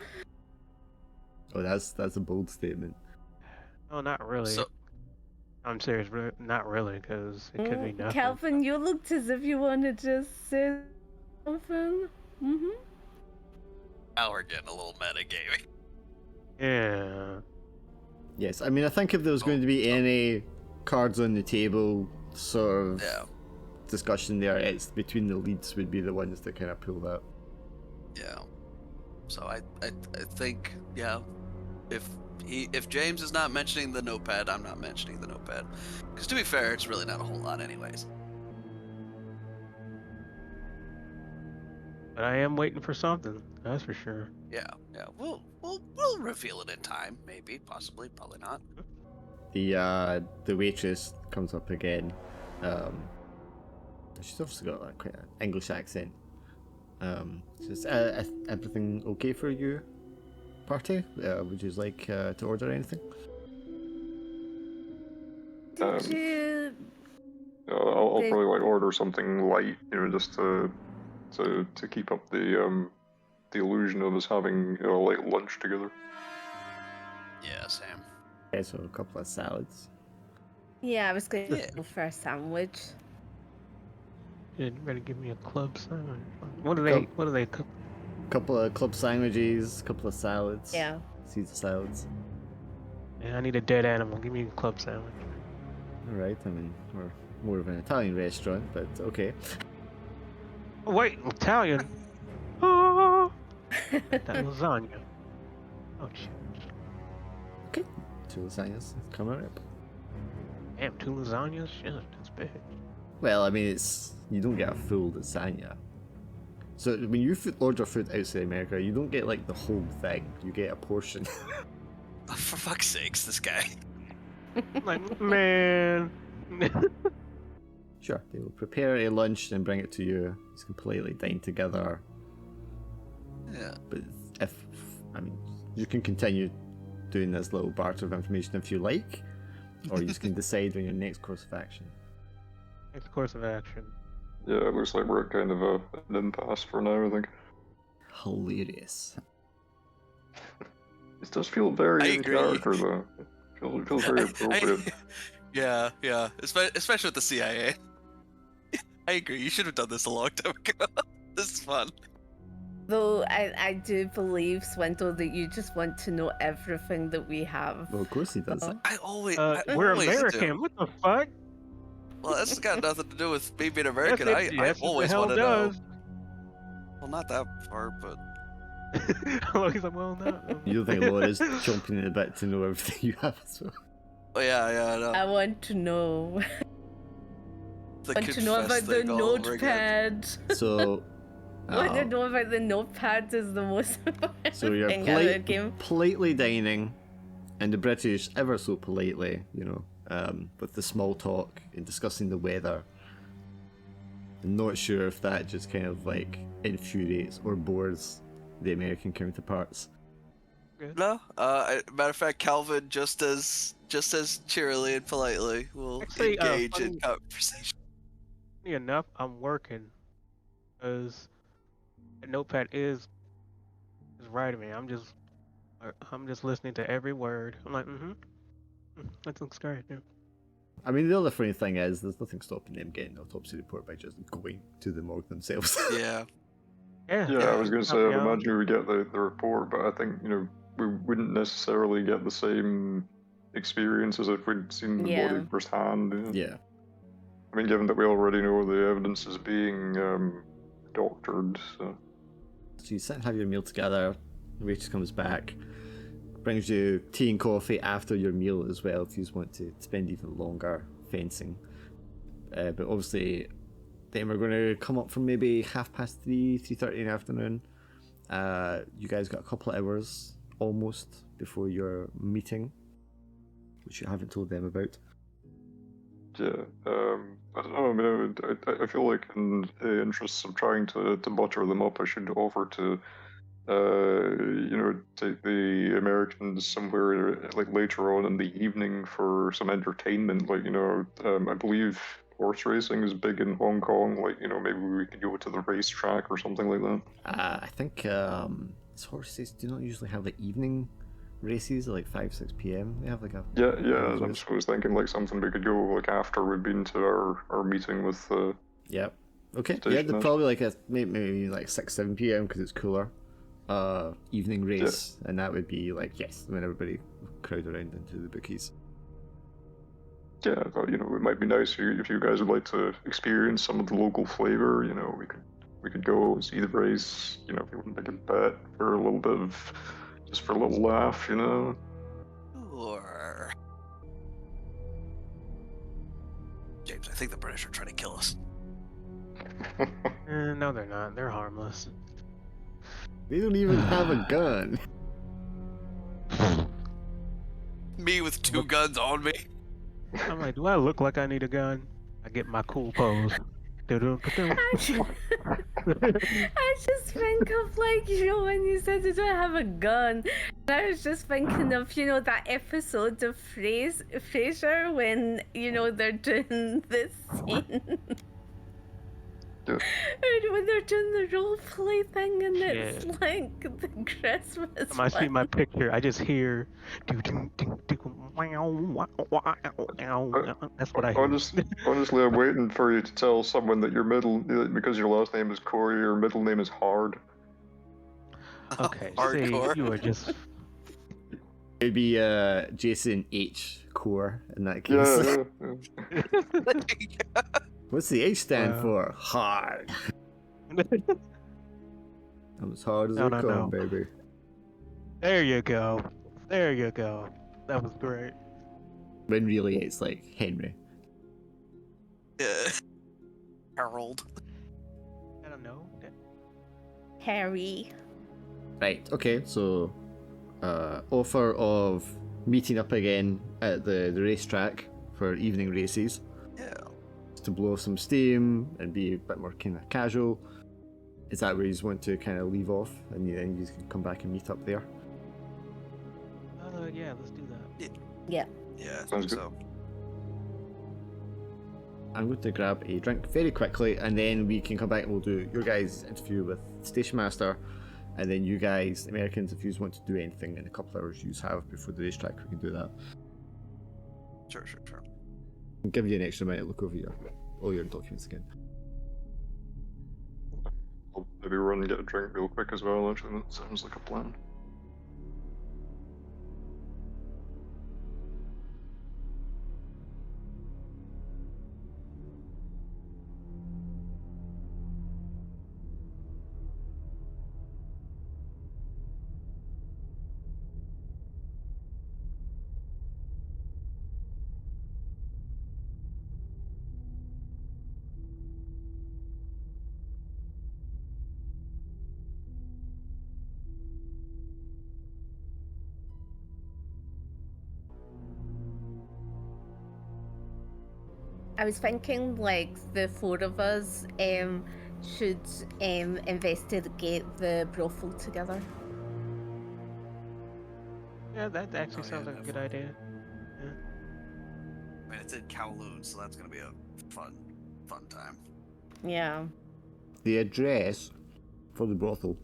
Oh, that's a bold statement. No, not really. So, I'm serious, not really, because it could be nothing. Calvin, you looked as if you wanted to say something. Mm-hmm. now we're getting a little metagaming. Yeah. Yes, I mean, I think if there was going to be any cards on the table sort of discussion there, it's between the leads would be the ones that kind of pull that. Yeah. So I think if James is not mentioning the notepad, I'm not mentioning the notepad. Because to be fair, it's really not a whole lot anyways. But I am waiting for something. That's for sure. Yeah. We'll reveal it in time, maybe, possibly, probably not. The waitress comes up again. She's obviously got quite an English accent. Says, everything okay for you, party? Would you like to order anything? Did you? I'll probably like order something light, just to keep up the illusion of us having like lunch together. Yeah, Sam. Okay, so a couple of salads. Yeah, I was going to go for a sandwich. You better give me a club sandwich. What do they cook? Couple of club sandwiches, couple of salads. Yeah. Caesar salads. Yeah, I need a dead animal. Give me a club sandwich. Alright, I mean, we're more of an Italian restaurant, but okay. Oh, wait, Italian? Oh! That lasagna. Oh, shit. Okay, 2 lasagnas coming up. Damn, 2 lasagnas? Shit, that's big. Well, I mean, you don't get a full lasagna. So when you order food outside America, you don't get like the whole thing. You get a portion. For fuck's sakes, this guy. Like, man. Sure, they will prepare a lunch and bring it to you. You can politely dine together. Yeah. But you can continue doing this little barter of information if you like, or you can decide on your next course of action. Next course of action. Yeah, it looks like we're at kind of an impasse for now, I think. Hilarious. It does feel very in agree. character, though. It feels very appropriate. Yeah. Especially with the CIA. I agree. You should have done this a long time ago. This is fun. Though I do believe, Swindle, that you just want to know everything that we have. Well, of course he does. I always. We're always American. do. What the fuck? Well, that's got nothing to do with me being American. Yes, I always want to know. does. Well, not that far, but. He's like, well, no. You don't think Laura's chomping at the bit to know everything you have as well? Oh, yeah, I know. I want to know. The I want to know about confess the thing all over again. notepad. So, What I know about the notepad is the most important so you're thing out of the game. politely dining, and the British ever so politely, with the small talk and discussing the weather. I'm not sure if that just kind of like infuriates or bores the American counterparts. No, matter of fact, Calvin just as cheerily and politely will Actually, engage in conversation. Funny enough, I'm working, because the notepad is writing me. I'm just listening to every word. I'm like, that looks great. Yeah. I mean, the other funny thing is, there's nothing stopping them getting the autopsy report by just going to the morgue themselves. Yeah. Yeah, I was going to say, I'd imagine we would get the report, but I think, we wouldn't necessarily get the same experience as if we'd seen the body firsthand. Yeah. I mean, given that we already know the evidence is being doctored, so you sit and have your meal together, the waitress comes back, brings you tea and coffee after your meal as well, if you want to spend even longer fencing. But obviously, then we're going to come up from maybe 3:30, 3:30 in the afternoon. You guys got a couple of hours almost before your meeting, which you haven't told them about. Yeah, I don't know. I mean, I feel like in the interests of trying to butter them up, I should offer to, take the Americans somewhere like later on in the evening for some entertainment. Like, I believe horse racing is big in Hong Kong. Like, maybe we could go to the racetrack or something like that. I think horses do not usually have like evening races at like 5-6 p.m. They have like a I'm just thinking like something we could go like after we've been to our meeting with Yep. Okay. Yeah, they're probably like maybe like 6-7 p.m. because it's cooler. Evening race, and that would be like when everybody crowd around into the bookies. Yeah, I thought, it might be nice if you guys would like to experience some of the local flavor. We could go see the race. If you want to make a bet for a little bit of, just for a little laugh. Sure. James, I think the British are trying to kill us. No, they're not. They're harmless. They don't even have a gun. Me with 2 guns on me. I'm like, do I look like I need a gun? I get my cool pose. I just think of like, when you said you don't have a gun, I was just thinking of, that episode of Frasier when, they're doing this scene. Yeah. When they're doing the role play thing and it's like the Christmas. I see my picture. I just hear. That's what I hear. Honestly, I'm waiting for you to tell someone that because your last name is Corey, your middle name is Hard. Okay, Hardcore. see, you are just. It'd be Jason H. Core in that case. Yeah. What's the H stand for? Hard. I'm as hard as they come, baby. There you go. That was great. When really it's like Henry. Yeah. Harold. I don't know. Harry. Right, okay, so offer of meeting up again at the racetrack for evening races. Yeah. To blow some steam and be a bit more kind of casual. Is that where you just want to kind of leave off and then you can come back and meet up there? Yeah, let's do that. Yeah. Yeah, I Sounds think so. I'm going to grab a drink very quickly and then we can come back and we'll do your guys' interview with Station Master, and then you guys, Americans, if you want to do anything in a couple of hours you have before the racetrack, we can do that. Sure. I'll give you an extra minute to look over all your documents again. I'll maybe run and get a drink real quick as well, actually. That sounds like a plan. I was thinking like the 4 of us should investigate the brothel together. Yeah, that actually sounds like a good idea. Yeah. I mean, it's in Kowloon, so that's gonna be a fun time. Yeah. The address for the brothel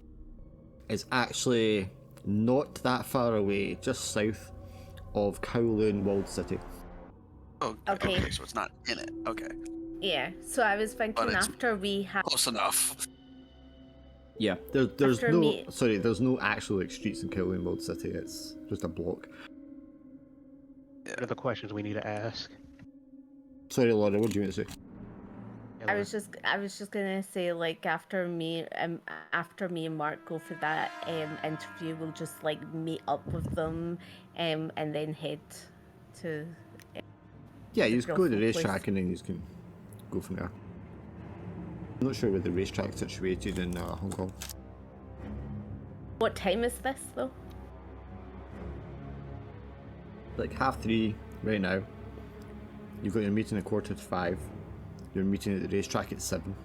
is actually not that far away, just south of Kowloon Walled City. Oh, Okay. okay, so it's not in it. Okay. Yeah. So I was thinking it's after we have close enough. Yeah, there's After no me- there's no actual like streets in Cthulhu World City. It's just a block. What are the questions we need to ask? Sorry, Laura, what do you want to say? I was just gonna say, like, after me and Mark go for that interview, we'll just like meet up with them and then head to Yeah, you the just go to the Brothel place. racetrack and then you can go from there. I'm not sure where the racetrack's situated in Hong Kong. What time is this though? Like 3:30 right now. You've got your meeting at 4:45. You're meeting at the racetrack at 7.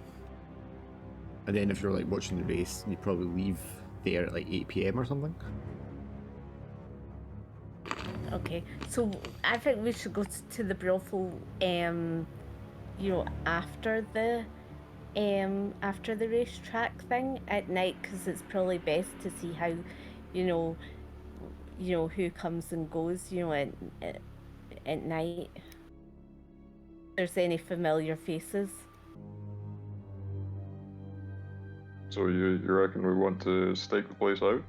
And then if you're like watching the race, you probably leave there at like 8 PM or something. Okay, so I think we should go to the brothel, after the racetrack thing at night, because it's probably best to see how, who comes and goes, at night. If there's any familiar faces. So you reckon we want to stake the place out?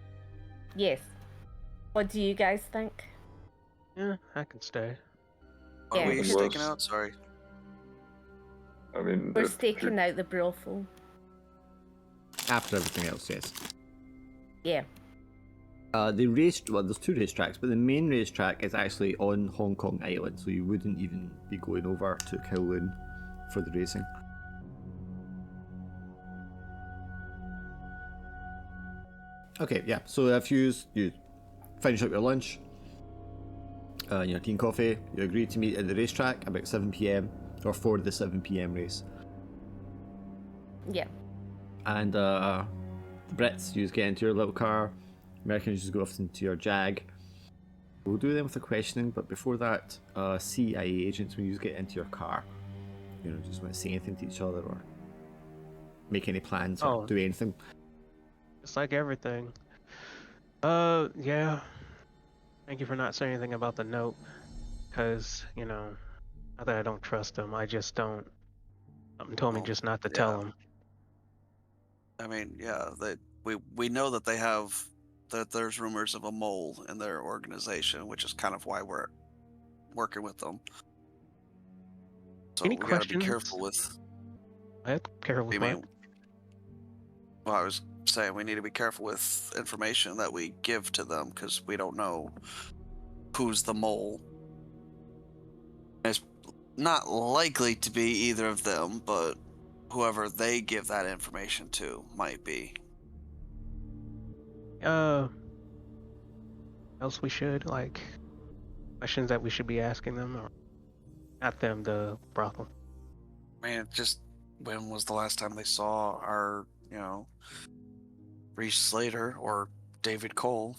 Yes. What do you guys think? Yeah, I can stay. Are Yeah, we because- staking out? Sorry. I mean, We're if staking you're- out the brothel. After everything else, yes. Yeah. There's 2 racetracks, but the main racetrack is actually on Hong Kong Island, so you wouldn't even be going over to Kowloon for the racing. Okay, yeah, so if you finish up your lunch, your tea and coffee, you agree to meet at the racetrack about 7 PM, or for the 7 PM race. Yeah. And the Brits, you just get into your little car. Americans just go off into your Jag. We'll do them with the questioning, but before that, CIA agents, when you just get into your car, just want to say anything to each other or make any plans or do anything. It's like everything. Yeah. Thank you for not saying anything about the note, because not that I don't trust them, I just don't. Something told me just not to tell them. I mean, yeah, we know that there's rumors of a mole in their organization, which is kind of why we're working with them. So Any we gotta be questions? careful with. Careful with what? Well, I was saying we need to be careful with information that we give to them because we don't know who's the mole. It's not likely to be either of them, but whoever they give that information to might be. Else we should, like, questions that we should be asking them, or not them, the brothel. I mean, just when was the last time they saw our, Reese Slater or David Cole?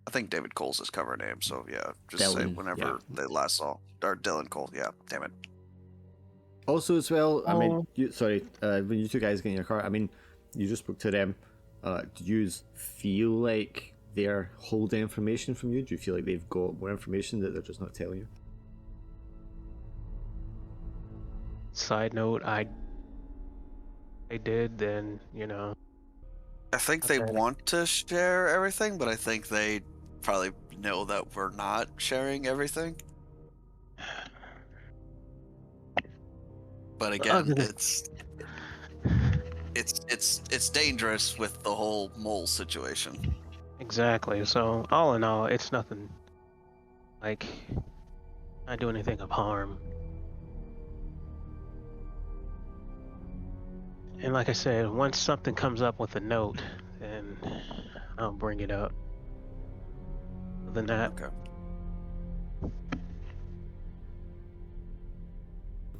I think David Cole's his cover name, so yeah, just say Dylan, whenever they last saw, or Dylan Cole, yeah, damn it. Also, as well, I mean, when you 2 guys get in your car, I mean, you just spoke to them. Do you feel like they're holding information from you? Do you feel like they've got more information that they're just not telling you? Side note, I did, then, I think they want to share everything, but I think they probably know that we're not sharing everything. But again, it's dangerous with the whole mole situation. Exactly. So all in all, it's nothing. Like, not do anything of harm. And like I said, once something comes up with a note, then I'll bring it up. Other than that,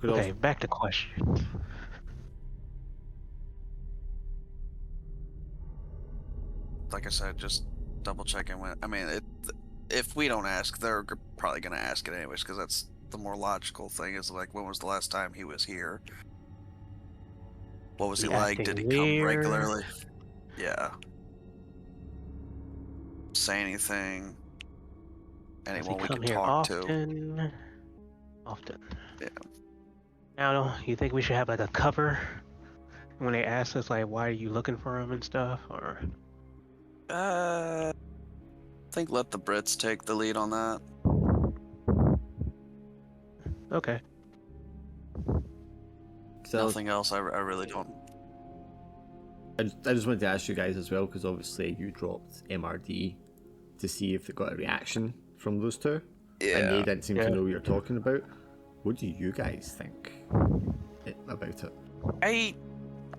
okay, back to questions. Like I said, just double checking when. I mean, if we don't ask, they're probably gonna ask it anyways, because that's the more logical thing. Is like, when was the last time he was here? What was he like? Did he come regularly? Yeah. Say anything. anyone we come can here talk to. Often. Yeah. Now, you think we should have like a cover when they ask us like, why are you looking for him and stuff, or? I think let the Brits take the lead on that. Okay. So Nothing else. I really don't. I just wanted to ask you guys as well, because obviously you dropped MRD to see if it got a reaction from those two. Yeah. And they didn't seem to know what you're talking about. What do you guys think about it?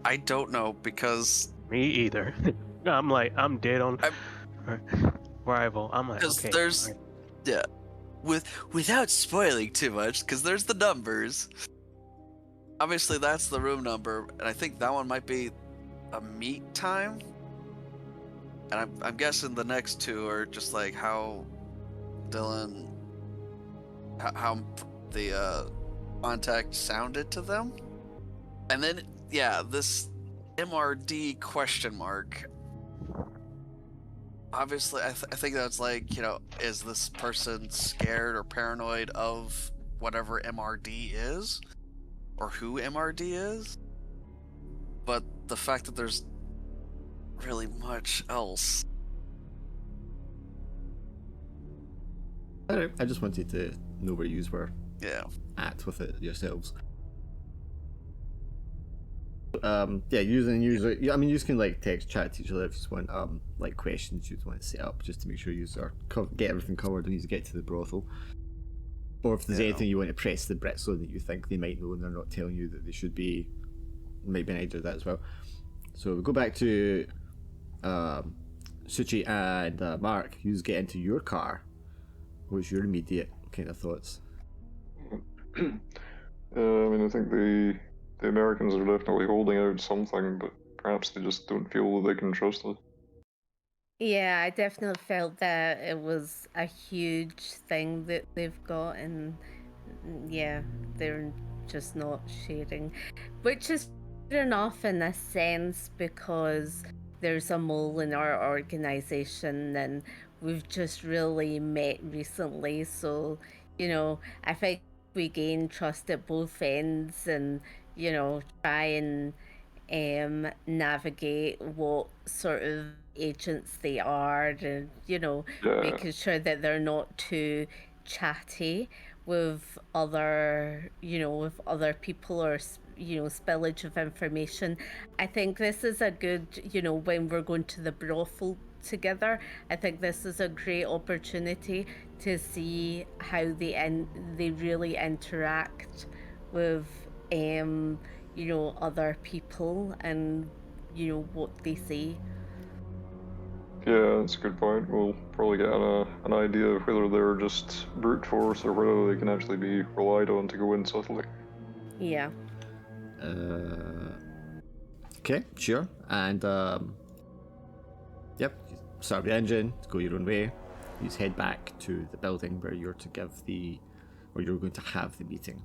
I don't know, because Me either. I'm dead on Rival. I'm like, because okay. there's right. yeah, without spoiling too much, because there's the numbers. Obviously, that's the room number, and I think that one might be a meet time. And I'm guessing the next two are just like how Dylan, how the contact sounded to them, and then this MRD question mark. Obviously, I think that's like, is this person scared or paranoid of whatever MRD is, or who MRD is? But the fact that there's really much else. I just wanted to know where you were at with it yourselves. Using user. I mean, you can like text chat to each other if you want like questions you'd want to set up, just to make sure you get everything covered when you get to the brothel. Or if there's anything you want to press the Brits on that you think they might know and they're not telling you that they should be, maybe an idea of that as well. So we go back to Suchi and Mark. You get into your car. What's your immediate kind of thoughts? I mean, I think the Americans are definitely holding out something, but perhaps they just don't feel that they can trust us. Yeah, I definitely felt that it was a huge thing that they've got, and yeah, they're just not sharing, which is fair enough in a sense, because there's a mole in our organization and we've just really met recently, so I think we gain trust at both ends, and try and navigate what sort of agents they are, and making sure that they're not too chatty with other people, or spillage of information. I think this is a good, when we're going to the brothel together, I think this is a great opportunity to see how they really interact with other people, and what they say. Yeah, that's a good point. We'll probably get an idea of whether they're just brute force or whether they can actually be relied on to go in subtly. Yeah. Okay, sure. And yep, start the engine, go your own way. You just head back to the building where you're going to have the meeting.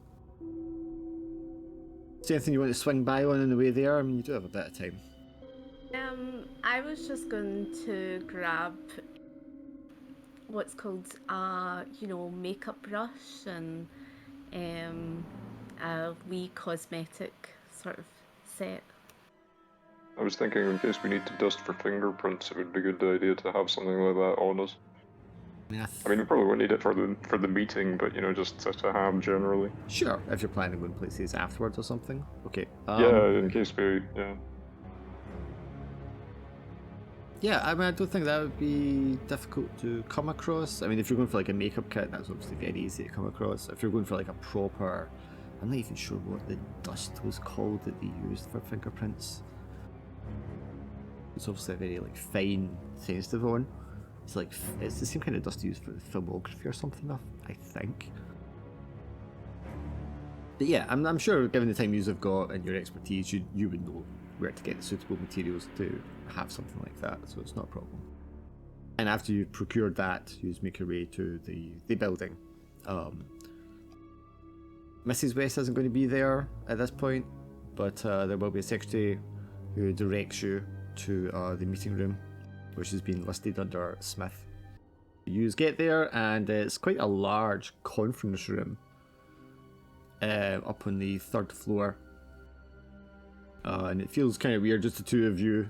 Is there anything you want to swing by on the way there? I mean, you do have a bit of time. I was just going to grab what's called makeup brush and a wee cosmetic sort of set. I was thinking in case we need to dust for fingerprints, it would be a good idea to have something like that on us. I mean, we probably won't need it for the meeting, but just to have generally. Sure, if you're planning on places afterwards or something. Okay. In case we Yeah, I mean, I don't think that would be difficult to come across. I mean, if you're going for like a makeup kit, that's obviously very easy to come across. If you're going for like a proper, I'm not even sure what the dust was called that they used for fingerprints. It's obviously a very like fine, sensitive one. It's the same kind of dust used for filmography or something, I think. But yeah, I'm sure given the time you've got and your expertise, you would know where to get the suitable materials to have something like that, so it's not a problem. And after you've procured that, you just make your way to the building. Mrs. West isn't going to be there at this point, but there will be a secretary who directs you to the meeting room, which has been listed under Smith. You get there, and it's quite a large conference room up on the 3rd floor. And it feels kind of weird, just the two of you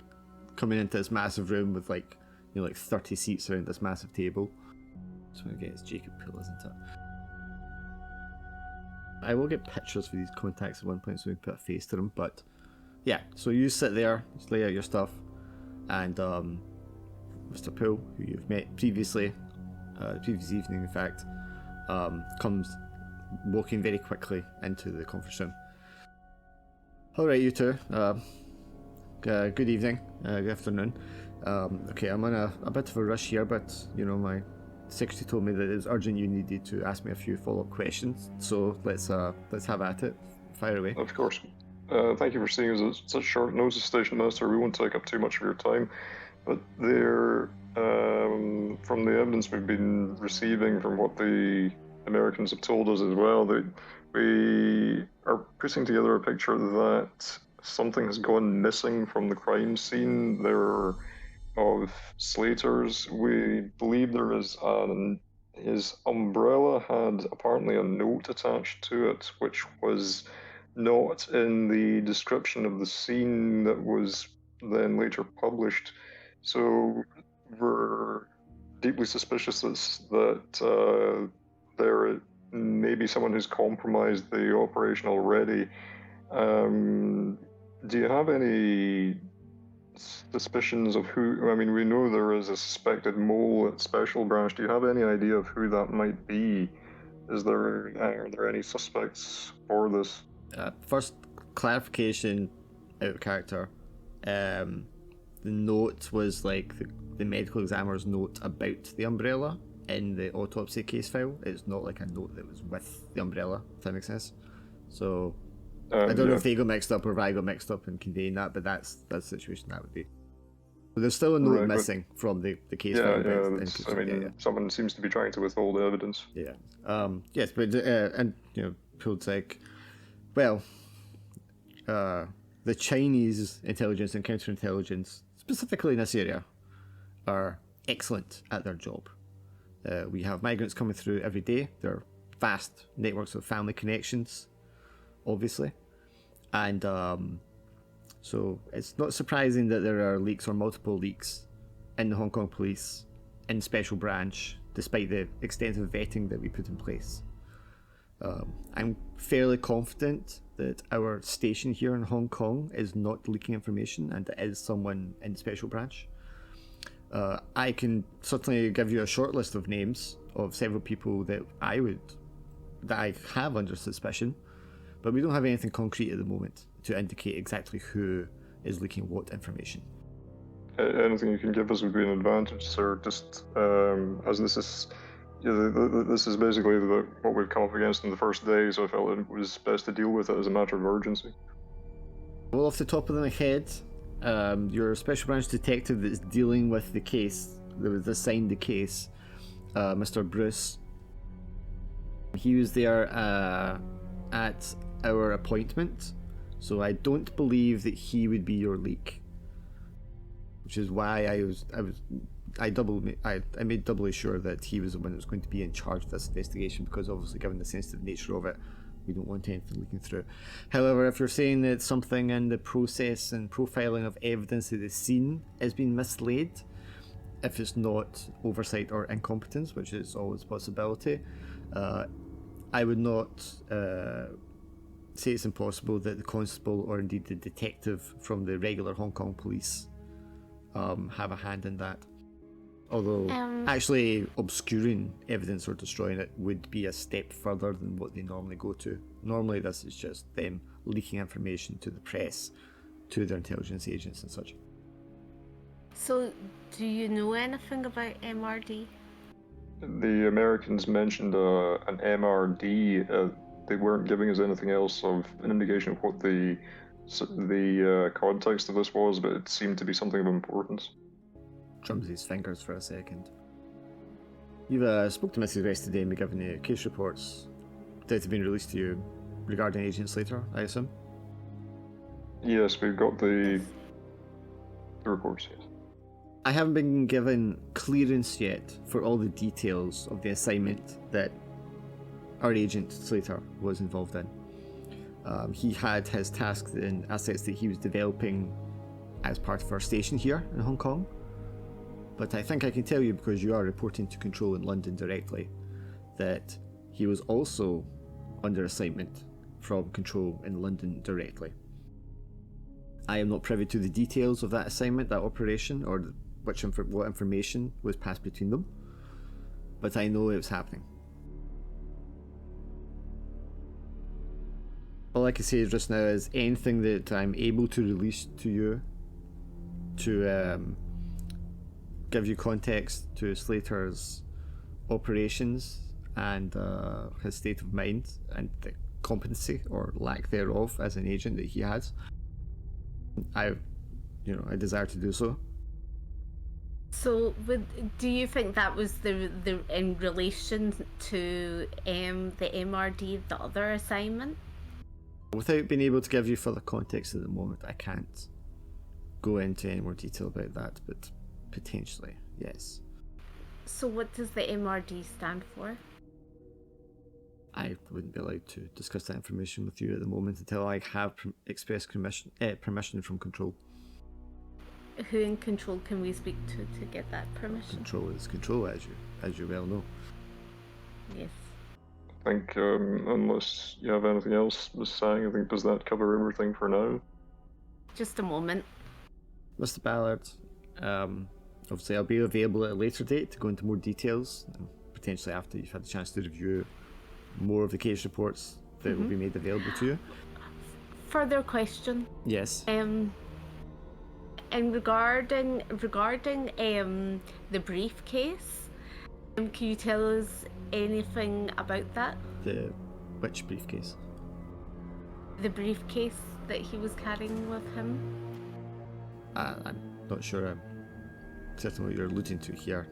coming into this massive room with like 30 seats around this massive table. So again, it's Jacob Poole, isn't it? I will get pictures for these contacts at one point so we can put a face to them, but yeah, so you sit there, just lay out your stuff, and Mr. Poole, who you've met previously, the previous evening in fact, comes walking very quickly into the conference room. Alright, you two, good evening, good afternoon. Okay, I'm on a bit of a rush here, but my secretary told me that it was urgent. You needed to ask me a few follow-up questions, so let's have at it. Fire away. Of course. Thank you for seeing us at such short notice, Station Master. We won't take up too much of your time, but from the evidence we've been receiving, from what the Americans have told us as well, that we are putting together a picture that something has gone missing from the crime scene. There of Slater's. We believe there is his umbrella had apparently a note attached to it, which was not in the description of the scene that was then later published. So we're deeply suspicious that there may be someone who's compromised the operation already. Do you have any suspicions of who? I mean, we know there is a suspected mole at Special Branch. Do you have any idea of who that might be? Are there any suspects for this? First clarification out of character. The note was like the medical examiner's note about the umbrella in the autopsy case file. It's not like a note that was with the umbrella, if that makes sense. So I don't know if they got mixed up or if I got mixed up in conveying that, but that's the situation that would be. But there's still a note missing from the case file. Someone seems to be trying to withhold evidence. Yeah. Yes, but and Poole's like, well, the Chinese intelligence and counterintelligence, specifically in this area, are excellent at their job. We have migrants coming through every day. There are vast networks of family connections, obviously, and so it's not surprising that there are leaks or multiple leaks in the Hong Kong police, in Special Branch, despite the extensive vetting that we put in place. I'm fairly confident that our station here in Hong Kong is not leaking information, and there is someone in Special Branch. I can certainly give you a short list of names of several people that I have under suspicion, but we don't have anything concrete at the moment to indicate exactly who is leaking what information. Anything you can give us would be an advantage, sir. Just as this is basically what we've come up against in the first day, so I felt it was best to deal with it as a matter of urgency. Well, off the top of my head, your Special Branch detective that's dealing with the case, that was assigned the case, Mr. Bruce, he was there at our appointment, so I don't believe that he would be your leak, which is why I made doubly sure that he was the one that was going to be in charge of this investigation, because obviously given the sensitive nature of it, we don't want anything leaking through. However, if you're saying that something in the process and profiling of evidence at the scene is being mislaid, if it's not oversight or incompetence, which is always a possibility, I would not say it's impossible that the constable or indeed the detective from the regular Hong Kong police have a hand in that. Although actually obscuring evidence or destroying it would be a step further than what they normally go to. Normally this is just them leaking information to the press, to their intelligence agents and such. So, do you know anything about MRD? The Americans mentioned an MRD. They weren't giving us anything else of an indication of what the context of this was, but it seemed to be something of importance. Drums his fingers for a second. You've spoke to Mrs. West today and been given the case reports that have been released to you regarding Agent Slater, I assume? Yes, we've got the reports, yes. I haven't been given clearance yet for all the details of the assignment that our agent Slater was involved in. He had his tasks and assets that he was developing as part of our station here in Hong Kong. But I think I can tell you, because you are reporting to Control in London directly, that he was also under assignment from Control in London directly. I am not privy to the details of that assignment, that operation, or what information was passed between them, but I know it was happening. All I can say just now is anything that I'm able to release to you to give you context to Slater's operations and his state of mind and the competency or lack thereof as an agent that he has. I desire to do so. So, do you think that was the in relation to the MRD, the other assignment? Without being able to give you further context at the moment, I can't go into any more detail about that, but potentially, yes. So what does the MRD stand for? I wouldn't be allowed to discuss that information with you at the moment until I have express permission from Control. Who in Control can we speak to get that permission? Control is Control, as you well know. Yes. I think, unless you have anything else, Miss Sang, I think, does that cover everything for now? Just a moment. Mr. Ballard, obviously I'll be available at a later date to go into more details, potentially after you've had the chance to review more of the case reports that will be made available to you. Further question. Yes. And regarding the briefcase, can you tell us anything about that? Which briefcase? The briefcase that he was carrying with him? I'm not sure I'm certain what you're alluding to here.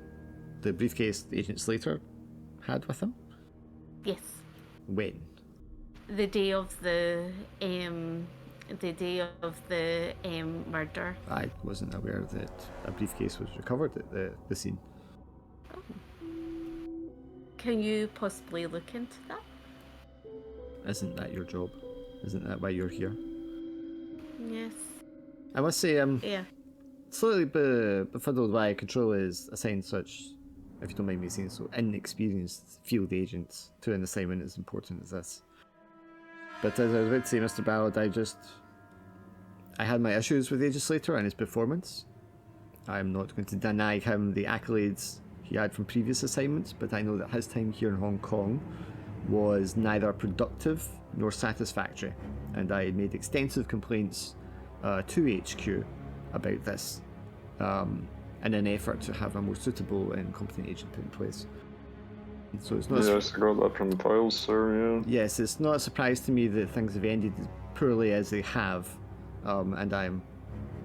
The briefcase Agent Slater had with him? Yes. When? The day of the murder. I wasn't aware that a briefcase was recovered at the scene. Oh. Can you possibly look into that? Isn't that your job? Isn't that why you're here? Yes. I must say, yeah. Slightly befuddled why Control is assigned such, if you don't mind me saying so, inexperienced field agents to an assignment as important as this. But as I was about to say, Mr. Ballard, I had my issues with Agent Slater and his performance. I'm not going to deny him the accolades he had from previous assignments, but I know that his time here in Hong Kong was neither productive nor satisfactory, and I made extensive complaints to HQ about this in an effort to have a more suitable and competent agent put in place. So it's not yes, I got that from the files, sir, yeah. Yes, it's not a surprise to me that things have ended as poorly as they have, and I'm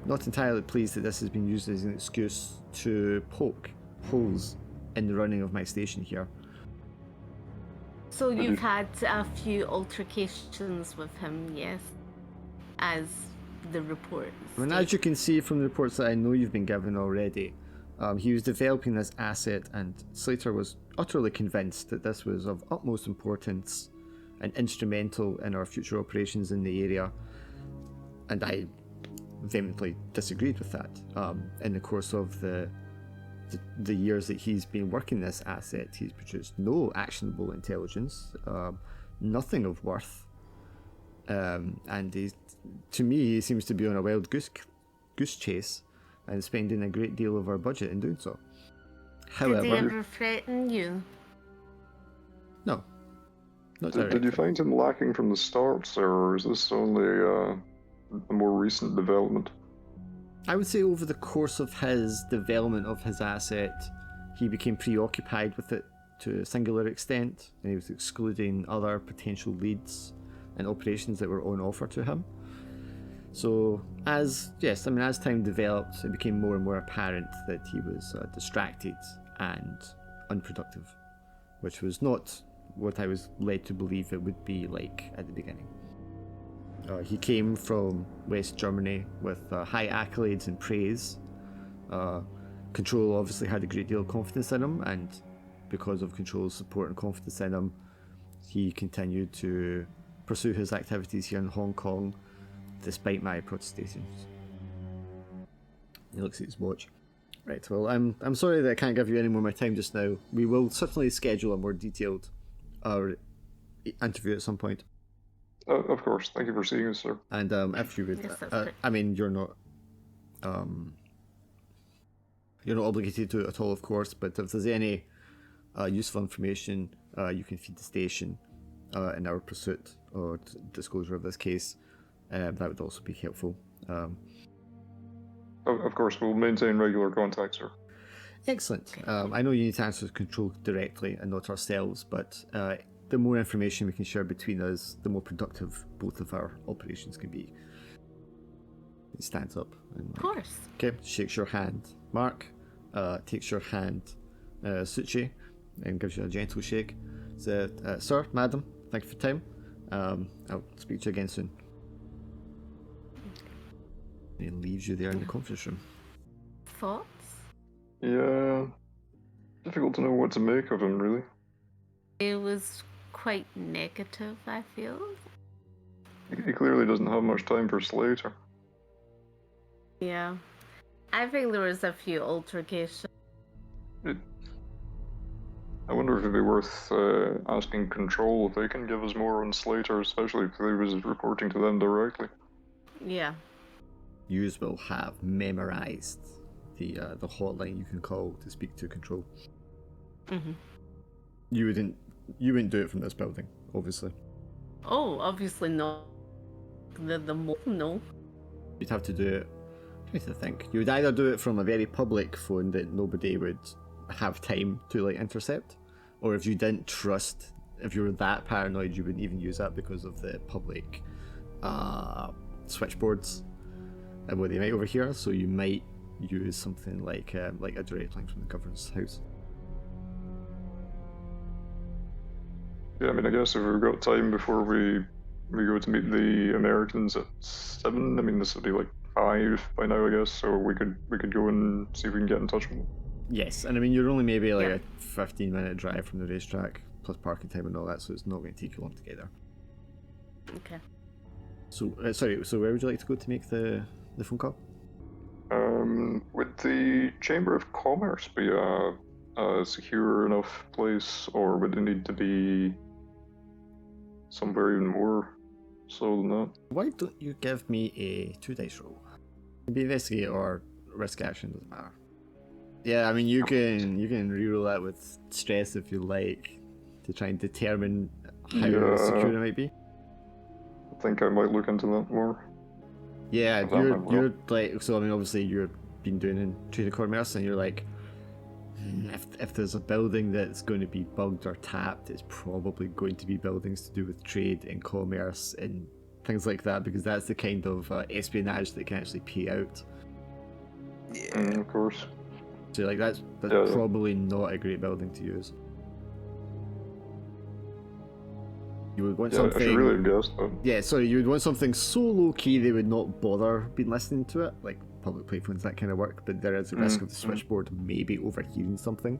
not entirely pleased that this has been used as an excuse to poke holes in the running of my station here. So you've had a few altercations with him, yes? As the reports. I mean, as you can see from the reports that I know you've been given already, he was developing this asset, and Slater was utterly convinced that this was of utmost importance and instrumental in our future operations in the area, and I vehemently disagreed with that. In the course of the years that he's been working this asset, he's produced no actionable intelligence, nothing of worth, and to me he seems to be on a wild goose chase and spending a great deal of our budget in doing so. However, did he ever threaten you? No, not directly. Did you find him lacking from the start, sir, or is this only a more recent development? I would say over the course of his development of his asset, he became preoccupied with it to a singular extent, and he was excluding other potential leads and operations that were on offer to him. So as time developed, it became more and more apparent that he was distracted and unproductive, which was not what I was led to believe it would be like at the beginning. He came from West Germany with high accolades and praise, Control obviously had a great deal of confidence in him, and because of Control's support and confidence in him, he continued to pursue his activities here in Hong Kong despite my protestations. He looks at his watch. Right, well, I'm sorry that I can't give you any more of my time just now. We will certainly schedule a more detailed interview at some point. Of course. Thank you for seeing us, sir. And if you would, Yes, I mean, you're not obligated to it at all, of course. But if there's any useful information you can feed the station in our pursuit or disclosure of this case, that would also be helpful. Of course, we'll maintain regular contact, sir. Excellent. I know you need to answer Control directly and not ourselves, but the more information we can share between us, the more productive both of our operations can be. He stands up. And, Of course. Okay, shakes your hand. Mark takes your hand, Suchi, and gives you a gentle shake. Says, sir, madam, thank you for your time. I'll speak to you again soon. And he leaves you there in the conference room. Thoughts? Yeah. Difficult to know what to make of him, really. It was quite negative, I feel. He clearly doesn't have much time for Slater. Yeah. I think there was a few altercations. I wonder if it'd be worth asking Control if they can give us more on Slater, especially if he was reporting to them directly. Yeah. Yous will have memorized the hotline you can call to speak to Control. Mm-hmm. You wouldn't do it from this building, obviously. Oh, obviously not. No. You'd have to do it. I need to think. You would either do it from a very public phone that nobody would have time to intercept, or if you didn't trust, if you were that paranoid, you wouldn't even use that because of the public switchboards and what they might overhear. So you might use something like a direct line from the governor's house. Yeah, I mean, I guess if we've got time before we go to meet the Americans at 7, I mean, this would be 5 by now, I guess, so we could go and see if we can get in touch with them. Yes, and I mean, you're only maybe a 15-minute drive from the racetrack, plus parking time and all that, so it's not going to take you long to get there. Okay. So, so where would you like to go to make the phone call? Would the Chamber of Commerce be a secure enough place, or would it need to be somewhere even more so than that? Why don't you give me a 2 dice roll? Maybe investigate or risk action, doesn't matter. Yeah, I mean, you can reroll that with stress if you like, to try and determine how secure it might be. I think I might look into that more. Yeah, you're so I mean, obviously you've been doing in trade and commerce, and you're if there's a building that's going to be bugged or tapped, it's probably going to be buildings to do with trade and commerce and things like that, because that's the kind of espionage that can actually pay out. Yeah, of course. So that's probably not a great building to use. You would want something. I should really guess that. Yeah, sorry, you would want something so low key they would not bother being listening to it, like public playphones, that kind of work. But there is a risk of the switchboard maybe overhearing something.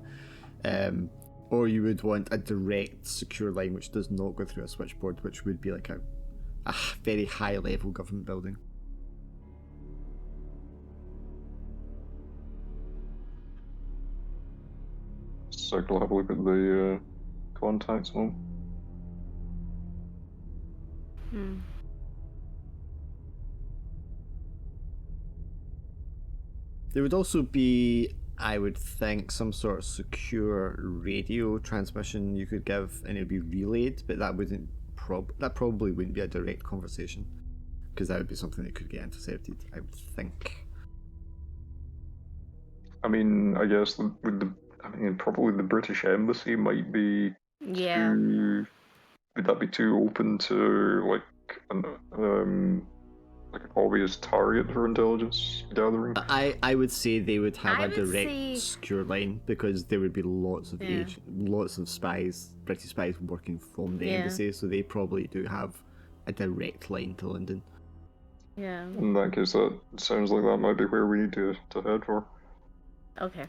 Or you would want a direct, secure line which does not go through a switchboard, which would be a very high level government building. So I'll have a look at the contacts one. There would also be, I would think, some sort of secure radio transmission you could give, and it would be relayed, but that probably wouldn't be a direct conversation, because that would be something that could get intercepted, I would think. I mean, I guess probably the British Embassy might be. Yeah. Would that be too open to an obvious target for intelligence gathering? I would say they would have a direct secure line, because there would be lots of spies, British spies working from the embassy, so they probably do have a direct line to London. Yeah. In that case, that sounds like that might be where we need to head for. Okay.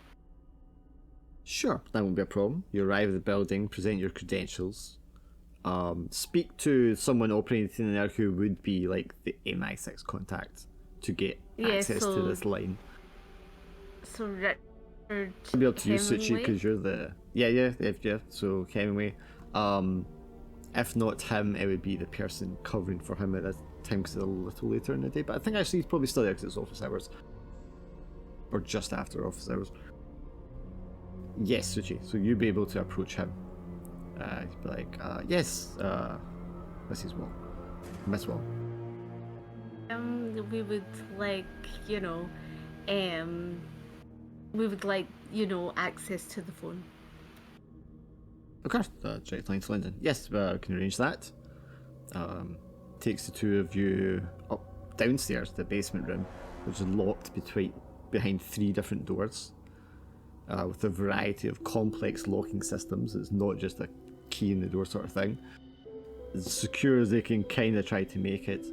Sure, that won't be a problem. You arrive at the building, present your credentials, speak to someone operating in there who would be like the MI6 contact to get access to this line. So Richard I'll be able to use Suchi Hemingway? because you're the yeah. So Hemingway. If not him, it would be the person covering for him at this time because it's a little later in the day. But I think actually he's probably still there because it's office hours, or just after office hours. Yes, Suchi. So you'll be able to approach him. He'd be like, yes, Mrs. Wall, Miss Wall. We would like, we would like, access to the phone. Of course, direct line to London. Yes, we can arrange that. Takes the two of you up downstairs to the basement room, which is locked behind 3 different doors, with a variety of complex locking systems. It's not just a key in the door sort of thing. As secure as they can kind of try to make it.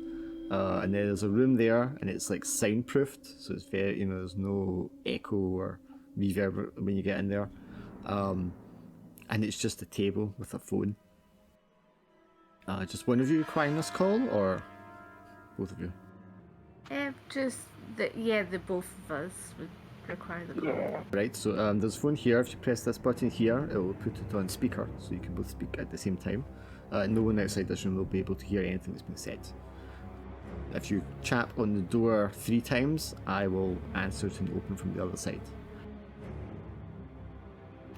And then there's a room there, and it's like soundproofed, so it's very, there's no echo or reverb when you get in there. And it's just a table with a phone. Just one of you requiring this call, or both of you? The both of us would require the call. Right, so there's a phone here. If you press this button here, it will put it on speaker, so you can both speak at the same time. No one outside this room will be able to hear anything that's been said. If you tap on the door 3 times, I will answer it and open from the other side.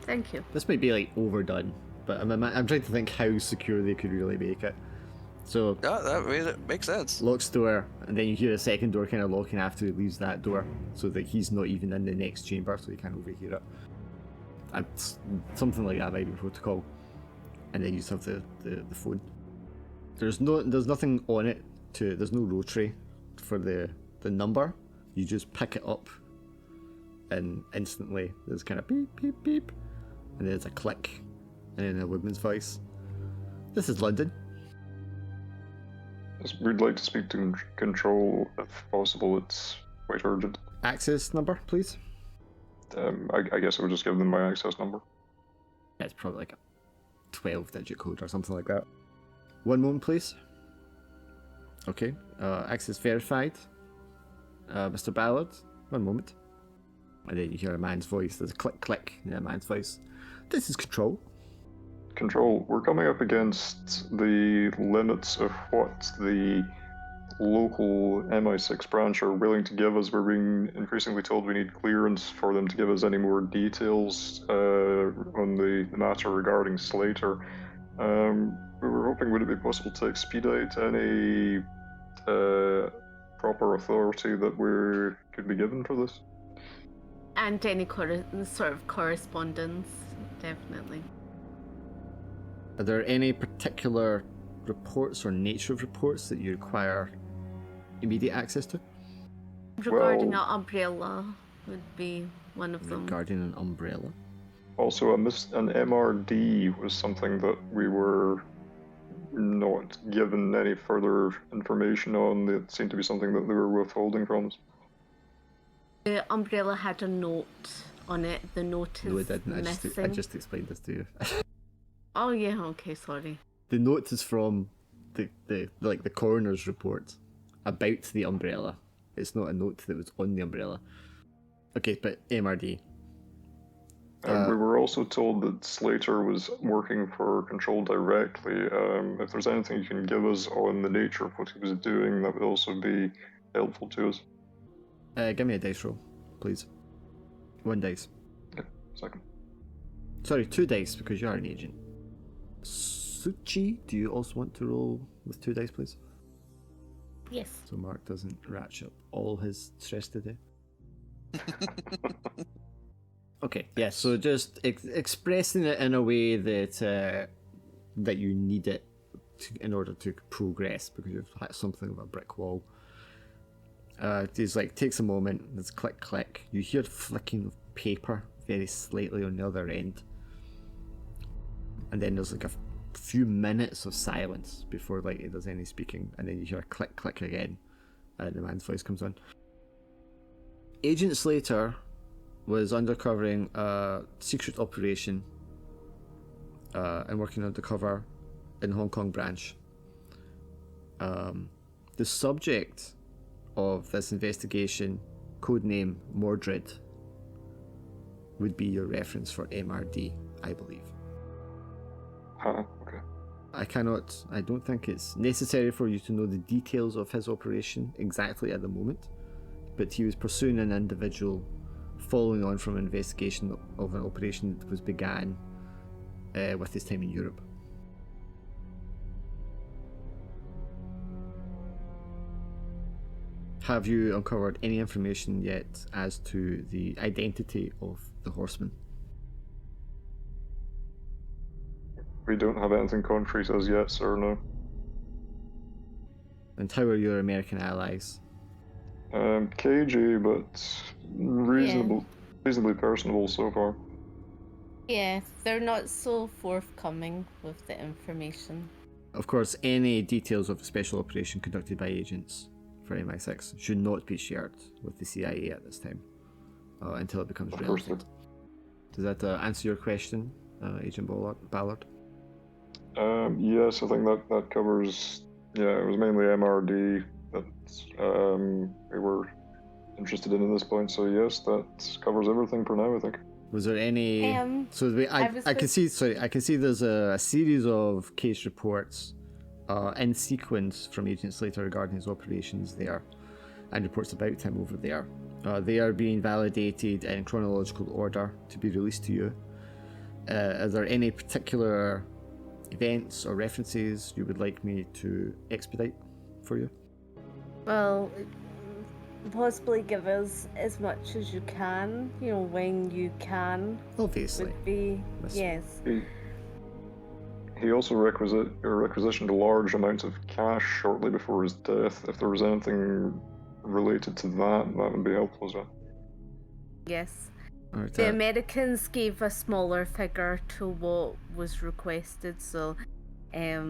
Thank you. This might be like overdone, but I'm trying to think how secure they could really make it. So that makes sense. Locks door, and then you hear a second door kind of locking after he leaves that door, so that he's not even in the next chamber, so you can't overhear it. And something like that might be protocol. And then you just have the phone. There's nothing on it. There's no rotary for the number. You just pick it up, and instantly there's kind of beep beep beep, and there's a click, and then a woman's voice. This is London. We'd like to speak to Control if possible. It's quite urgent. Access number, please. I guess I would just give them my access number. Yeah, it's probably like a 12-digit code or something like that. One moment, please. Okay, access verified. Mr. Ballard, one moment. And then you hear a man's voice. There's a click in a man's voice. This is Control. Control, we're coming up against the limits of what the local MI6 branch are willing to give us. We're being increasingly told we need clearance for them to give us any more details on the matter regarding Slater. We were hoping, would it be possible to expedite any proper authority that we could be given for this? And any sort of correspondence, definitely. Are there any particular reports or nature of reports that you require immediate access to? Regarding an umbrella would be one of them. Regarding an umbrella? Also, an MRD was something that we were not given any further information on. It seemed to be something that they were withholding from us. The umbrella had a note on it. The note is No, it didn't. missing. I just explained this to you. Oh yeah, okay, sorry. The note is from the coroner's report about the umbrella. It's not a note that was on the umbrella. Okay, but MRD. We were also told that Slater was working for Control directly. If there's anything you can give us on the nature of what he was doing, that would also be helpful to us. Give me a dice roll, please. 1 dice. Yeah, second. Sorry, 2 dice, because you are an agent. Suchi, do you also want to roll with 2 dice, please? Yes. So Mark doesn't ratchet up all his stress today. Okay, yeah, so just expressing it in a way that that you need it in order to progress, because you've had something of a brick wall. It's like, takes a moment, there's click, you hear flicking of paper very slightly on the other end. And then there's like a few minutes of silence before like it does any speaking, and then you hear a click again, and the man's voice comes on. Agent Slater was undercovering a secret operation and working undercover in the Hong Kong branch. The subject of this investigation, codename Mordred, would be your reference for MRD, I believe. Okay. I don't think it's necessary for you to know the details of his operation exactly at the moment, but he was pursuing an individual following on from an investigation of an operation that was began with his time in Europe. Have you uncovered any information yet as to the identity of the Horseman? We don't have anything concrete as yet, sir, no. And how are your American allies? Cagey, but reasonably personable so far. Yeah, they're not so forthcoming with the information. Of course, any details of a special operation conducted by agents for MI6 should not be shared with the CIA at this time until it becomes relevant. Does that answer your question, Agent Ballard? Yes, I think that covers. Yeah, it was mainly MRD that we were interested in at this point. So yes, that covers everything for now, I think. Was there any? I can see. Sorry, I can see. There's a series of case reports in sequence from Agent Slater regarding his operations there, and reports about him over there. They are being validated in chronological order to be released to you. Are there any particular events or references you would like me to expedite for you? Well, possibly give us as much as you can, when you can. Obviously. Would be, yes. He also requisitioned large amounts of cash shortly before his death. If there was anything related to that would be helpful as well. Yes. Right, the Americans gave a smaller figure to what was requested, so, So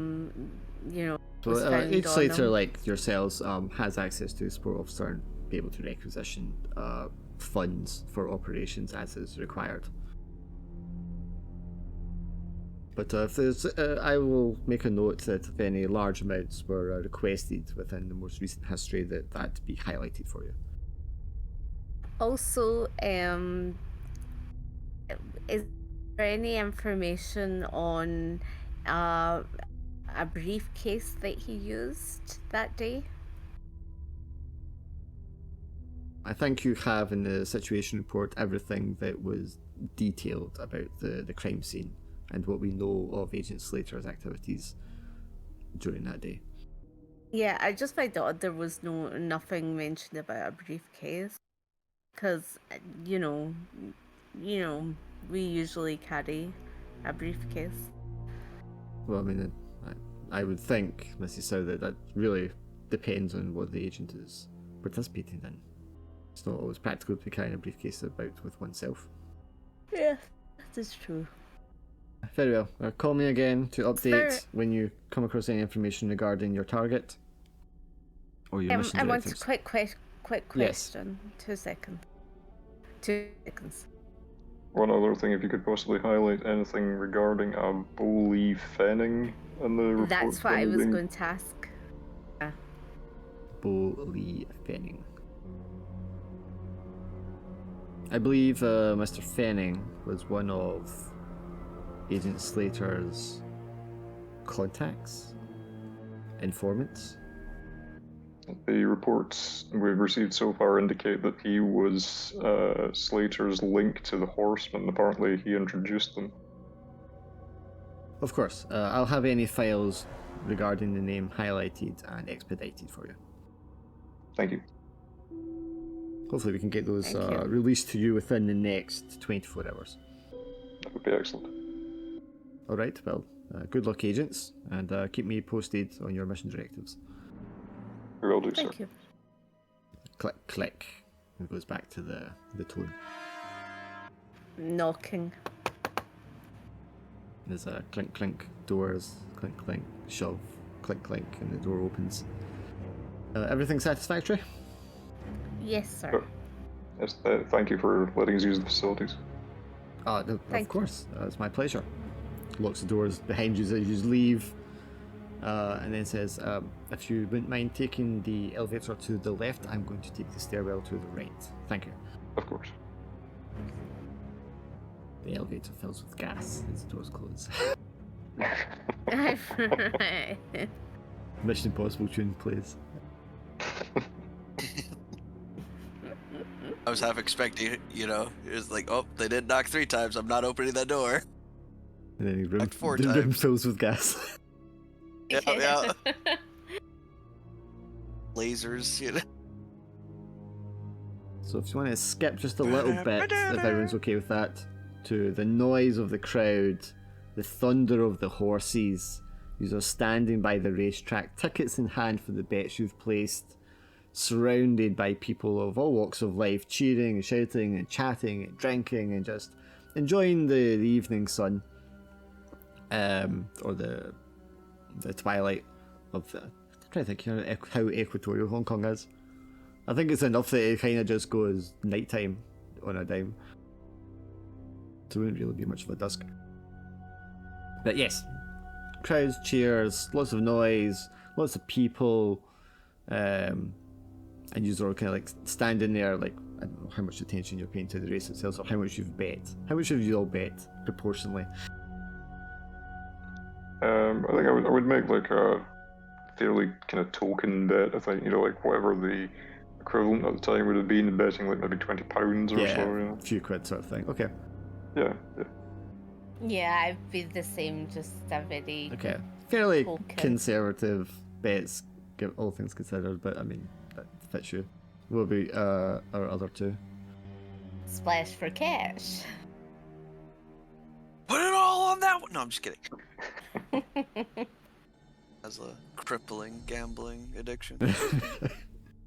Agent Slater, like yourselves, has access to a support officer and be able to requisition funds for operations as is required. But if there's, I will make a note that if any large amounts were requested within the most recent history, that be highlighted for you. Also, is there any information on a briefcase that he used that day? I think you have in the situation report everything that was detailed about the crime scene and what we know of Agent Slater's activities during that day. Yeah, I just find odd there was nothing mentioned about a briefcase, because we usually carry a briefcase. Well, I mean, I would think, Mrs. Sow, that really depends on what the agent is participating in. It's not always practical to be carrying a briefcase about with oneself. Yeah, that is true. Very well. Call me again to update when you come across any information regarding your target or your mission directives. I want a quick question. Yes. 2 seconds. 2 seconds. One other thing, if you could possibly highlight anything regarding Bowley Fenning in the report. That's what I was going to ask. Bowley Fenning. I believe Mr. Fenning was one of Agent Slater's contacts, informants. The reports we've received so far indicate that he was Slater's link to the Horseman. Apparently, he introduced them. Of course, I'll have any files regarding the name highlighted and expedited for you. Thank you. Hopefully we can get those released to you within the next 24 hours. That would be excellent. Alright, well, good luck, agents, and keep me posted on your mission directives. We will do, sir. Thank you. Click, click. It goes back to the tone. Knocking. There's a clink, clink, doors, clink, clink, shove, clink, clink, and the door opens. Everything satisfactory? Yes, sir. Sure. Yes, thank you for letting us use the facilities. Of course, it's my pleasure. Locks the doors behind you as you leave, and then says, if you wouldn't mind taking the elevator to the left, I'm going to take the stairwell to the right. Thank you. Of course. The elevator fills with gas as the doors close. Mission Impossible tune plays. I was half expecting, it's like, oh, they did knock 3 times. I'm not opening that door. And then Knocked the room fills with gas. Yeah. Lasers, So if you want to skip just a little bit, if everyone's okay with that, to the noise of the crowd, the thunder of the horses, you are standing by the racetrack, tickets in hand for the bets you've placed, surrounded by people of all walks of life, cheering and shouting and chatting and drinking and just enjoying the evening sun, or the twilight of the... I'm trying to think how equatorial Hong Kong is. I think it's enough that it kind of just goes nighttime on a dime. So it wouldn't really be much of a dusk. But yes, crowds, cheers, lots of noise, lots of people, and you're all kind of like standing there, like, I don't know how much attention you're paying to the race itself, or how much you've bet. How much have you all bet, proportionally? I think I would make like a fairly kind of token bet. I think, like whatever the equivalent at the time would have been, betting like maybe £20 or so. A few quid sort of thing. Okay. Yeah. Yeah, I'd be the same, just a very... Okay. Fairly token. conservative bets, give all things considered, but I mean, that fits you. What about our other two? Splash for cash. Put it all on that one. No, I'm just kidding. As a crippling gambling addiction.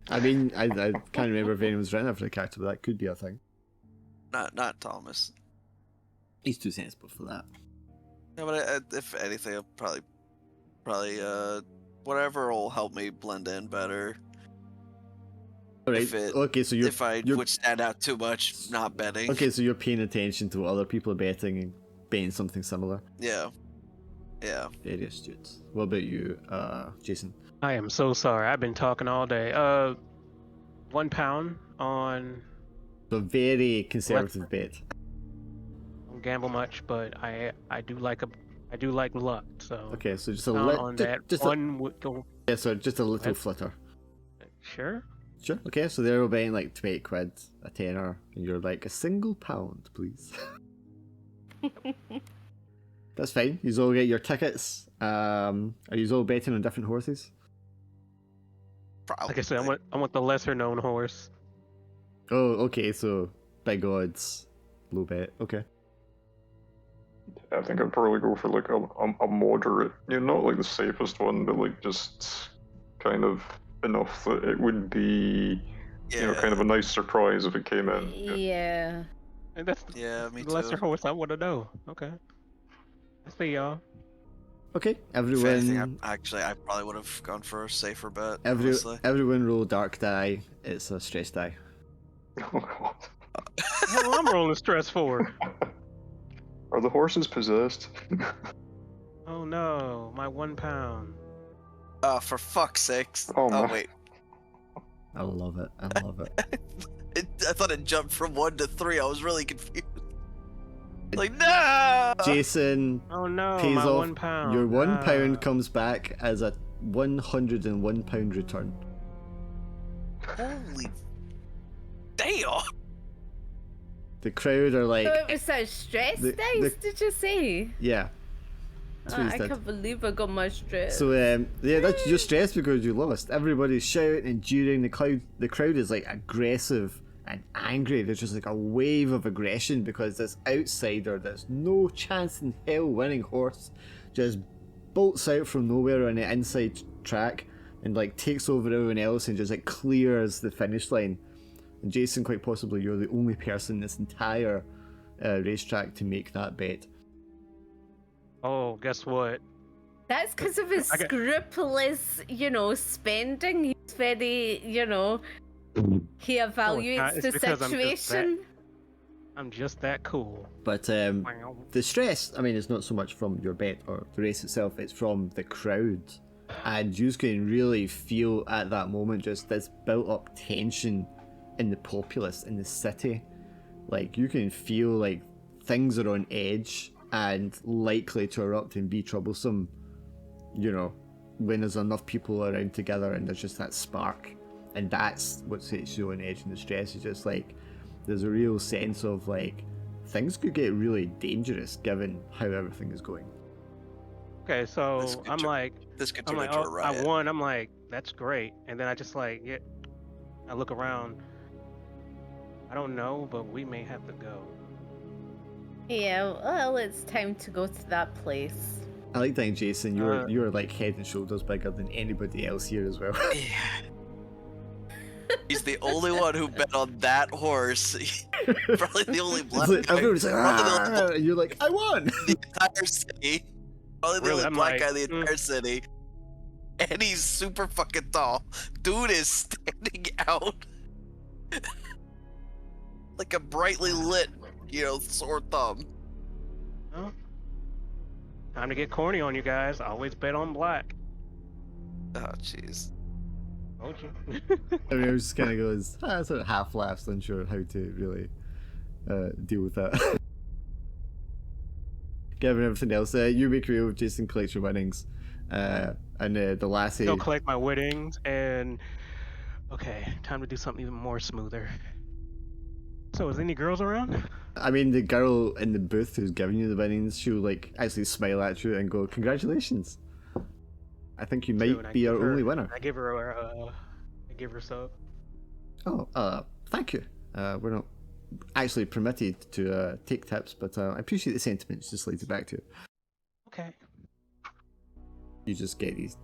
I mean, I can't remember if anyone's written it for the character, but that could be a thing. Not Thomas. He's too sensible for that. No, but if anything, I'll probably whatever will help me blend in better. All right. If I would stand out too much, not betting. Okay, so you're paying attention to what other people are betting and betting something similar. Yeah. Very astute. What about you, Jason? I am so sorry. I've been talking all day. £1 on... So very conservative bet. I don't gamble much, but I do like luck. So okay, so just a little. Yeah, so just a little flutter. Sure. Okay, so they're all betting like 20 quid, a tenner, and you're like, a single £1, please. That's fine. You all get your tickets. Are you all betting on different horses? Probably. Like I said, I want the lesser known horse. Oh, okay. So big odds, low bet. Okay. I think I'd probably go for like a moderate, not like the safest one, but like just kind of enough that it would be, kind of a nice surprise if it came in. Yeah. And that's me the too. lesser horse I want to know. Okay. I see y'all. Okay, If anything, everyone. I probably would have gone for a safer bet. Everyone roll dark die. It's a stress die. Oh god. Hell, I'm rolling stress for. Are the horses possessed? Oh no, my £1. Oh, for fuck's sakes. Oh, wait. I love it. I thought it jumped from 1 to 3. I was really confused. Like, no! Jason Oh no, pays my off. £1. Your £1 comes back as a £101 return. Holy damn! The crowd are like, So it was a stress dice, did you say? yeah. That's what he I said. can't believe I got my stress. So yeah, that's just stress because you lost. Everybody's shouting and jeering. The crowd is like aggressive and angry. There's just like a wave of aggression because this outsider, there's no chance in hell winning horse, just bolts out from nowhere on the inside track and like takes over everyone else and just like clears the finish line. And Jason, quite possibly, you're the only person in this entire racetrack to make that bet. Oh, guess what? That's because of his scrupulous, spending. He's very, He evaluates the situation. I'm just that cool. But the stress, I mean, it's not so much from your bet or the race itself, it's from the crowd. And you can really feel at that moment just this built up tension in the populace, in the city. Like, you can feel like things are on edge and likely to erupt and be troublesome, you know, when there's enough people around together and there's just that spark. And that's what sets you on edge, and the stress is just like, there's a real sense of like, things could get really dangerous given how everything is going. Okay, so I'm like, oh, I won. I'm like, that's great. And then I just like, I look around. I don't know, but we may have to go. Yeah, well, it's time to go to that place. I like that, Jason. You're like head and shoulders bigger than anybody else here as well. Yeah. He's the only one who bet on that horse. Probably the only black guy. Everyone's like, you're like, I won! The entire city. Probably the only black guy in the entire city. And he's super fucking tall. Dude is standing out like a brightly lit, sore thumb. Well, time to get corny on you guys. I always bet on black. Oh, jeez. Told you. I mean, I was just kind of goes, sort of half laughs, unsure how to really deal with that. Given everything else, you make your way with Jason, collect your winnings, and the lassie. Go collect my winnings, and okay, time to do something even more smoother. So, is any girls around? I mean, the girl in the booth who's giving you the winnings, she'll like actually smile at you and go, "Congratulations! I think you might be our only winner." I give her some. Oh, thank you. We're not actually permitted to take tips, but I appreciate the sentiments. Just leave it back to you. Okay. You just get these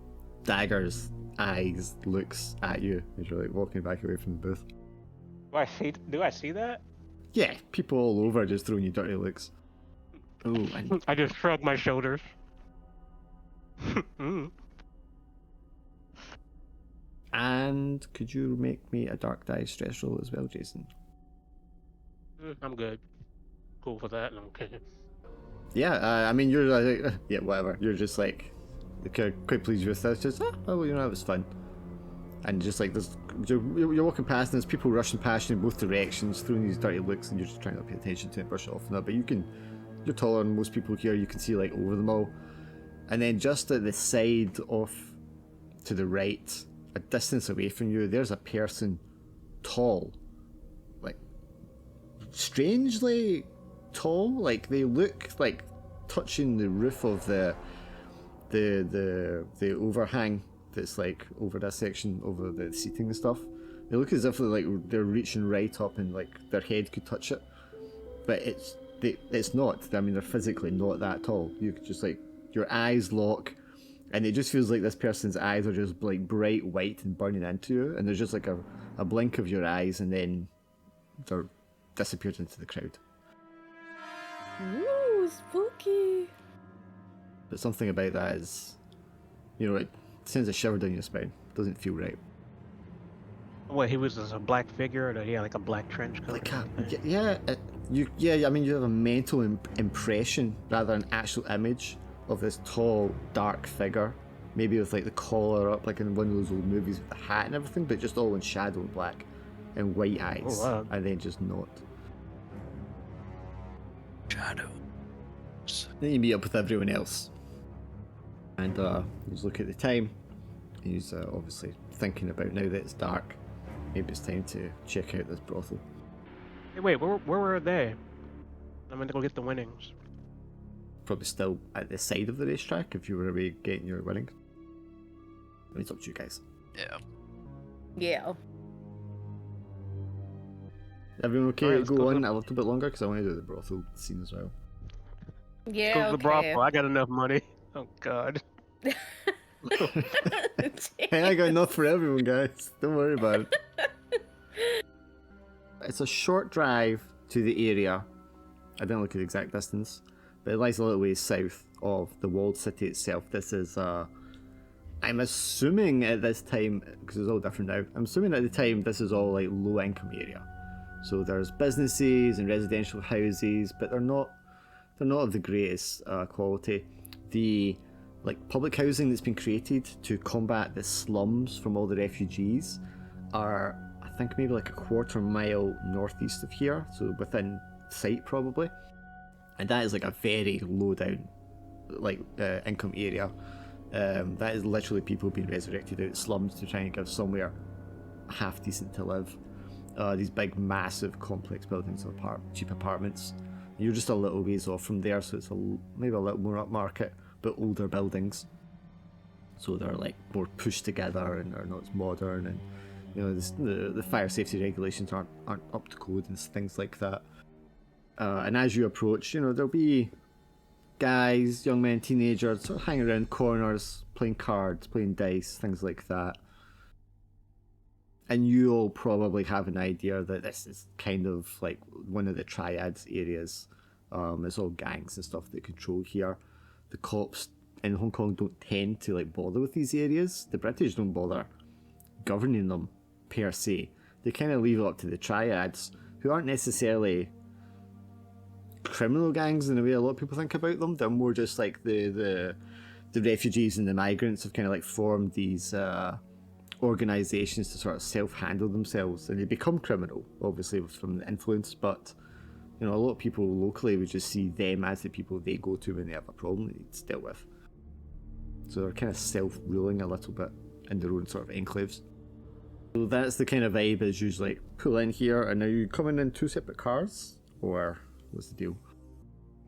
daggers, eyes, looks at you as you're like walking back away from the booth. Do I see that? Yeah, people all over just throwing you dirty looks. Oh, and I just shrug my shoulders. And could you make me a dark die stress roll as well, Jason? I'm good. Cool for that. Okay. Yeah, I mean, you're like, yeah, whatever. You're just like, quite pleased with this. Just, it was fun. And just like, you're walking past and there's people rushing past you in both directions, throwing these dirty looks, and you're just trying to pay attention to it, brush it off and that. But you're taller than most people here, you can see like over them all. And then just at the side off to the right, a distance away from you, there's a person, tall, like strangely tall. Like they look like touching the roof of the overhang that's like over that section, over the seating and stuff. They look as if they're reaching right up and like their head could touch it, but it's not. I mean, they're physically not that tall. You could just like, your eyes lock, and it just feels like this person's eyes are just like bright white and burning into you, and there's just like a blink of your eyes, and then they're disappeared into the crowd. Ooh, spooky. But something about that is, it sends a shiver down your spine. It doesn't feel right. What, he was just a black figure, or like a black trench coat? I mean, you have a mental impression rather than an actual image of this tall, dark figure, maybe with like the collar up, like in one of those old movies with the hat and everything, but just all in shadow and black and white eyes. Oh, wow. And then just not. Shadow. Then you meet up with everyone else, and you just look at the time. He's obviously thinking about, now that it's dark, maybe it's time to check out this brothel. Hey, wait, where were they? I'm gonna go get the winnings. Probably still at the side of the racetrack if you were away getting your winnings. I mean, it's up to you guys. Yeah. Everyone okay All right, to go on a little bit longer? Because I want to do the brothel scene as well. Yeah, Go to the brothel. I got enough money. Oh, God. Hey, I got enough for everyone, guys. Don't worry about it. It's a short drive to the area. I didn't look at the exact distance, but it lies a little ways south of the walled city itself. This is I'm assuming at this time, because it's all different now, I'm assuming at the time this is all like low income area. So there's businesses and residential houses, but they're not of the greatest quality. The like public housing that's been created to combat the slums from all the refugees are, I think, maybe like a quarter mile northeast of here, so within sight probably. And that is like a very low down like income area. That is literally people being resurrected out of slums to try and give somewhere half decent to live. These big, massive, complex buildings of cheap apartments. And you're just a little ways off from there, so it's maybe a little more upmarket, but older buildings. So they're like more pushed together and are not as modern, and you know the fire safety regulations aren't up to code and things like that. And as you approach, you know there'll be guys, young men, teenagers, sort of hanging around corners, playing cards, playing dice, things like that. And you'll probably have an idea that this is kind of like one of the triads areas. It's all gangs and stuff that control here. The cops in Hong Kong don't tend to like bother with these areas. The British don't bother governing them per se. They kind of leave it up to the triads, who aren't necessarily criminal gangs in the way a lot of people think about them. They're more just like the refugees and the migrants have kind of like formed these organizations to sort of self-handle themselves, and they become criminal obviously from the influence, but you know a lot of people locally would just see them as the people they go to when they have a problem they need to deal with. So they're kind of self-ruling a little bit in their own sort of enclaves. So that's the kind of vibe as you like pull in here. And are you coming in two separate cars, or what's the deal?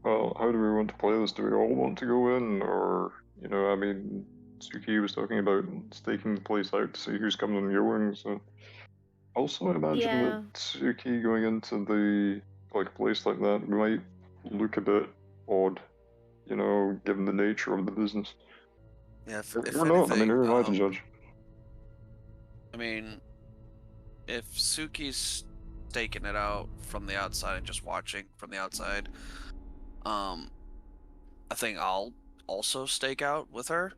Well, how do we want to play this? Do we all want to go in, or, you know, I mean, Suki was talking about staking the place out to see who's coming and going, so... Also, I imagine that Suki going into the, like, a place like that might look a bit odd, you know, given the nature of the business. Yeah, if or anything, not, I mean, who am I to judge? I mean, if Suki's staking it out from the outside and just watching from the outside, I think I'll also stake out with her.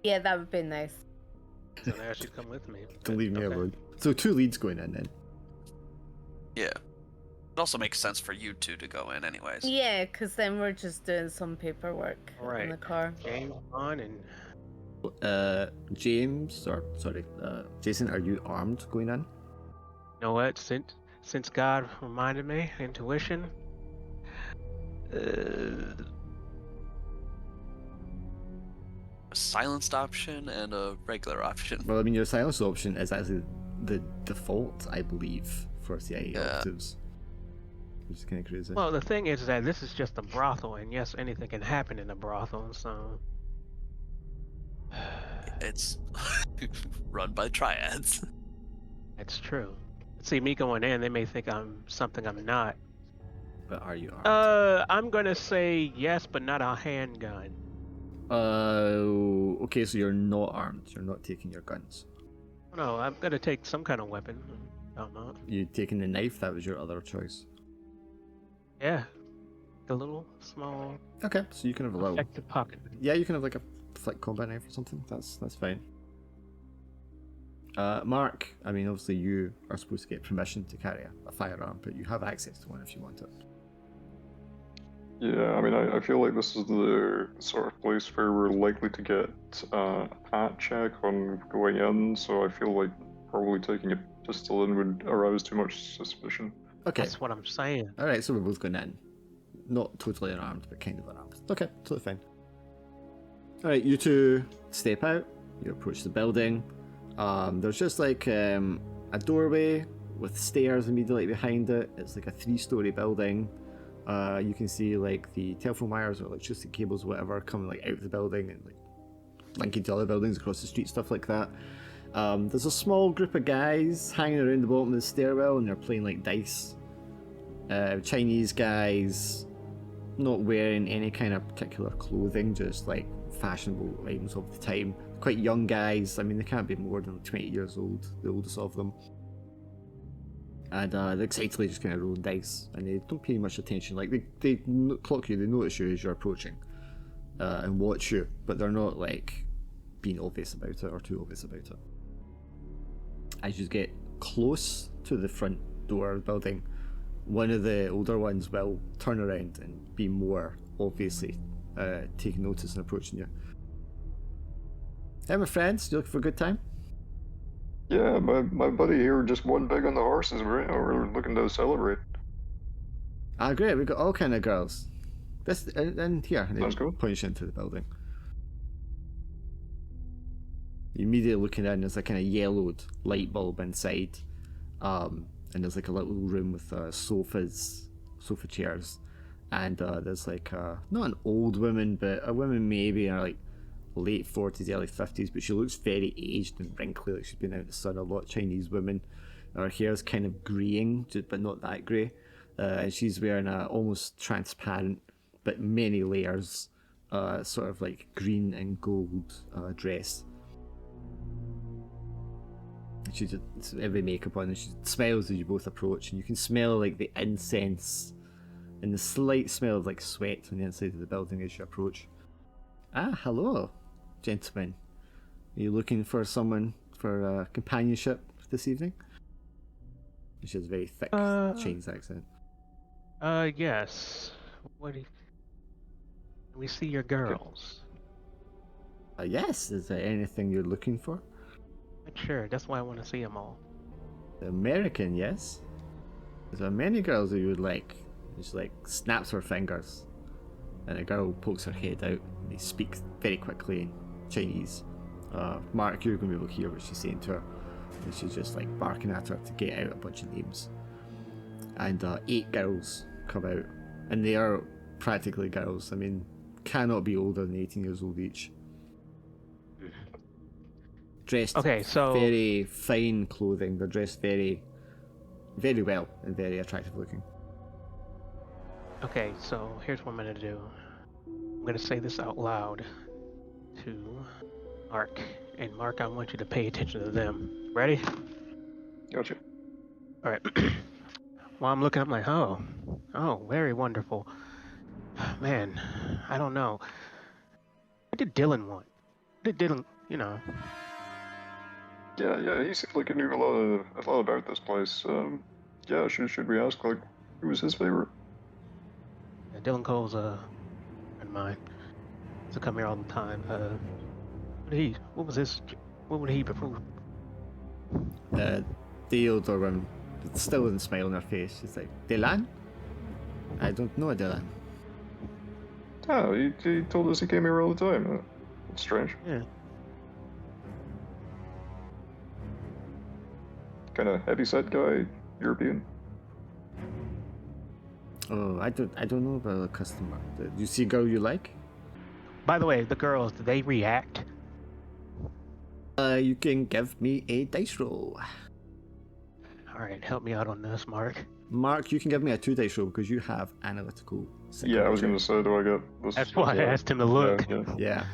Yeah, that would be nice. So now she'd come with me. Don't leave me alone. So two leads going in then. Yeah. It also makes sense for you two to go in anyways. Yeah, because then we're just doing some paperwork in the car. James on and... Jason, are you armed going in? You know what? Since God reminded me, intuition. A silenced option and a regular option. Well, I mean, your silenced option is actually the default, I believe, for CIA operatives. Which is kind of crazy. Well, the thing is that this is just a brothel, and yes, anything can happen in a brothel, so... It's run by triads. That's true. See, me going in, they may think I'm something I'm not. But are you armed? I'm gonna say yes, but not a handgun. Okay, so you're not armed. You're not taking your guns. No, I'm gonna take some kind of weapon. I'm not. You taking the knife? That was your other choice. Yeah. A little small. Okay, so you can have a little. Effective pocket. Yeah, you can have like a flick combat knife or something. That's fine. Mark, I mean, obviously you are supposed to get permission to carry a firearm, but you have access to one if you want it. Yeah, I mean, I feel like this is the sort of place where we're likely to get a hat check on going in, so I feel like probably taking a pistol in would arouse too much suspicion. Okay. That's what I'm saying. Alright, so we're both going in. Not totally unarmed, but kind of unarmed. Okay, totally fine. Alright, you two step out, you approach the building. There's just like a doorway with stairs immediately behind it. It's like a 3-story building. You can see like the telephone wires or electricity cables or whatever coming like out of the building and like linking to other buildings across the street, stuff like that. There's a small group of guys hanging around the bottom of the stairwell and they're playing like dice. Chinese guys, not wearing any kind of particular clothing, just like fashionable items of the time. Quite young guys, I mean they can't be more than 20 years old, the oldest of them. And they're excitedly just kind of rolling dice, and they don't pay much attention. Like they clock you, they notice you as you're approaching, and watch you, but they're not like being obvious about it or too obvious about it. As you get close to the front door of the building, one of the older ones will turn around and be more obviously taking notice and approaching you. Hey, my friends, you looking for a good time? Yeah, my buddy here just won big on the horses. We're looking to celebrate. Ah, great. We've got all kind of girls. This and here. And That's cool. Points you into the building. You immediately looking in, there's a kind of yellowed light bulb inside. And there's like a little room with sofa chairs. And there's like, not an old woman, but a woman maybe in her like late 40s, early 50s, but she looks very aged and wrinkly, like she's been out in the sun a lot. Chinese woman. Her hair's kind of greying, but not that grey. And she's wearing a almost transparent, but many layers, sort of like green and gold dress. She just every makeup on, and she smiles as you both approach, and you can smell like the incense and the slight smell of like sweat on the inside of the building as you approach. Ah, hello, gentlemen. Are you looking for someone for companionship this evening? She has a very thick Chinese accent. Yes. What do you... We see your girls. Yes, is there anything you're looking for? Sure, that's why I want to see them all. The American, yes? Is there many girls that you would like? And she like snaps her fingers, and a girl pokes her head out, and they speak very quickly in Chinese. Mark, you're going to be able to hear what she's saying to her, and she's just like barking at her to get out a bunch of names. And 8 girls come out, and they are practically girls. I mean, cannot be older than 18 years old each. Dressed very fine clothing. They're dressed very, very well and very attractive looking. Okay, so here's what I'm going to do. I'm going to say this out loud to Mark. And Mark, I want you to pay attention to them. Ready? Gotcha. Alright. Well, I'm looking up like, oh, very wonderful. Man, I don't know. What did Dylan want? What did Dylan, Yeah, he seemed like he knew a lot about this place. Yeah, should we ask, like, who was his favorite? Yeah, Dylan Cole's a friend of mine. He's come here all the time. What would he prefer? The older one still with a smile on her face. She's like, Dylan? I don't know Dylan. Oh, he told us he came here all the time. That's strange. Yeah. Kind of heavyset guy, European. Oh, I don't know about a customer. Do you see a girl you like? By the way, the girls, do they react? You can give me a dice roll. Alright, help me out on this, Mark. Mark, you can give me a 2 dice roll because you have analytical psychology. Yeah, I was going to say, do I get this? That's why I asked him to look. Yeah.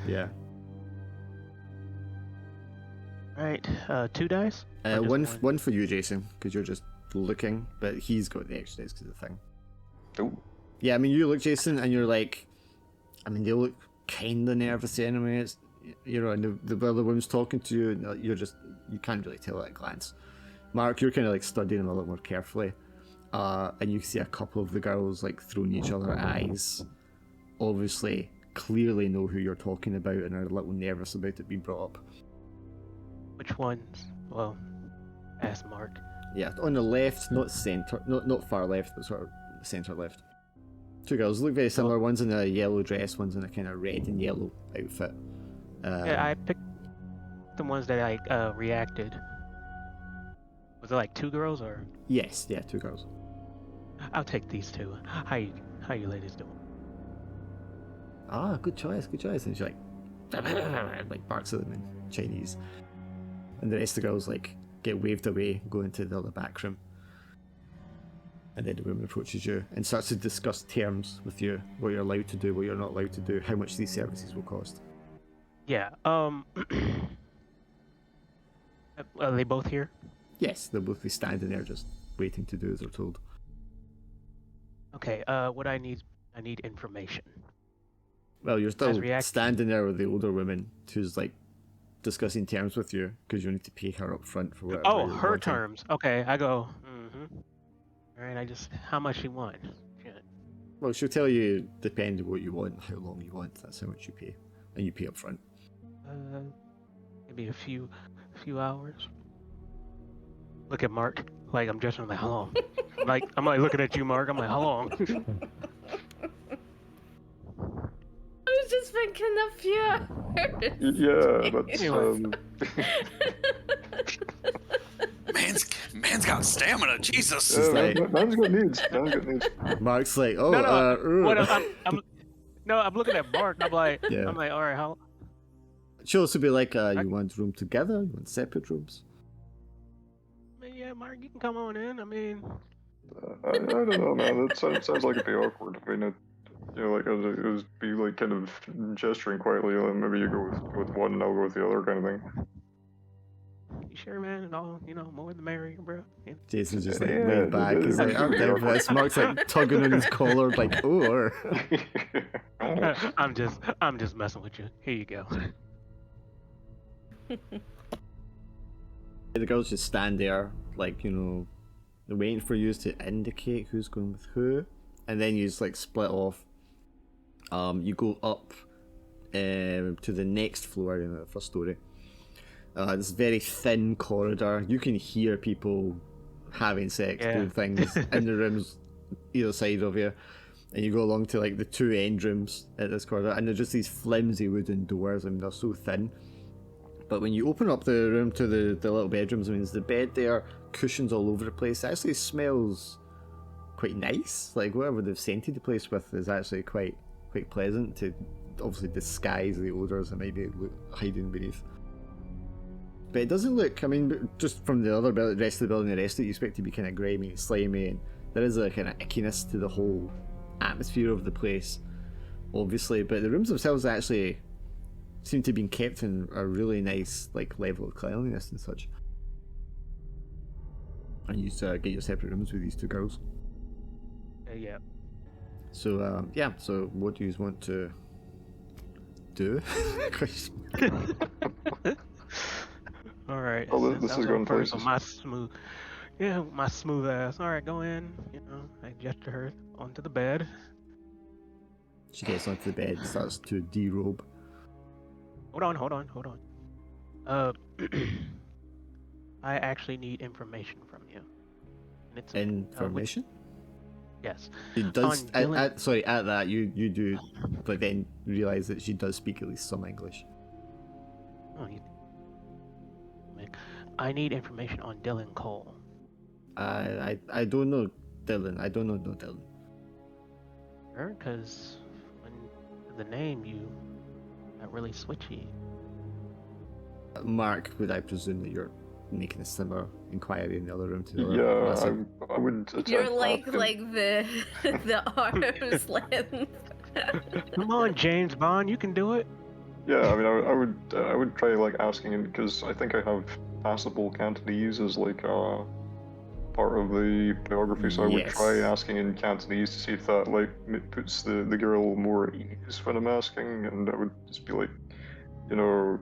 Alright, 2 dice? One for you, Jason, because you're just looking, but he's got the extra dice because of the thing. Ooh. Yeah, I mean, you look, Jason, and you're like, I mean, they look kind of nervous anyway. It's, and the other woman's talking to you, and you can't really tell at a glance. Mark, you're kind of like studying them a lot more carefully, and you see a couple of the girls like throwing each other eyes, obviously, clearly know who you're talking about and are a little nervous about it being brought up. Which ones? Well, ask Mark. Yeah, on the left, not center, not far left, but sort of center left. 2 girls look very similar. One's in a yellow dress, one's in a kind of red and yellow outfit. Yeah, I picked the ones that I reacted. Was it like 2 girls or? Yes, yeah, 2 girls. I'll take these 2. How you ladies doing? Ah, good choice. And she like barks at them in Chinese. And the rest of the girls like get waved away, go into the other back room. And then the woman approaches you and starts to discuss terms with you, what you're allowed to do, what you're not allowed to do, how much these services will cost. Yeah, are they both here? Yes, they'll both be standing there just waiting to do as they're told. Okay, what I need information. Well, you're still standing there with the older woman who's like discussing terms with you because you need to pay her up front for whatever. Oh, you're her wanting. terms. Okay, I go. All right, how much you want? Shit. Well, she'll tell you depending on what you want, how long you want. That's how much you pay, and you pay up front. Maybe a few hours. Look at Mark. Like I'm just like, how long? I'm like looking at you, Mark. I'm like, how long? I was just thinking a few hours. Yeah, that's man's got stamina. Jesus. Man's got needs. Mark's like, oh, I'm looking at Mark. I'm like, Yeah. I'm like, all right, how? she'll also be like, you want room together? You want separate rooms? Yeah, Mark, you can come on in. I mean, I don't know, man. That sounds like it'd be awkward. I mean, like it would be like kind of gesturing quietly. Maybe you go with one and I'll go with the other kind of thing. you sure, man? And all, more the merrier, bro. Yeah. Jason's just like Yeah, laid back. He's like, I'm down for this. Mark's like tugging on his collar, like, oh. I'm just messing with you. Here you go. The girls just stand there, like, they're waiting for you to indicate who's going with who, and then you just like split off. You go up to the next floor in the first story. This very thin corridor. You can hear people having sex, doing things in the rooms either side of you, and you go along to like the two end rooms at this corridor, and they're just these flimsy wooden doors. I mean, they're so thin. But when you open up the room to the little bedrooms, I mean, there's the bed there, cushions all over the place. It actually smells quite nice. Like, whatever they've scented the place with is actually quite pleasant to obviously disguise the odours that might be hiding beneath. But it doesn't look, I mean, just from the other rest of the building, the rest of it, you expect it to be kind of grimy and slimy, and there is a kind of ickiness to the whole atmosphere of the place, obviously. But the rooms themselves actually seem to have been kept in a really nice level of cleanliness and such. And you get your separate rooms with these two girls. Yeah. So so what do you want to do? All right. Oh, this is going places. My smooth ass. All right, go in. I gesture her onto the bed. She gets onto the bed, starts to derobe. Hold on. I actually need information from you. And it's information? Yes. She does. At that you do, but then realize that she does speak at least some English. Oh, I need information on Dylan Cole. I don't know Dylan. I don't know no Dylan. Sure, because when the name you got really switchy. Mark, would I presume that you're making a similar inquiry in the other room to the other? I wouldn't. You're like the arm's length. Come on, James Bond, you can do it. Yeah, I mean, I would try asking him, because I think I have passable Cantonese as part of the biography, so I would try asking in Cantonese to see if that puts the girl more at ease when I'm asking, and I would just be like, we're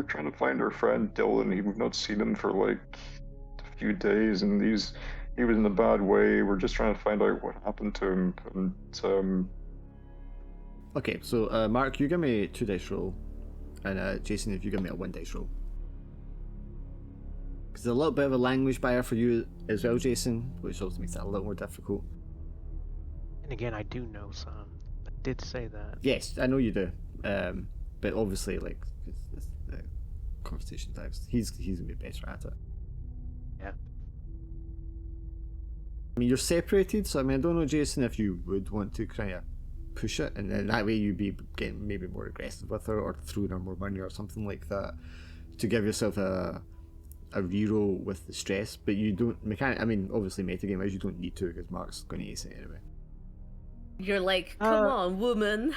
trying to find our friend Dylan. We've not seen him for a few days, and he was in a bad way. We're just trying to find out what happened to him. And okay, so Mark, you give me a 2 dice roll, and Jason, if you give me a 1 dice roll. Because there's a little bit of a language barrier for you as well, Jason, which also makes it a little more difficult. And again, I do know some. I did say that. Yes, I know you do. But obviously, it's the conversation types, he's gonna be better at it. Yeah. I mean, you're separated, so I don't know, Jason, if you would want to kind of push it, and then that way you'd be getting maybe more aggressive with her, or throwing her more money or something like that, to give yourself a reroll with the stress. But you don't obviously metagame wise you don't need to, because Mark's going to ace it anyway. You're like, come on, woman.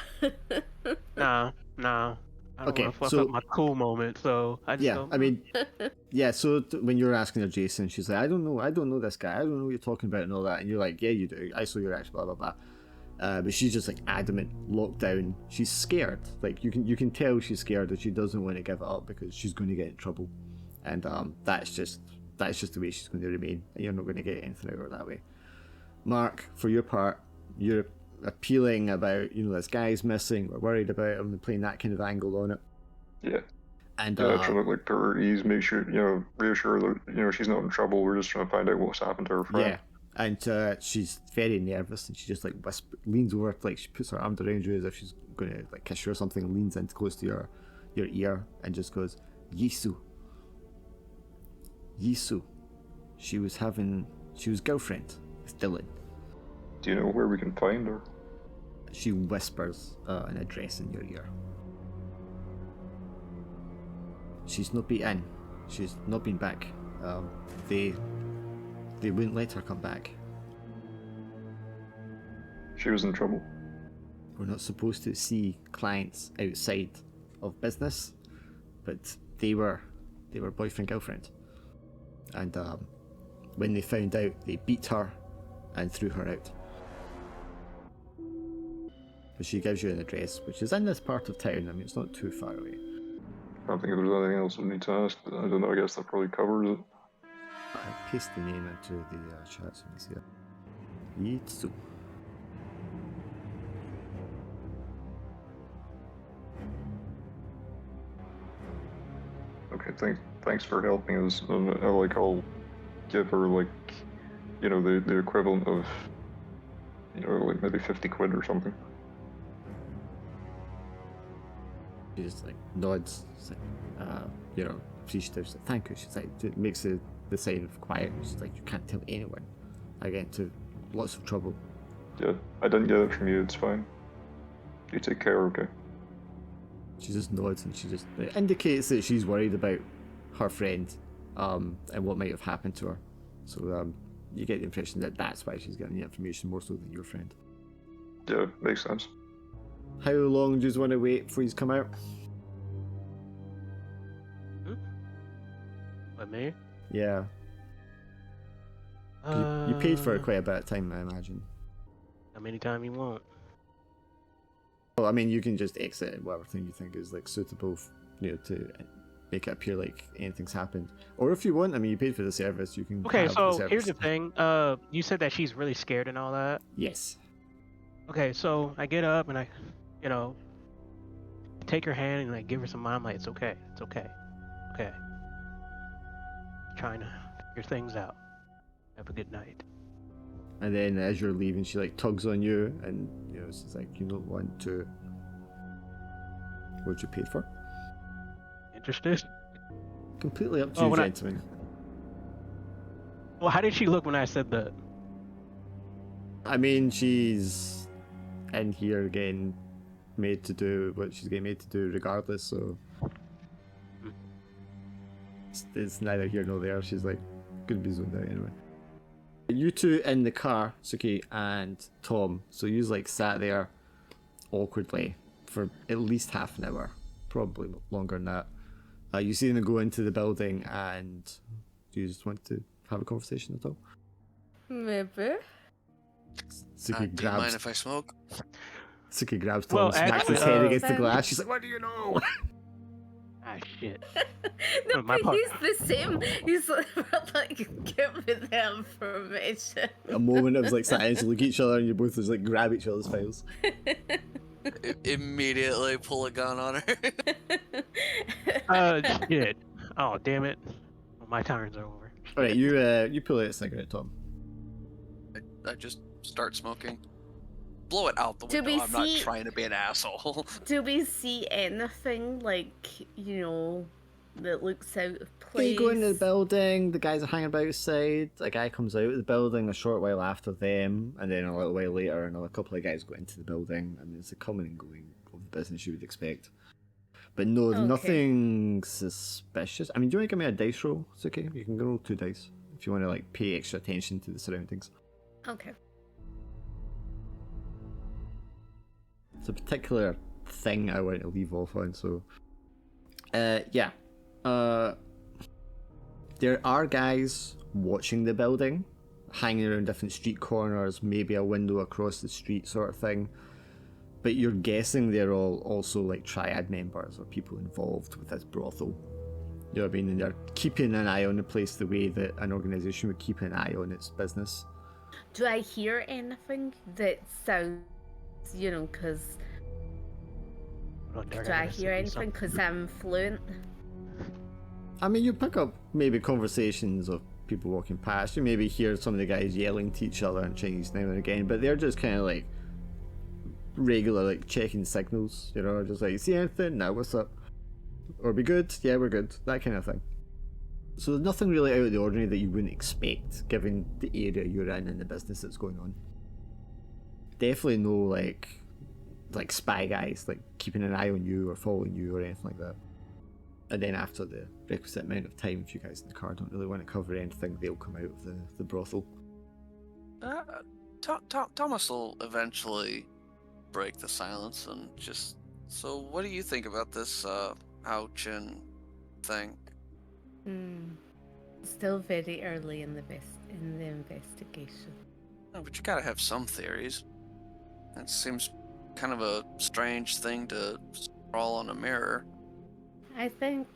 Nah. I don't want to fuck up my cool moment, so I just so when you're asking her, Jason, she's like, I don't know this guy, I don't know what you're talking about and all that, and you're like, yeah, you do, I saw your ex, blah blah blah. But she's just like adamant, locked down. She's scared. Like you can tell she's scared that she doesn't want to give it up because she's going to get in trouble, and that's just the way she's going to remain. And you're not going to get anything out of her that way. Mark, for your part, you're appealing about this guy's missing. We're worried about him, and playing that kind of angle on it. Yeah. And trying to like put her at ease, make sure reassure that she's not in trouble. We're just trying to find out what's happened to her friend. Yeah. And she's very nervous, and she just like leans over, like she puts her arm around you as if she's going to like kiss you or something, and leans in close to your ear and just goes, Yisu. She was girlfriend with Dylan. Do you know where we can find her? She whispers an address in your ear. She's not been in. She's not been back. They wouldn't let her come back. She was in trouble. We're not supposed to see clients outside of business, but they were boyfriend girlfriend. And when they found out, they beat her and threw her out. But she gives you an address, which is in this part of town. I mean, it's not too far away. I don't think if there's anything else we need to ask, but I don't know, I guess that probably covers it. I paste the name into the chat so you can see it. Yitsu. Okay, thanks for helping us. I'll give her the equivalent of like maybe 50 quid or something. She just like nods, like, appreciative. She's like, thank you. She's like, it makes the sign of quiet. She's like, you can't tell anyone. I get into lots of trouble. Yeah, I didn't get it from you. It's fine. You take care, okay? She just nods, and she just indicates that she's worried about her friend, and what might have happened to her. So you get the impression that that's why she's getting the information more so than your friend. Yeah, makes sense. How long do you want to wait before he's come out? What, me? Yeah. You paid for it quite a bit of time, I imagine. How many time you want? Well, I mean, you can just exit whatever thing you think is like suitable, to make it appear like anything's happened. Or if you want, I mean, you paid for the service, you can. Okay, have the so service. here's the thing. You said that she's really scared and all that. Yes. Okay, so I get up and I, take her hand and like give her some money. I'm like, it's okay, okay. Trying to figure things out. Have a good night. And then as you're leaving, she like tugs on you, and she's like, you don't want to. What you paid for? Interested? Completely up to you, gentlemen. Well, how did she look when I said that? I mean, she's in here getting made to do what she's getting made to do regardless, so it's neither here nor there. She's like gonna be zoned out anyway. You two in the car, Suki and Tom, so you like sat there awkwardly for at least half an hour, probably longer than that. You see them go into the building, and do you just want to have a conversation at all? Maybe. Suki do you mind if I smoke? Suki grabs Tom, smacks his head against the glass. She's like, what do you know? Ah, shit. No, but he's the same. He's like, give me the information. A moment of like silence, you look at each other, and you both just like grab each other's files. Immediately pull a gun on her. Shit. Oh, damn it. Well, my turns are over. Alright, you pull out a cigarette, Tom. I just start smoking. Blow it out the window. I'm not trying to be an asshole. Do we see anything like, that looks out of place? You go into the building, the guys are hanging about outside, a guy comes out of the building a short while after them, and then a little while later another couple of guys go into the building. I mean, it's a coming and going of the business you would expect. But no, nothing suspicious. I mean, do you want to give me a dice roll? It's okay, you can roll 2 dice if you want to like pay extra attention to the surroundings. Okay. It's a particular thing I want to leave off on, so yeah. There are guys watching the building, hanging around different street corners, maybe a window across the street sort of thing. But you're guessing they're all also like triad members or people involved with this brothel. You know what I mean? And they're keeping an eye on the place the way that an organisation would keep an eye on its business. Do I hear anything that sounds, because... Do I hear anything because I'm fluent? I mean, you pick up maybe conversations of people walking past. You maybe hear some of the guys yelling to each other in Chinese now and again, but they're just kind of like regular, like checking signals, just like, see anything? No, what's up? Or be good? Yeah, we're good. That kind of thing. So there's nothing really out of the ordinary that you wouldn't expect, given the area you're in and the business that's going on. Definitely no like spy guys, like keeping an eye on you or following you or anything like that. And then after the requisite amount of time, if you guys in the car don't really want to cover anything, they'll come out of the brothel. Thomas will eventually break the silence and just... So what do you think about this Hao-Chin thing? Still very early in the investigation. No, but you gotta have some theories. It seems kind of a strange thing to scrawl on a mirror. I think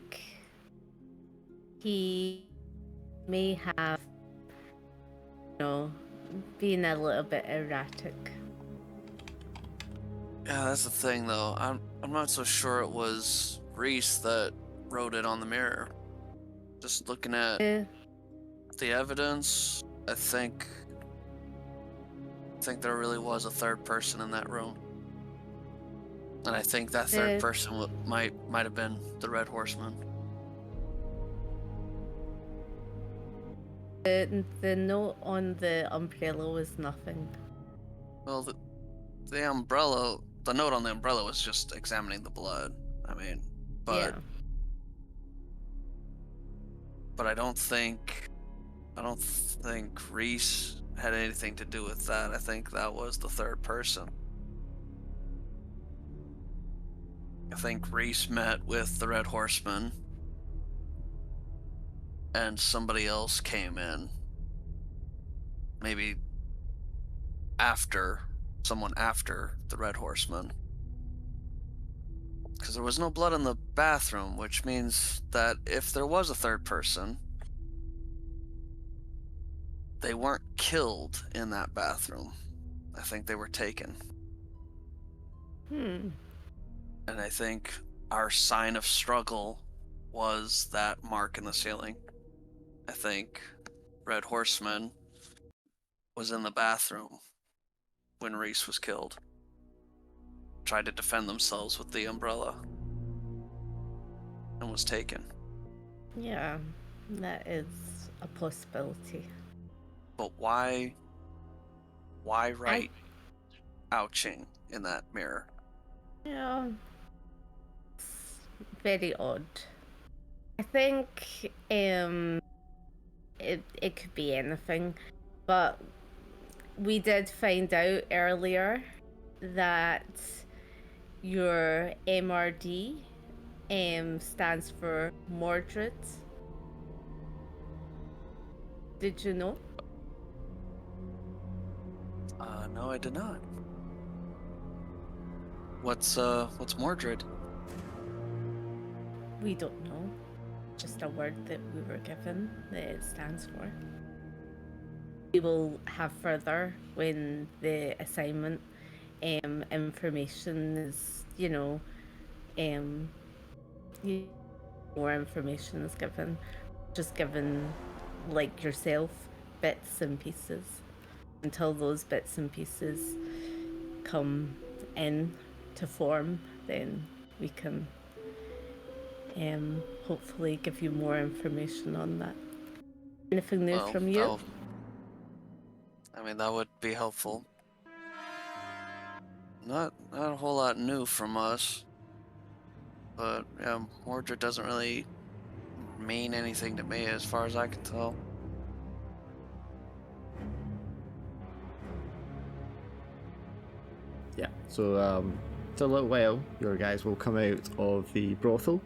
he may have, been a little bit erratic. Yeah, that's the thing, though. I'm not so sure it was Reese that wrote it on the mirror. Just looking at the evidence, I think there really was a third person in that room. And I think that third person might have been the Red Horseman. The note on the umbrella was nothing. Well, the umbrella, the note on the umbrella was just examining the blood. I mean, but Yeah. But I don't think Reese had anything to do with that. I think that was the third person. I think Reese met with the Red Horseman, and somebody else came in. Maybe someone after the Red Horseman. Because there was no blood in the bathroom, which means that if there was a third person, they weren't killed in that bathroom. I think they were taken. And I think our sign of struggle was that mark in the ceiling. I think Red Horseman was in the bathroom when Reese was killed. Tried to defend themselves with the umbrella and was taken. Yeah, that is a possibility. But why write ouching in that mirror? Yeah, it's very odd. I think it could be anything, but we did find out earlier that your MRD stands for Mordred. Did you know? No, I did not. What's Mordred? We don't know. Just a word that we were given that it stands for. We will have further when the assignment information is, more information is given. Just given, like yourself, bits and pieces. Until those bits and pieces come in to form, then we can hopefully give you more information on that. Anything new from you? That would be helpful. Not a whole lot new from us, but yeah, Mordred doesn't really mean anything to me as far as I can tell. Yeah, so it's a little while your guys will come out of the brothel.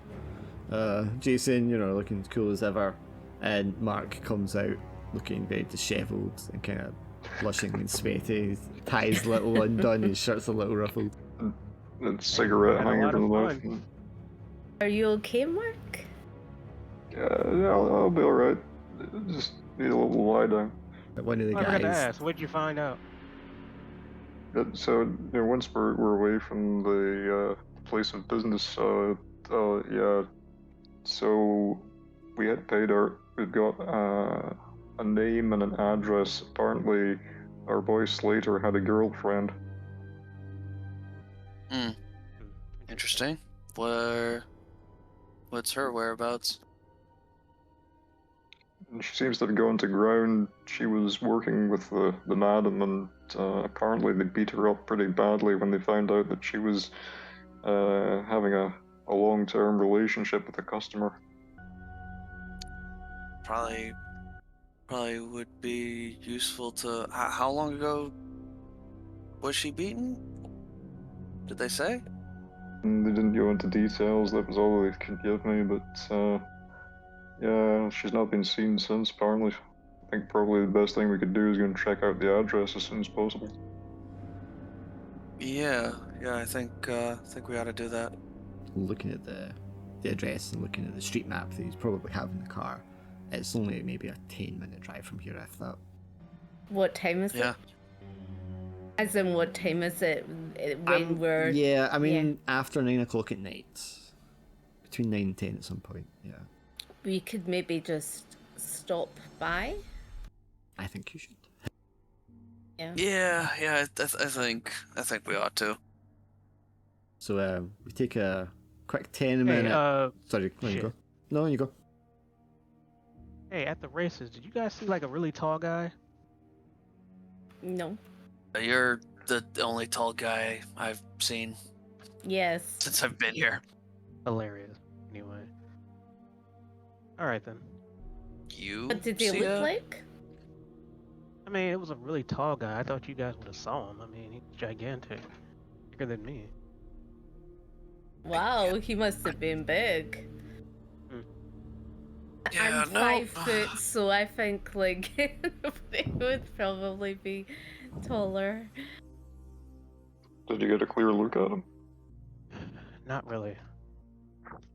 Jason, looking as cool as ever, and Mark comes out looking very dishevelled and kind of blushing and sweaty. His tie's a little undone, his shirt's a little ruffled. And cigarette Had a hanging lot from of the mouth. fun. Are you okay, Mark? Yeah, I'll be alright. Just need a little lie down. But one of the I forgot to guys, ask, what'd you find out? So, once we're away from the place of business, yeah. So, we had paid we've got a name and an address. Apparently, our boy Slater had a girlfriend. Interesting. What's her whereabouts? And she seems to have gone to ground. She was working with the madam, and apparently they beat her up pretty badly when they found out that she was having a long-term relationship with a customer. Probably would be useful to. How long ago was she beaten? Did they say? And they didn't go into details. That was all they could give me. But yeah, she's not been seen since. Apparently, I think probably the best thing we could do is go and check out the address as soon as possible. Yeah. I think we ought to do that. looking at the address and looking at the street map that he's probably have in the car, it's only maybe a 10-minute drive from here, I thought. What time is it? As in, what time is it when we're... Yeah, I mean, after 9 o'clock at night. Between 9 and 10 at some point, yeah. We could maybe just stop by? I think you should. Yeah, I think we ought to. So, we take a quick 10-minute... Sorry, no, you go. No, you go. Hey, at the races, did you guys see like a really tall guy? No. You're the only tall guy I've seen Yes. since I've been here. Hilarious. Anyway. Alright then. You What did he see look like? I mean, it was a really tall guy. I thought you guys would have saw him. I mean, he's gigantic. Bigger than me. Wow, he must have been big. Yeah, I'm 5 foot, so I think like they would probably be taller. Did you get a clear look at him? Not really.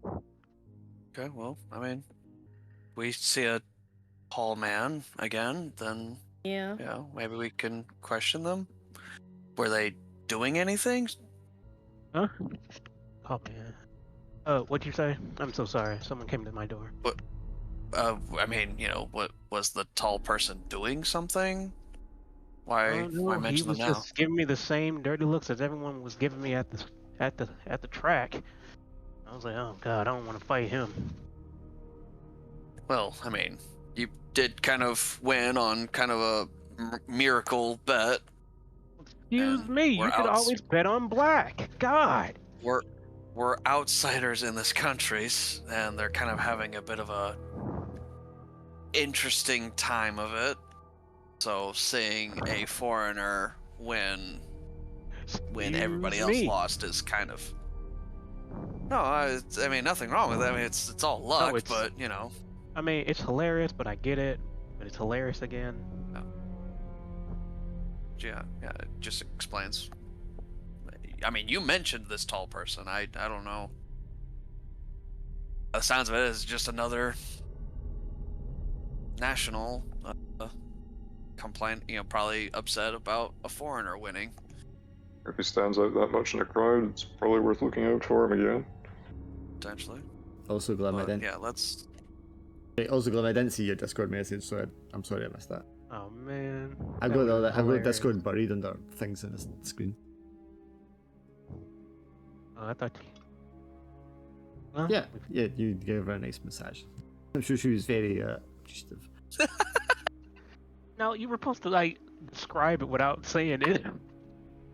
Okay, well, I mean, we see a tall man again, then Yeah. maybe we can question them. Were they doing anything? Huh? Oh man. What'd you say? I'm so sorry. Someone came to my door. I mean, what was the tall person doing something? Why mention he them was now? just giving me the same dirty looks as everyone was giving me at the track. I was like, oh god, I don't want to fight him. Well, I mean, you did kind of win on kind of a miracle bet. Excuse me, you could always bet on black. God. We're outsiders in this country, and they're kind of having a bit of a interesting time of it. So seeing a foreigner win when everybody else lost is kind of... No, I mean, nothing wrong with it. I mean, it's all luck, but, I mean, it's hilarious, but I get it. But it's hilarious again. Oh. Yeah, it just explains. I mean, you mentioned this tall person. I don't know. The sounds of it is just another national complaint, probably upset about a foreigner winning. If he stands out that much in a crowd, it's probably worth looking out for him again. Potentially. Also, Glenn, I didn't. Yeah, let's. Also, Glenn, I didn't see your Discord message, so I'm sorry I missed that. Oh man. I've got Discord buried under things on the screen. Oh, I thought. Huh? Yeah, you gave her a nice massage. I'm sure she was very appreciative. No, you were supposed to describe it without saying it.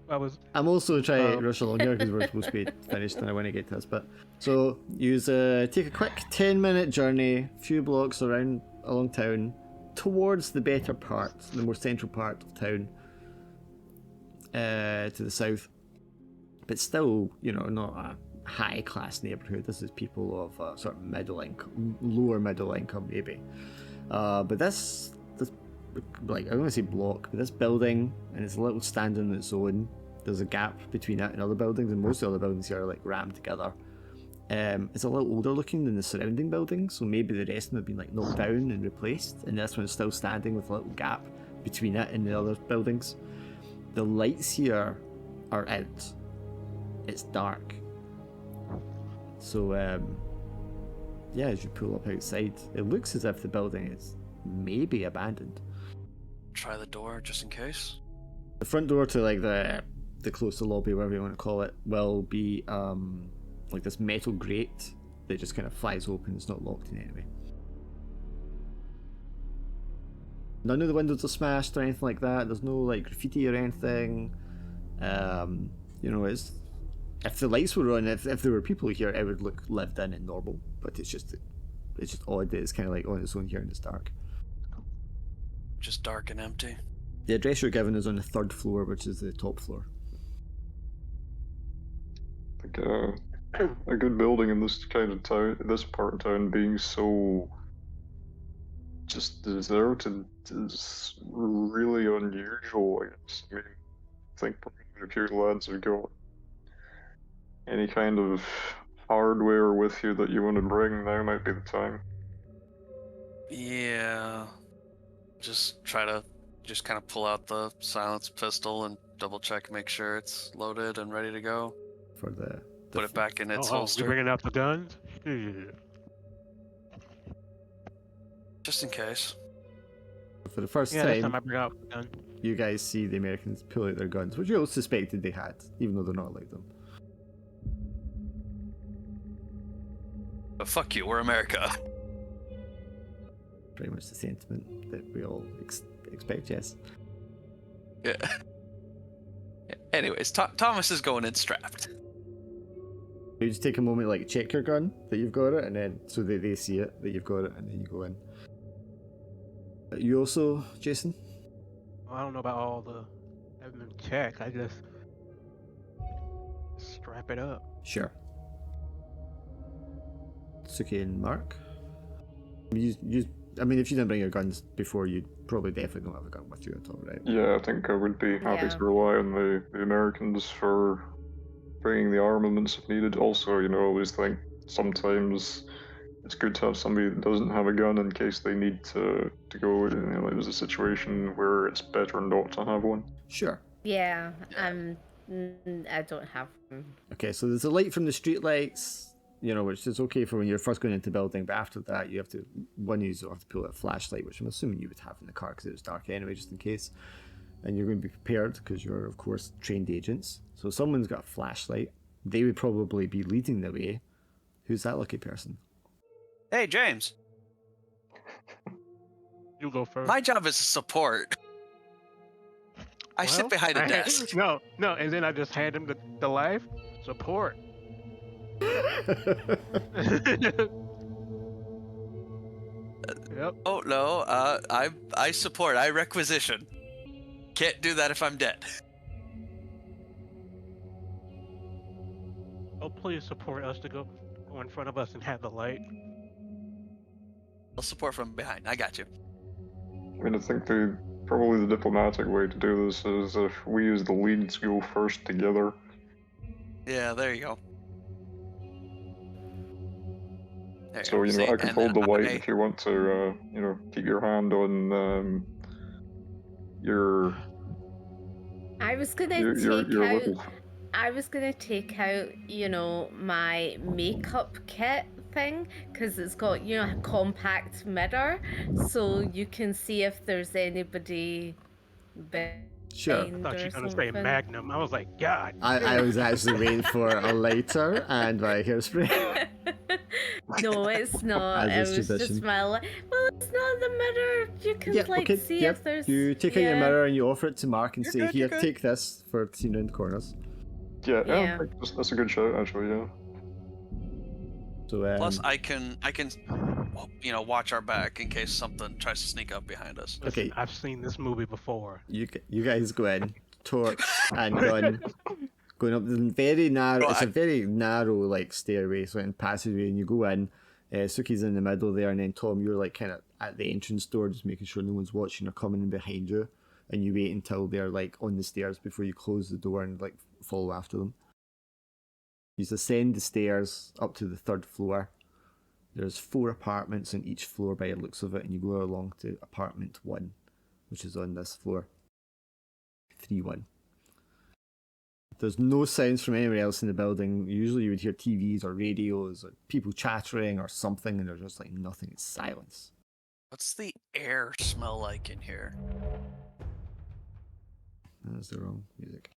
I'm also trying to rush along here because we're supposed to be finished and I want to get to this bit. So, you take a quick 10-minute journey, a few blocks along town, towards the better part, the more central part of town, to the south. But still, not a high-class neighbourhood. This is people of sort of middle income, lower middle income maybe. But this like, I don't want to say block, but this building, and it's a little standing on its own. There's a gap between it and other buildings, and most of the other buildings here are like rammed together. It's a little older looking than the surrounding buildings, so maybe the rest of them have been like knocked down and replaced, and this one's still standing with a little gap between it and the other buildings. The lights here are out. It's dark. So, yeah, as you pull up outside, it looks as if the building is maybe abandoned. Try the door just in case. The front door to like the closer lobby, whatever you want to call it, will be like this metal grate that just kind of flies open. It's not locked in any way. None of the windows are smashed or anything like that. There's no like graffiti or anything. You know, it's, if the lights were on, if there were people here, it would look lived in and normal. But it's just odd that it's kind of like on its own here and it's dark. Just dark and empty. The address you're given is on the 3rd floor, which is the top floor. Like a good building in this kind of town, this part of town, being so just deserted is really unusual. I guess. I mean, I think if your lads have got any kind of hardware with you that you want to bring, now might be the time. Yeah. Just try to kind of pull out the silenced pistol and double check, make sure it's loaded and ready to go. For the put it back in its holster. You bringing out the guns? Just in case. For the first this time time, I bring out the gun. you guys see the Americans pull out their guns, which you all suspected they had, even though they're not like them. But fuck you, we're America. Pretty much the sentiment that we all expect, yes. Yeah. Anyways, Thomas is going in strapped. You just take a moment, like, check your gun, that you've got it, and then, so that they see it, that you've got it, and then you go in. You also, Jason? I don't know about all the having them check. I just strap it up. Sure. Suki and Mark? I mean, if you didn't bring your guns before, you probably definitely don't have a gun with you at all, right? Yeah, I think I would be happy to rely on the Americans for bringing the armaments if needed. Also, I always think sometimes it's good to have somebody that doesn't have a gun in case they need to go. Like there's a situation where it's better not to have one. Sure. Yeah, I don't have one. Okay, so there's a light from the street lights, which is okay for when you're first going into the building, but after that you have to pull out a flashlight, which I'm assuming you would have in the car because it was dark anyway, just in case. And you're going to be prepared because you're, of course, trained agents. So someone's got a flashlight. They would probably be leading the way. Who's that lucky person? Hey, James. You go first. My job is support. I sit behind a desk. No, and then I just hand him the life support. Yep. Oh no, I support. I requisition. Can't do that if I'm dead. Oh, please support us to go in front of us and have the light. I'll support from behind. I got you. I mean, I think probably the diplomatic way to do this is if we as the leads go first together. Yeah, there you go. So, I can hold the light if you want to, keep your hand on your I was gonna take out, my makeup kit thing, because it's got, a compact mirror, so you can see if there's anybody Sure. I thought you were going to say Magnum. I was like, God. I was actually waiting for a lighter and my hairspray. No, it's not. It was just my well, it's not the mirror. You can see if there's. You take out your mirror and you offer it to Mark and say, "Here, take this for seeing around the corners." Yeah. That's a good shout, actually. Yeah. So plus, I can, watch our back in case something tries to sneak up behind us. Okay. I've seen this movie before. You guys go in, torch and gun. Going up the very narrow, it's a very narrow stairway, so in passageway, and you go in. Suki's in the middle there, and then Tom, you're kind of at the entrance door, just making sure no one's watching or coming in behind you, and you wait until they're like on the stairs before you close the door and like follow after them. You ascend the stairs up to the 3rd floor. There's 4 apartments on each floor by the looks of it, and you go along to apartment 1, which is on this floor. 3-1. There's no sounds from anywhere else in the building. Usually you would hear TVs or radios or people chattering or something, and there's just like nothing. It's silence. What's the air smell like in here? That's the wrong music.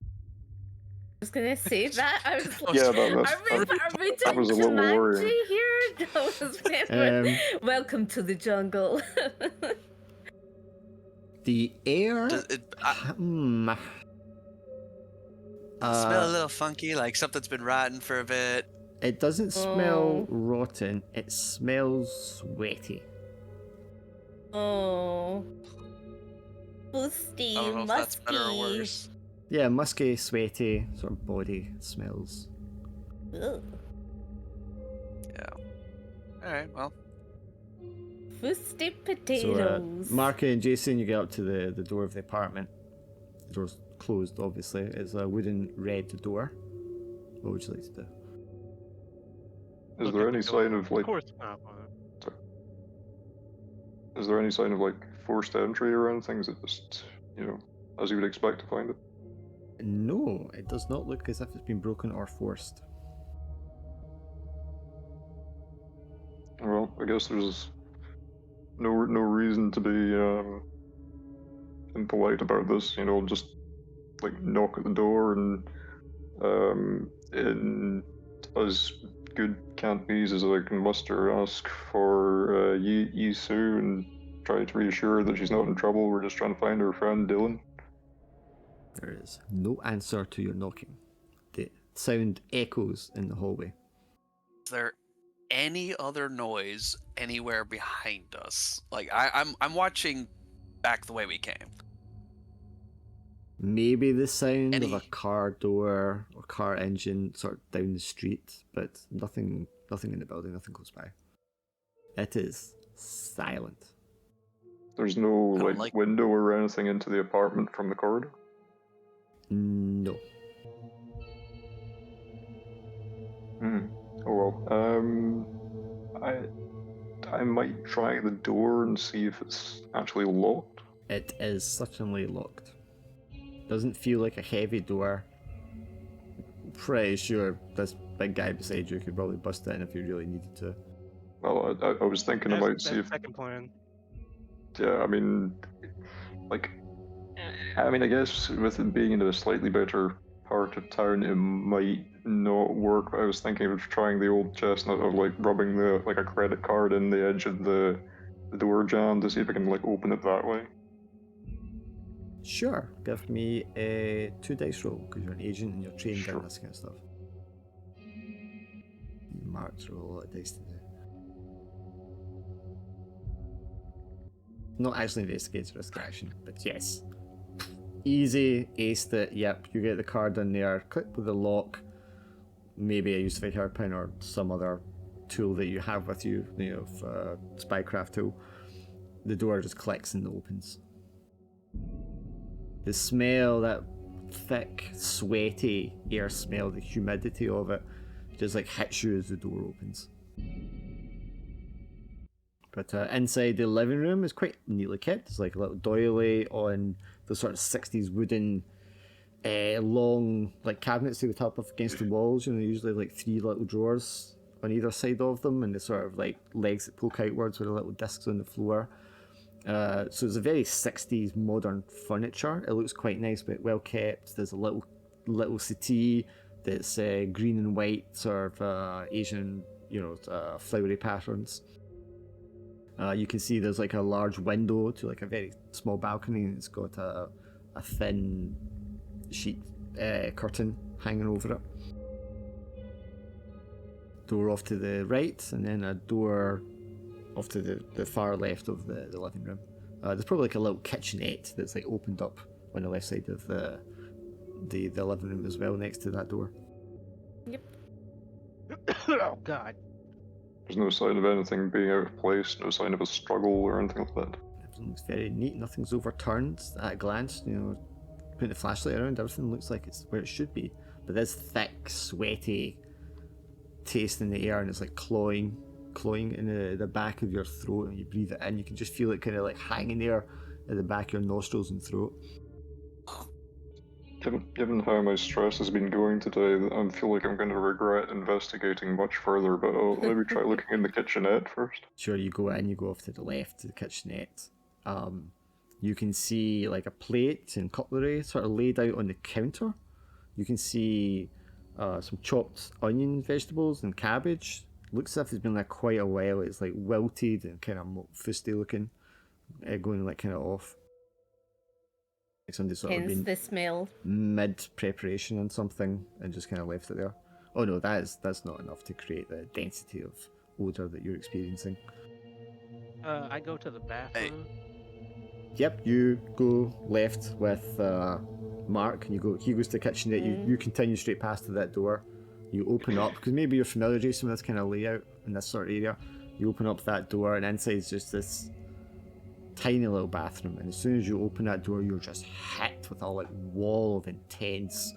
I was gonna say that. I was like, Yeah, are we that was a doing little Jumanji worrying. here? That was very welcome to the jungle. The air. Smell a little funky, like something's been rotten for a bit. It doesn't smell rotten. It smells sweaty. Oh. Boosty, I don't know if that's better or musky. worse. Yeah, musky, sweaty sort of body smells. Ugh. Yeah. Alright, well. Boosty So, potatoes. Mark and Jason, you get up to the door of the apartment. The door's closed, obviously. It's a wooden red door. What would you like to do? Is there any sign of like? Of course. Sorry. Is there any sign of like forced entry or anything? Is it just, as you would expect to find it? No, it does not look as if it's been broken or forced. Well, I guess there's no reason to be impolite about this. Just like knock at the door and in as good Cantonese as I can muster, ask for Yi Su and try to reassure her that she's not in trouble. We're just trying to find her friend Dylan. There is no answer to your knocking. The sound echoes in the hallway. Is there any other noise anywhere behind us? Like I'm watching back the way we came. Maybe the sound of a car door or car engine sort of down the street, but nothing in the building, nothing close by. It is silent. There's no window or anything into the apartment from the corridor? No. Oh well. I might try the door and see if it's actually locked. It is certainly locked. Doesn't feel like a heavy door. Pretty sure this big guy beside you could probably bust it in if you really needed to. Well, I was thinking I might see if. Second plan. Yeah, I guess with it being in a slightly better part of town, it might not work. I was thinking of trying the old chestnut of like rubbing a credit card in the edge of the door jamb to see if I can like open it that way. Sure, give me a 2 dice roll because you're an agent and you're trained Sure. in this kind of stuff. Mark's roll a lot of dice to do. Not actually investigator risk action, but yes. Easy, aced it, yep, you get the card in there, click with the lock, maybe a usified hairpin or some other tool that you have with you, spycraft tool. The door just clicks and opens. The smell, that thick, sweaty air smell, the humidity of it, just like hits you as the door opens. But inside the living room is quite neatly kept. There's like a little doily on the sort of 60s wooden long like cabinets they would have up against the walls. Usually like 3 little drawers on either side of them, and the sort of like legs that poke outwards with the little discs on the floor. So it's a very 60s modern furniture. It looks quite nice but well kept. There's a little settee that's green and white, sort of Asian, flowery patterns. You can see there's like a large window to like a very small balcony, and it's got a thin sheet curtain hanging over it. Door off to the right, and then a door off to the far left of the living room. There's probably like a little kitchenette that's like opened up on the left side of the living room as well, next to that door. Yep. Oh God. There's no sign of anything being out of place, no sign of a struggle or anything like that. Everything looks very neat, nothing's overturned at a glance, putting the flashlight around, everything looks like it's where it should be. But this thick, sweaty taste in the air, and it's like clawing in the back of your throat, and you breathe it in, you can just feel it kind of like hanging there at the back of your nostrils and throat. Given how my stress has been going today, I feel like I'm going to regret investigating much further, but I'll maybe try looking in the kitchenette first. Sure, you go in, you go off to the left to the kitchenette. You can see like a plate and cutlery sort of laid out on the counter. You can see some chopped onion, vegetables, and cabbage. Looks as if it's been like quite a while. It's like wilted and kind of fusty looking, going like kind of off. Like somebody sort of been the smell. Mid preparation on something and just kind of left it there. Oh no, that's not enough to create the density of odor that you're experiencing. I go to the bathroom. Yep, you go left with Mark, and he goes to the kitchen. You continue straight past to that door. You open up, because maybe you're familiar, Jason, with this kind of layout in this sort of area. You open up that door, and inside is just this tiny little bathroom. And as soon as you open that door, you're just hit with a like wall of intense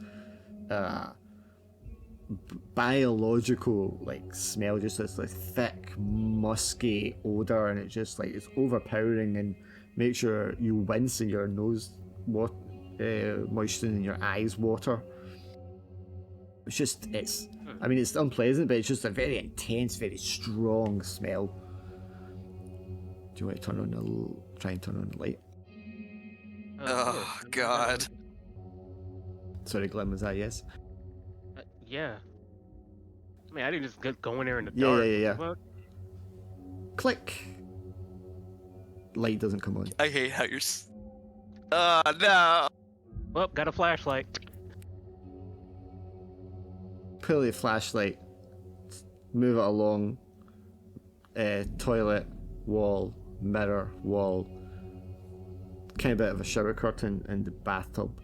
biological like smell, just this like thick, musky odor, and it just like it's overpowering and makes sure you wince and your nose moisten and your eyes water. It's unpleasant, but it's just a very intense, very strong smell. Do you want to try and turn on the light? Oh God. Sorry, Glenn, was that yes? Yeah. I mean, I didn't just go in there in the dark. Yeah. What? Click. Light doesn't come on. I hate how you're. Oh no. Well, got a flashlight. Pull the flashlight, move it along, toilet, wall, mirror, wall, kind of bit of a shower curtain in the bathtub.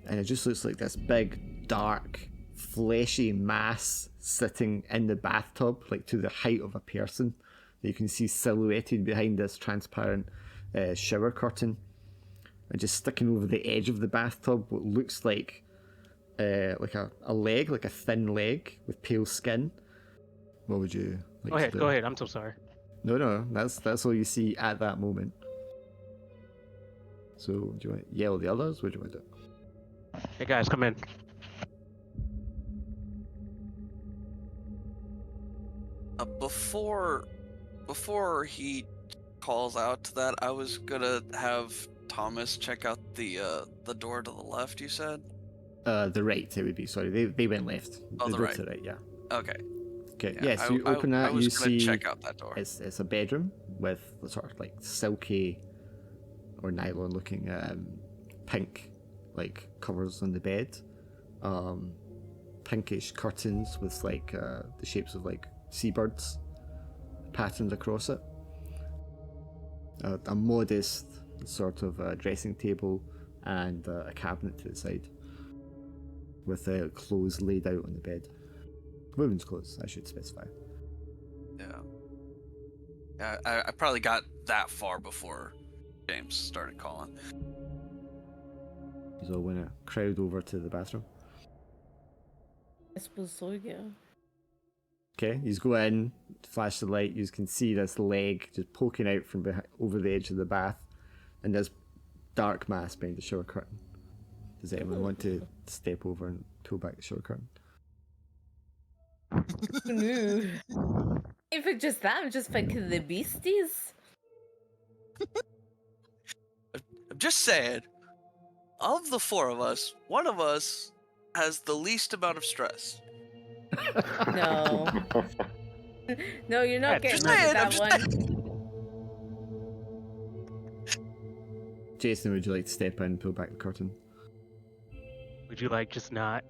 And it just looks like this big, dark, fleshy mass sitting in the bathtub, like to the height of a person, that you can see silhouetted behind this transparent shower curtain. And just sticking over the edge of the bathtub, what looks like a leg, like a thin leg with pale skin. What would you like to do? Go ahead. I'm so sorry. No, that's all you see at that moment. So, do you want to yell at the others? What do you want to do? Hey guys, come in. Before he calls out to that, I was gonna have Thomas check out the door to the left. You said. The right, it would be. Sorry, they went left. Oh, the right. To the right, yeah. Okay. Okay. Yeah. So you open that, you see. Check out that door. It's a bedroom with sort of like silky or nylon-looking pink like covers on the bed, pinkish curtains with like the shapes of like seabirds patterned across it. A modest sort of dressing table and a cabinet to the side with clothes laid out on the bed. Women's clothes, I should specify. Yeah, I probably got that far before James started calling. So when I crowd over to the bathroom. I suppose so, yeah. Okay, you go in, flash the light, you can see this leg just poking out from over the edge of the bath, and this dark mass behind the shower curtain. Does anyone want to step over and pull back the shower curtain? No. If it's just that, I'm just thinking the beasties. I'm just saying, of the four of us, one of us has the least amount of stress. No. No, you're not getting rid of that one. Jason, would you like to step in and pull back the curtain? Would you like just not?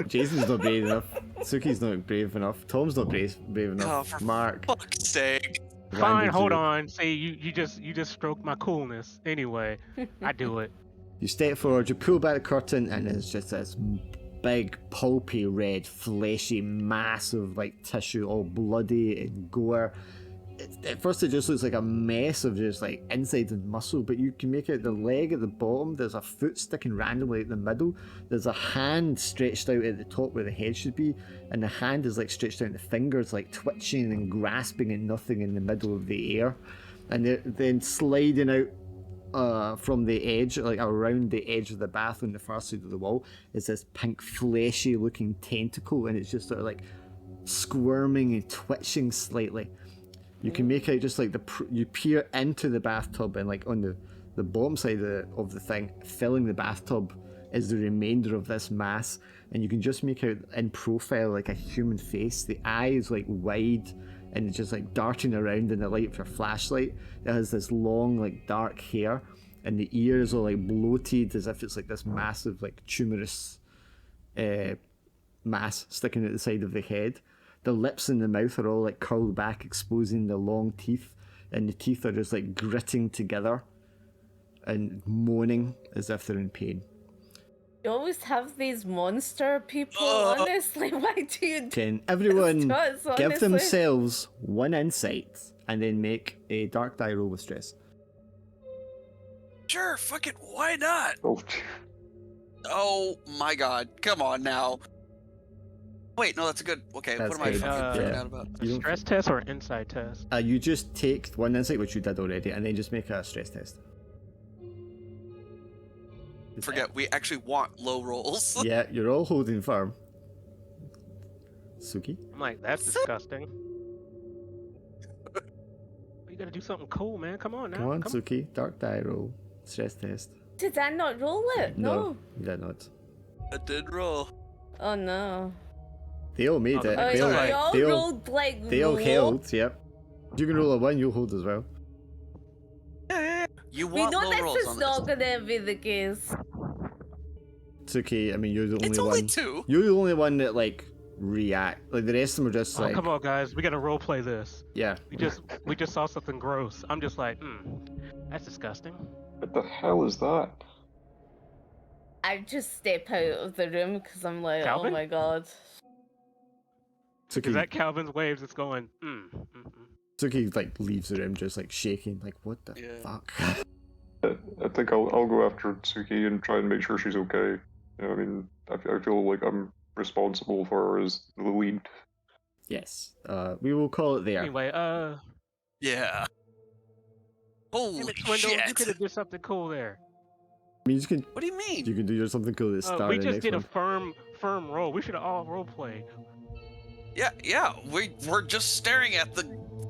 Jason's not brave enough. Suki's not brave enough. Tom's not brave enough. Oh, for Mark. fuck's sake. Fine, hold on. See, you just stroked my coolness. Anyway, I do it. You step forward, you pull back the curtain, and it's just this big, pulpy, red, fleshy mass of like tissue, all bloody and gore. At first it just looks like a mess of just like insides and muscle, but you can make out the leg at the bottom, there's a foot sticking randomly at the middle, there's a hand stretched out at the top where the head should be, and the hand is like stretched out and the fingers like twitching and grasping at nothing in the middle of the air, and they're then sliding out from the edge, like around the edge of the bath on the far side of the wall, is this pink fleshy looking tentacle, and it's just sort of like squirming and twitching slightly. You can make out just like you peer into the bathtub, and like on the bottom side of the thing, filling the bathtub is the remainder of this mass, and you can just make out in profile like a human face. The eye is like wide and it's just like darting around in the light of your flashlight. It has this long like dark hair, and the ears are like bloated as if it's like this massive like tumorous mass sticking at the side of the head. The lips and the mouth are all like curled back, exposing the long teeth, and the teeth are just like gritting together and moaning as if they're in pain. You always have these monster people, honestly. Why do you do Can everyone this to us, give honestly? themselves one insight and then make a dark die roll with stress? Sure, fuck it, why not? Oh, Oh my god, come on now. Wait, no, that's a good. Okay, That's what am I good. fucking freaking Yeah. out about? You don't- Stress test or insight test? You just take one insight, which you did already, and then just make a stress test. Forget, we actually want low rolls. Yeah, you're all holding firm. Suki? I'm like, that's disgusting. You gotta do something cool, man. Come on now. Come on, Suki. Dark die roll. Stress test. Did I not roll it? No. You did not. I did roll. Oh no. They all made it. Oh, They all, you all they all, rolled like they all low? held, yep. You can roll a 1, you'll hold as well. Yeah. You We want know low this rolls is on not this. gonna be the case. It's okay, I mean, you're the only It's one. only 2. You're the only one that, like, react. Like, the rest of them are just Oh, like... come on, guys. We gotta roleplay this. Yeah. We just saw something gross. I'm just like, that's disgusting. what the hell is that? I just step out of the room because I'm like, Calvin? oh my god. Is that Calvin's waves? It's going, Suki, like, leaves the room just, like, shaking. Like, what the Yeah. fuck? I think I'll go after Tsuki and try and make sure she's okay. You know, I mean, I feel like I'm responsible for her as the lead. Yes. We will call it there. Anyway, Yeah. Holy damn it, Swindle, you shit. could have did something cool there. I mean, you can What do you mean? do your something cool at the start We of the just next did one. a firm roll. We should have all roleplayed. Yeah, we're just staring at the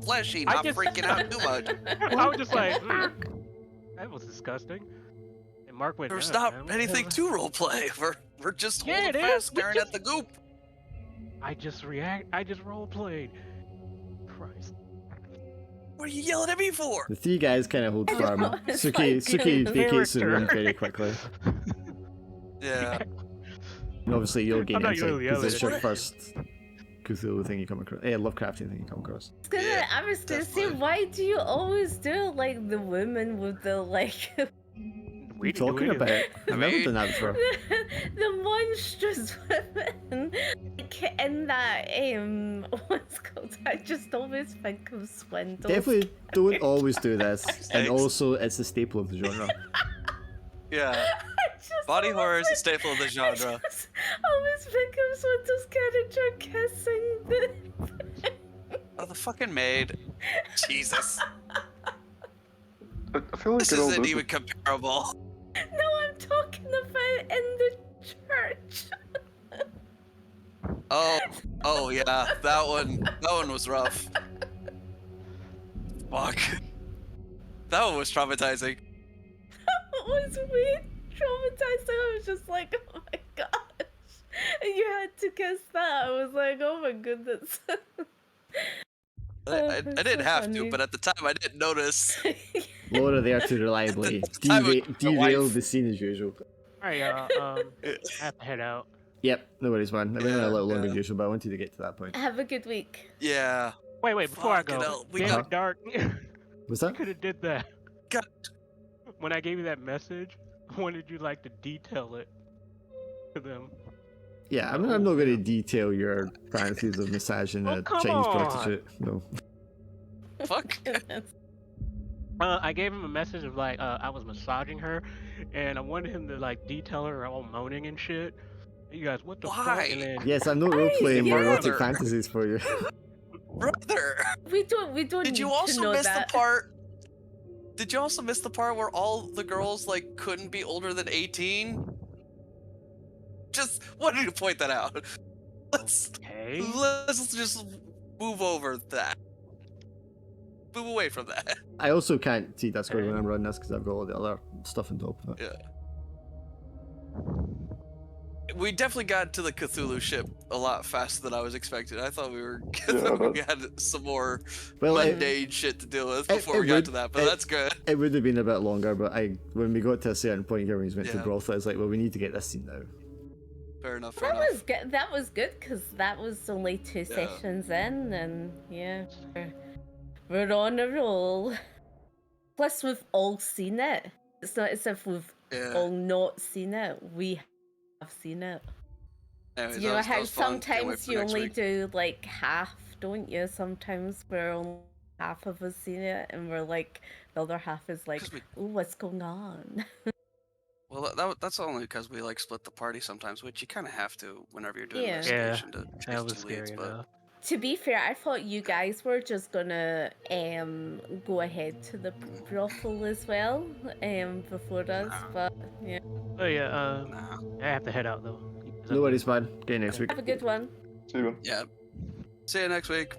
fleshy, not freaking out too much. I was just like, that was disgusting. And Mark went, There's "Nah, not man, what the anything hell?" to roleplay. We're just Yeah, holding it fast is. We staring just- at the goop. I just roleplayed. Christ. What are you yelling at me for? The 3 guys kind of hold firm. It's Suki like vacates the room character. very quickly. Yeah. And obviously, you'll gain I'm not insight gonna because yell it's at your it. first Cthulhu thing you come across. Lovecraftian thing you come across. I was gonna say, definitely. why do you always do like the women with the like We What are you talking about? I've never mean- done that before. the monstrous women like in that what's it called? I just always think of Swindle. Definitely don't always do this. And Thanks. also, it's a staple of the genre. Yeah. Body horror is a staple of the genre. I always think of Swindle's character kissing the Oh, the fucking maid. Jesus. I feel like This it all isn't does even comparable. No, I'm talking about in the church. Oh yeah, that one was rough. Fuck. That one was traumatizing. It was weird, traumatizing. I was just like, oh my gosh. And you had to kiss that. I was like, oh my goodness. I that's didn't so have funny. to, but at the time I didn't notice. Laura there to reliably Time of derail life. the scene as usual. Alright, I have to head out. Yep, no worries, man. I went on a little longer Yeah. than usual, but I wanted to get to that point. Have a good week. Yeah. Wait, before I Fucking go. hell, we Damn got- it, Dark. What's You that? could have did that. God. When I gave you that message, I wanted you like to detail it to them. Yeah, I mean, I'm not going to detail your fantasies of massaging a Chinese prostitute. No. Fuck. I gave him a message of like I was massaging her, and I wanted him to like detail her all moaning and shit. You guys, what the fuck? And then Yes, I'm not role playing my erotic Brother. fantasies for you. Brother. We don't. Did you need to also know miss that. the part? Did you also miss the part where all the girls like couldn't be older than 18? Just wanted to point that out. Let's just move over that. Move away from that. I also can't see Discord when I'm running this because I've got all the other stuff on top of it. Yeah. We definitely got to the Cthulhu ship a lot faster than I was expecting. I thought we had some more mundane shit to deal with before we got to that, but that's good. It would have been a bit longer, but when we got to a certain point here when he went to brothel, I was like, well, we need to get this scene now. Fair enough. That was good because that was only 2 sessions in, and we're on a roll. Plus, we've all seen it. It's not as if we've all not seen it. We have seen it. Anyways, you know how sometimes you only do like half, don't you? Sometimes we're only half of us seen it, and we're like the other half is like, oh, what's going on? Well, that's only because we like split the party sometimes, which you kind of have to whenever you're doing investigation to that was scary leads, enough. To be fair, I thought you guys were just gonna go ahead to the brothel as well before us, but yeah. Oh yeah, I have to head out though. No worries, man. Okay, next week. Have a good one. See you, man. Yeah. See you next week.